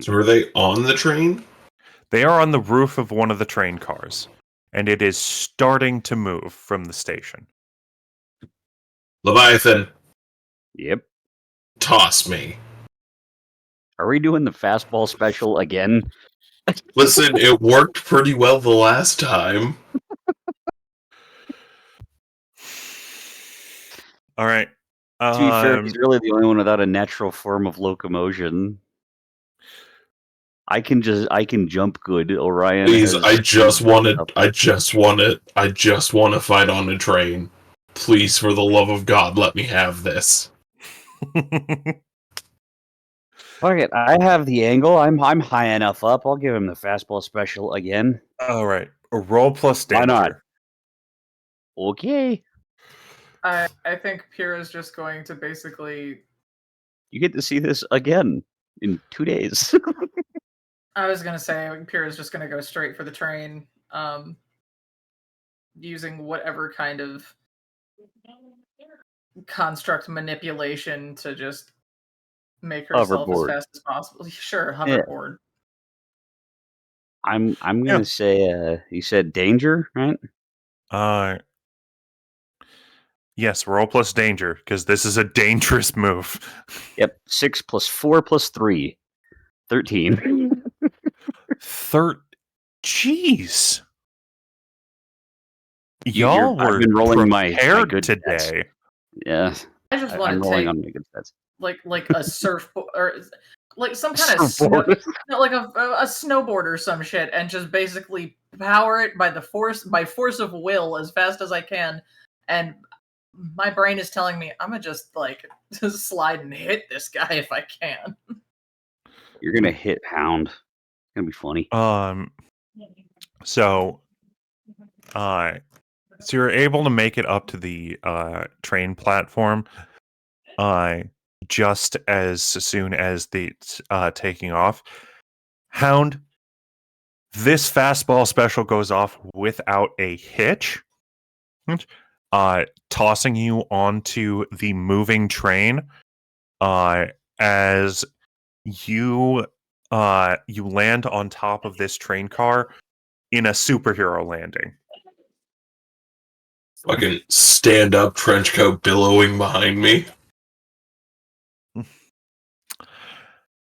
So are they on the train? They are on the roof of one of the train cars, and it is starting to move from the station. Leviathan, Yep. toss me. Are we doing the fastball special again? Listen, it worked pretty well the last time. All right. To be fair, he's really the only one without a natural form of locomotion. I can jump good. Orion. Please, has I just want stuff. to fight on a train. Please, for the love of God, let me have this. Fuck it, I have the angle. I'm high enough up. I'll give him the fastball special again. All right. A roll plus danger. Why not? Okay. I think Pyrrha's just going to basically. You get to see this again in 2 days. I was gonna say Pyrrha's just gonna go straight for the train, using whatever kind of construct manipulation to just make herself Hoverboard. as fast as possible. Sure, hoverboard. I'm gonna say you said danger, right? Yes, roll plus danger, because this is a dangerous move. Yep. 6 + 4 + 3. 13. Jeez. Y'all were I've been rolling my prepared good today. Yeah. I just I'm want to rolling take on my good stats. like a surfboard or like some kind of like a snowboard or some shit, and just basically power it by force of will as fast as I can. And my brain is telling me I'm gonna just slide and hit this guy if I can. You're gonna hit Hound. It's gonna be funny. So you're able to make it up to the train platform just as soon as it's taking off. Hound, this fastball special goes off without a hitch, tossing you onto the moving train as you land on top of this train car in a superhero landing. Fucking stand up, trench coat billowing behind me.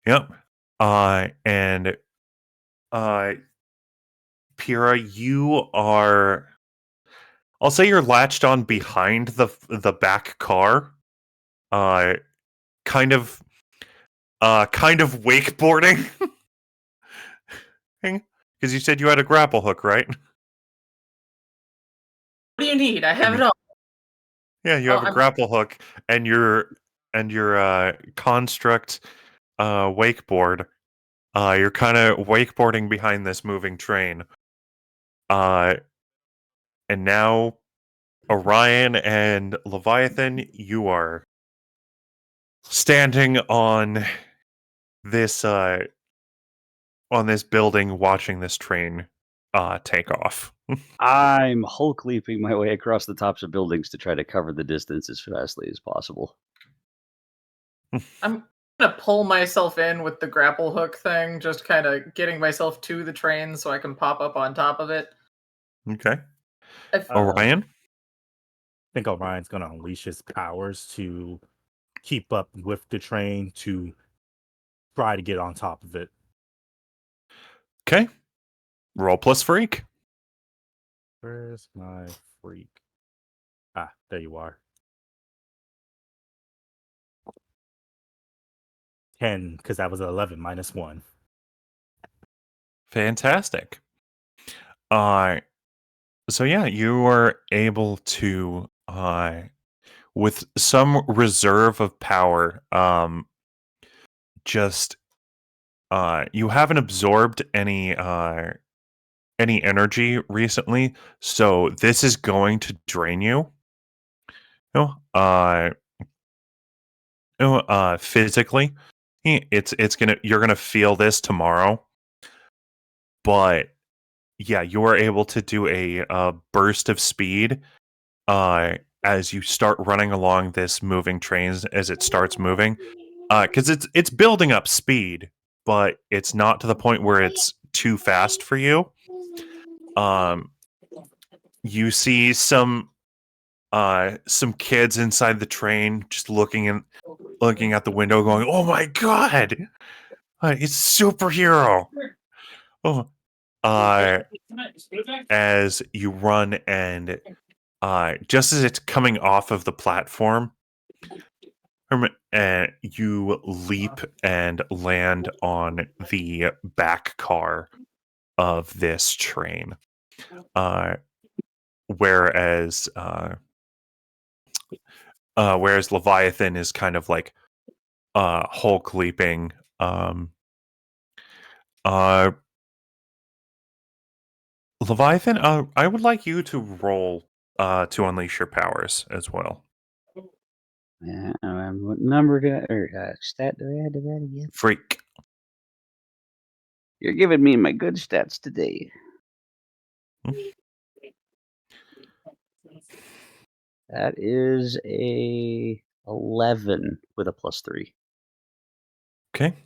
Yep. And Pyrrha, you are, I'll say you're latched on behind the back car. Kind of wakeboarding. Because you said you had a grapple hook, right? What do you need? I have it all. Yeah, you have a grapple hook and your construct wakeboard. You're kind of wakeboarding behind this moving train. And now Orion and Leviathan, you are standing on this building watching this train take off. I'm Hulk leaping my way across the tops of buildings to try to cover the distance as fastly as possible. I'm gonna pull myself in with the grapple hook thing, just kind of getting myself to the train so I can pop up on top of it. Okay. If- Orion? I think Orion's going to unleash his powers to keep up with the train to try to get on top of it. Okay. Roll plus freak. Where's my freak? Ah, there you are. 10, because that was 11 minus 1. Fantastic. So yeah, you are able to with some reserve of power, just you haven't absorbed any energy recently, so this is going to drain you. Physically, you're gonna feel this tomorrow, but yeah, you are able to do a burst of speed as you start running along this moving train as it starts moving, because it's building up speed, but it's not to the point where it's too fast for you. You see some kids inside the train just looking out the window, going, "Oh my god, it's a superhero!" Oh, as you run and just as it's coming off of the platform, you leap and land on the back car of this train. Whereas Leviathan is kind of like Hulk leaping. Leviathan, I would like you to roll to unleash your powers as well. What number stat do I add to that again? Freak. You're giving me my good stats today. That is a 11 with a +3. Okay.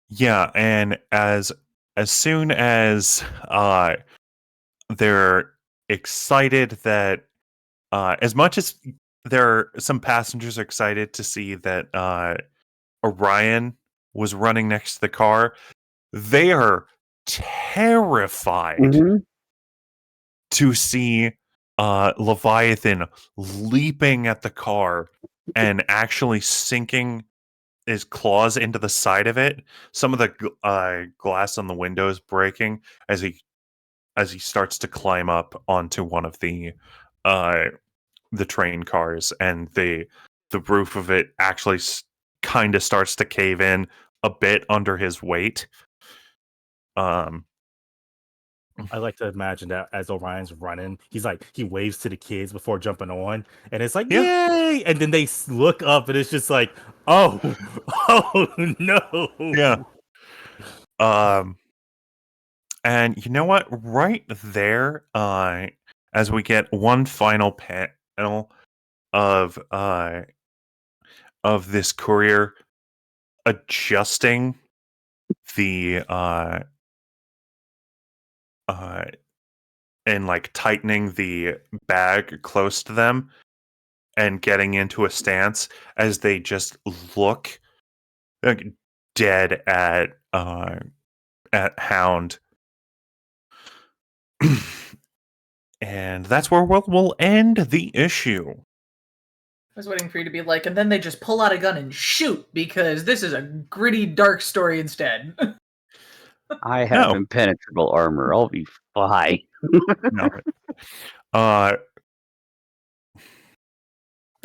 Yeah, and as soon as they're excited that as much as there are some passengers are excited to see that Orion was running next to the car, they are terrified to see Leviathan leaping at the car and actually sinking his claws into the side of it. Some of the glass on the windows breaking as he starts to climb up onto one of the train cars, and the roof of it actually kind of starts to cave in a bit under his weight. I like to imagine that as Orion's running, he waves to the kids before jumping on, and it's like, yay! And then they look up, and it's just like, oh no. Yeah. And you know what? Right there, as we get one final panel of this courier adjusting the and like tightening the bag close to them and getting into a stance as they just look like dead at Hound. And that's where we'll end the issue. I was waiting for you to be like, and then they just pull out a gun and shoot, because this is a gritty, dark story instead. I have No. impenetrable armor. I'll be fine. No. We're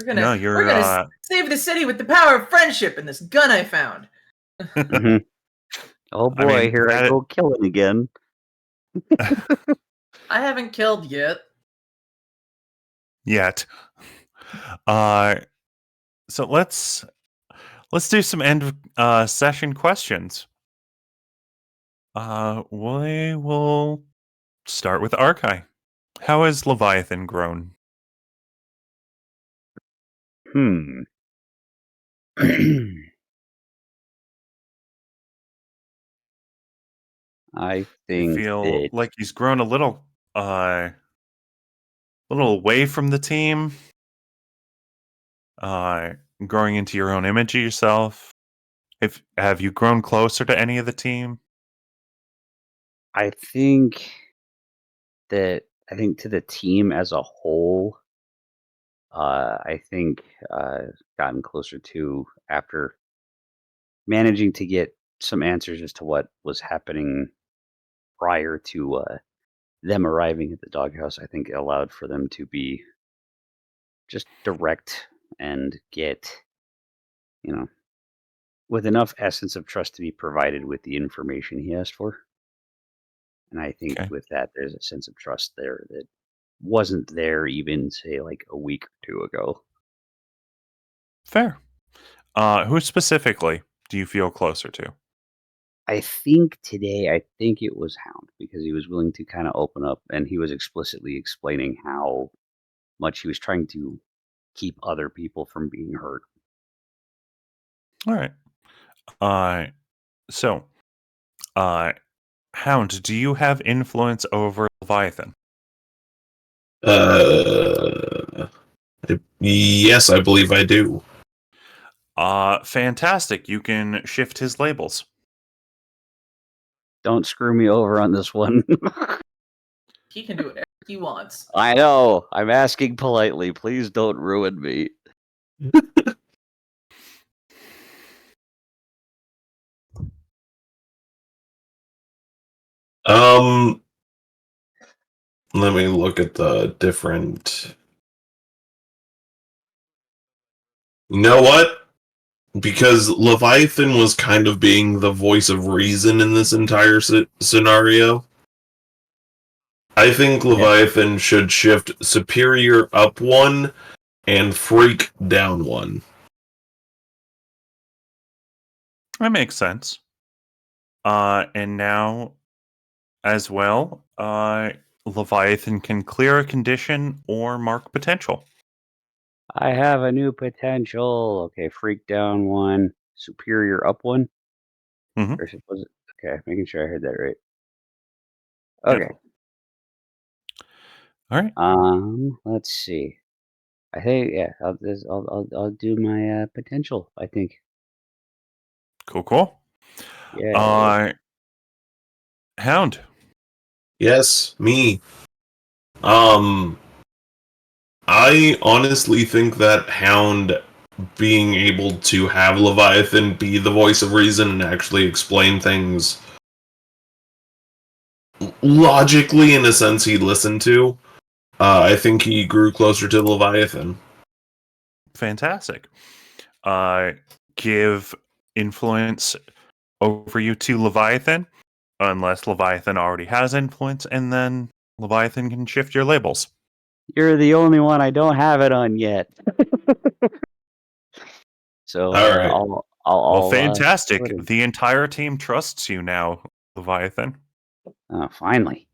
gonna, No, you're, we're gonna save the city with the power of friendship and this gun I found. Mhm. Oh boy, I mean, here I go killing again. I haven't killed yet. yet. So let's do some end of session questions. We will start with Arkai. How has Leviathan grown? I You think feel that like he's grown a little away from the team, growing into your own image of yourself. Have you grown closer to any of the team? I think to the team as a whole, I think gotten closer to after managing to get some answers as to what was happening prior to them arriving at the doghouse. I think it allowed for them to be just direct and get, with enough essence of trust to be provided with the information he asked for. And I think Okay. with that, there's a sense of trust there that wasn't there even, say, like a week or two ago. Fair. Who specifically do you feel closer to? I think it was Hound, because he was willing to kind of open up and he was explicitly explaining how much he was trying to keep other people from being hurt. All right. So, Hound, do you have influence over Leviathan? Yes, I believe I do. Fantastic. You can shift his labels. Don't screw me over on this one. He can do whatever he wants. I know. I'm asking politely. Please don't ruin me. Let me look at the different. You know what? Because Leviathan was kind of being the voice of reason in this entire scenario, I think Leviathan should shift Superior up one and Freak down one. That makes sense. And now, as well, Leviathan can clear a condition or mark potential. I have a new potential. Okay, Freak down one, Superior up one. Mhm. Or was it? Okay, making sure I heard that right. Yep. Okay. All right. Let's see. I think I'll do my potential. I think. Cool. Yeah. Hound. Yes, me. I honestly think that Hound being able to have Leviathan be the voice of reason and actually explain things logically in a sense he'd listen to, I think he grew closer to Leviathan. Fantastic. Give influence over you to Leviathan, unless Leviathan already has influence, and then Leviathan can shift your labels. You're the only one I don't have it on yet. So All right. I'll Fantastic. put it. The entire team trusts you now, Leviathan. Finally.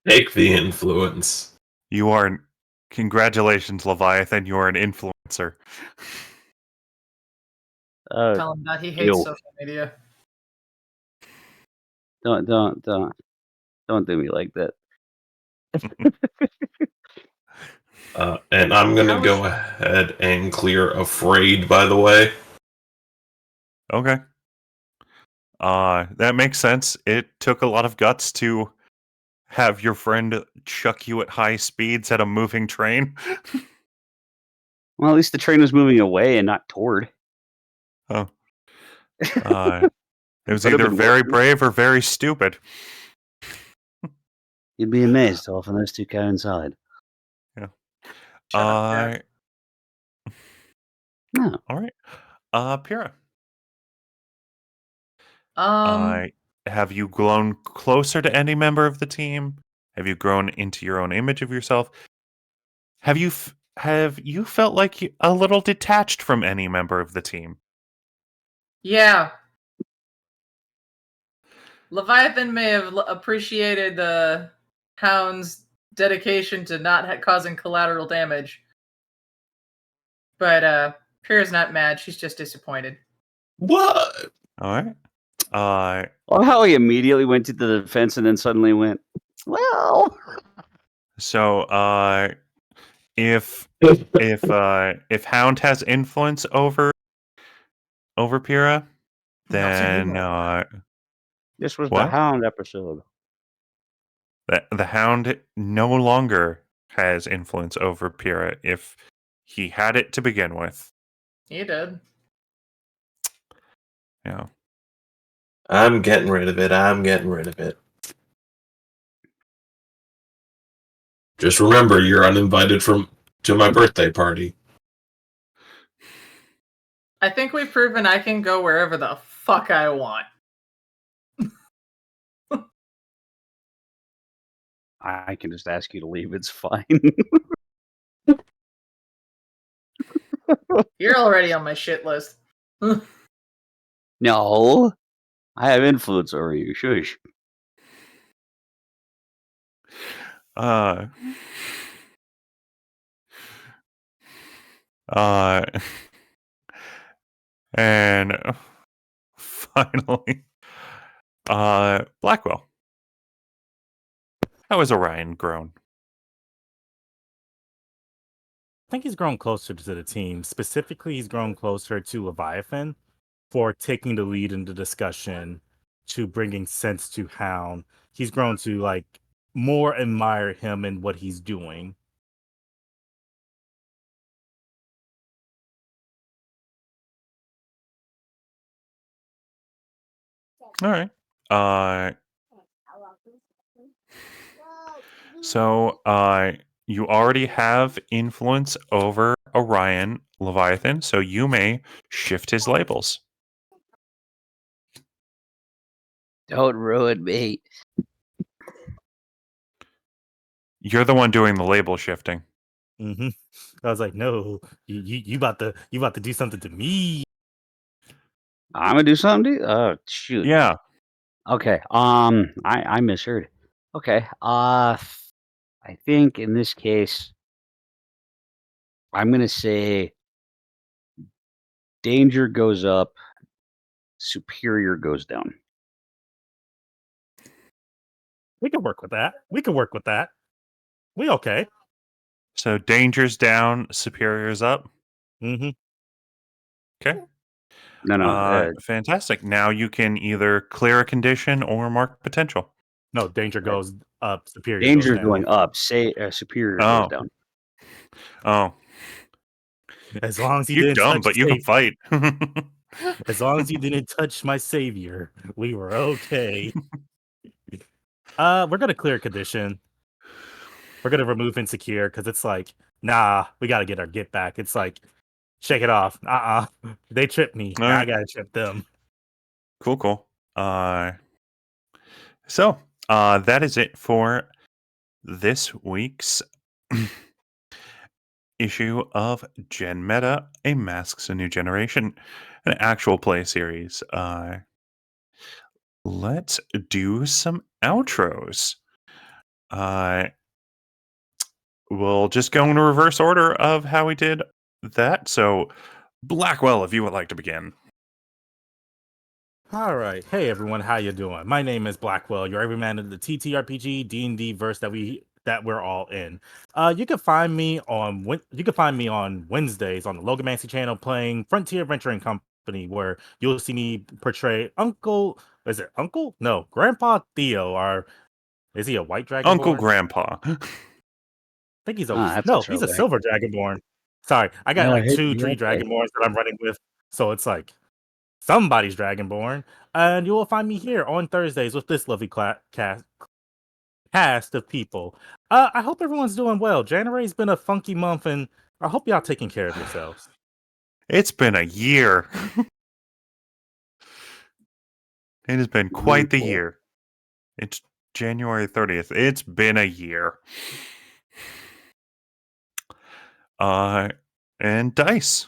Take the influence. You are. Congratulations, Leviathan. You are an influencer. Tell him that he hates Ew. social media. Don't do me like that. And I'm gonna How go is- ahead and clear afraid, by the way. Okay. That makes sense. It took a lot of guts to have your friend chuck you at high speeds at a moving train. Well, at least the train was moving away and not toward. Oh. It was Would've either been very worse. brave or very stupid. You'd be amazed how often those two coincide. Shut up, Jack. No. All right. Pyrrha, have you grown closer to any member of the team? Have you grown into your own image of yourself? Have you felt like a little detached from any member of the team? Yeah. Leviathan may have appreciated the Hound's dedication to not causing collateral damage. But Pyrrha's not mad, she's just disappointed. What? All right. Well, how he immediately went to the defense and then suddenly went, well. So if Hound has influence over Pyrrha, then This was the what? Hound episode. The Hound no longer has influence over Pyrrha if he had it to begin with. He did. Yeah. I'm getting rid of it. Just remember, you're uninvited to my birthday party. I think we've proven I can go wherever the fuck I want. I can just ask you to leave. It's fine. You're already on my shit list. No. I have influence over you. Shush. Uh, and finally, Blackwell. How has Orion grown? I think he's grown closer to the team. Specifically, he's grown closer to Leviathan for taking the lead in the discussion, to bringing sense to Hound. He's grown to like more admire him and what he's doing. All right. So you already have influence over Orion, Leviathan, so you may shift his labels. Don't ruin me. You're the one doing the label shifting. Mm-hmm. I was like, no, you about to do something to me. I'm gonna do something to you? Oh shoot. Yeah. Okay. I misheard. Okay. I think in this case, I'm gonna say danger goes up, superior goes down. We can work with that. We okay. So danger's down, superior's up. Mm-hmm. Okay. No. Fantastic. Now you can either clear a condition or mark potential. No, danger goes up, superior Danger goes down. going up. Say superior goes down. Oh, As long as you you're didn't dumb, touch but you can fight. as long as you didn't touch my savior, we were okay. We're gonna clear condition. We're gonna remove insecure because it's like, nah, we gotta get our get back. It's like, shake it off. They tripped me. All Now I right. gotta trip them. Cool. So that is it for this week's issue of GenMeta, a Masks a New Generation, an actual play series. Let's do some outros. We'll just go in reverse order of how we did that. So, Blackwell, if you would like to begin. All right, hey everyone, how you doing? My name is Blackwell. You're every man in the TTRPG D&D verse that we're all in. You can find me on Wednesdays on the Logomancy channel playing Frontier Venturing Company, where you'll see me portray Uncle. Is it Uncle? No, Grandpa Theo. Is he a white dragonborn? Uncle Grandpa. I think he's That's he's a throwback. silver dragonborn. Sorry, I got Yeah, like hey, two you're tree okay. dragonborns that I'm running with, so it's like somebody's dragonborn. And you will find me here on Thursdays with this lovely cast of people. I hope everyone's doing well. January's been a funky month, and I hope y'all taking care of yourselves. It's been a year. It has been quite the year. It's January 30th. It's been a year. And Dice.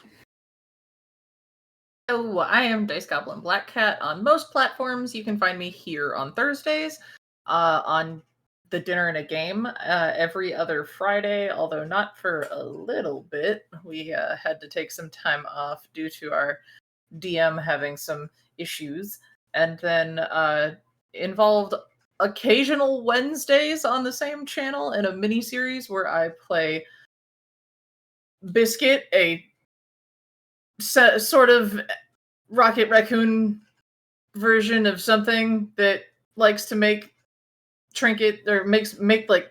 Oh, I am Dice Goblin Black Cat on most platforms. You can find me here on Thursdays, on the Dinner and a Game every other Friday, although not for a little bit. We had to take some time off due to our DM having some issues, and then involved occasional Wednesdays on the same channel in a mini series where I play Biscuit, a sort of Rocket Raccoon version of something that likes to make trinket or make like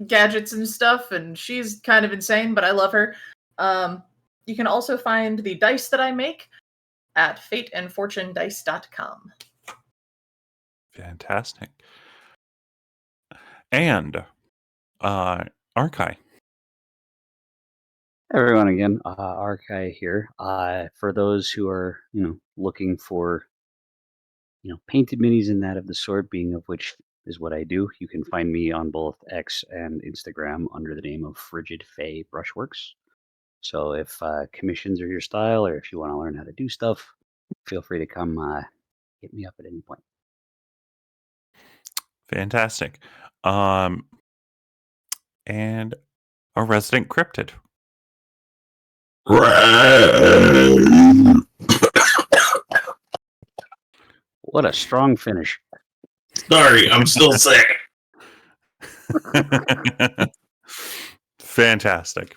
gadgets and stuff, and she's kind of insane, but I love her. You can also find the dice that I make at fateandfortunedice.com. Fantastic. And Arkai. Everyone again, Arkai here. For those who are, looking for, painted minis and that of the sort, being of which is what I do, you can find me on both X and Instagram under the name of Frigid Fae Brushworks. So if commissions are your style, or if you want to learn how to do stuff, feel free to come hit me up at any point. Fantastic. And Our Resident Cryptid. What a strong finish. Sorry, I'm still sick. Fantastic.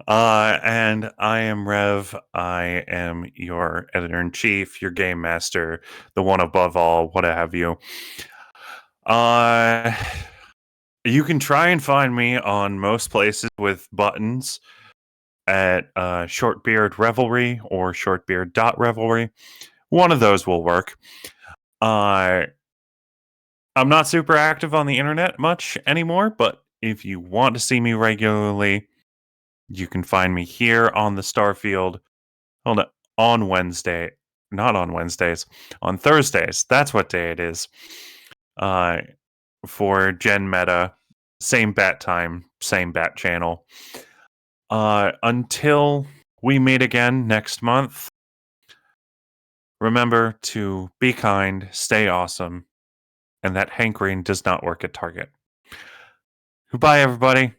And I am Rev. I am your editor-in-chief, your game master, the one above all, what have you. You can try and find me on most places with buttons at Shortbeard Revelry or Shortbeard.Revelry. One of those will work. I'm not super active on the internet much anymore, but if you want to see me regularly, you can find me here on the Starfield. Hold on Wednesday. Not on Wednesdays. On Thursdays. That's what day it is. For GenMeta. Same bat time. Same bat channel. Until we meet again next month, remember to be kind, stay awesome, and that hankering does not work at Target. Goodbye, everybody.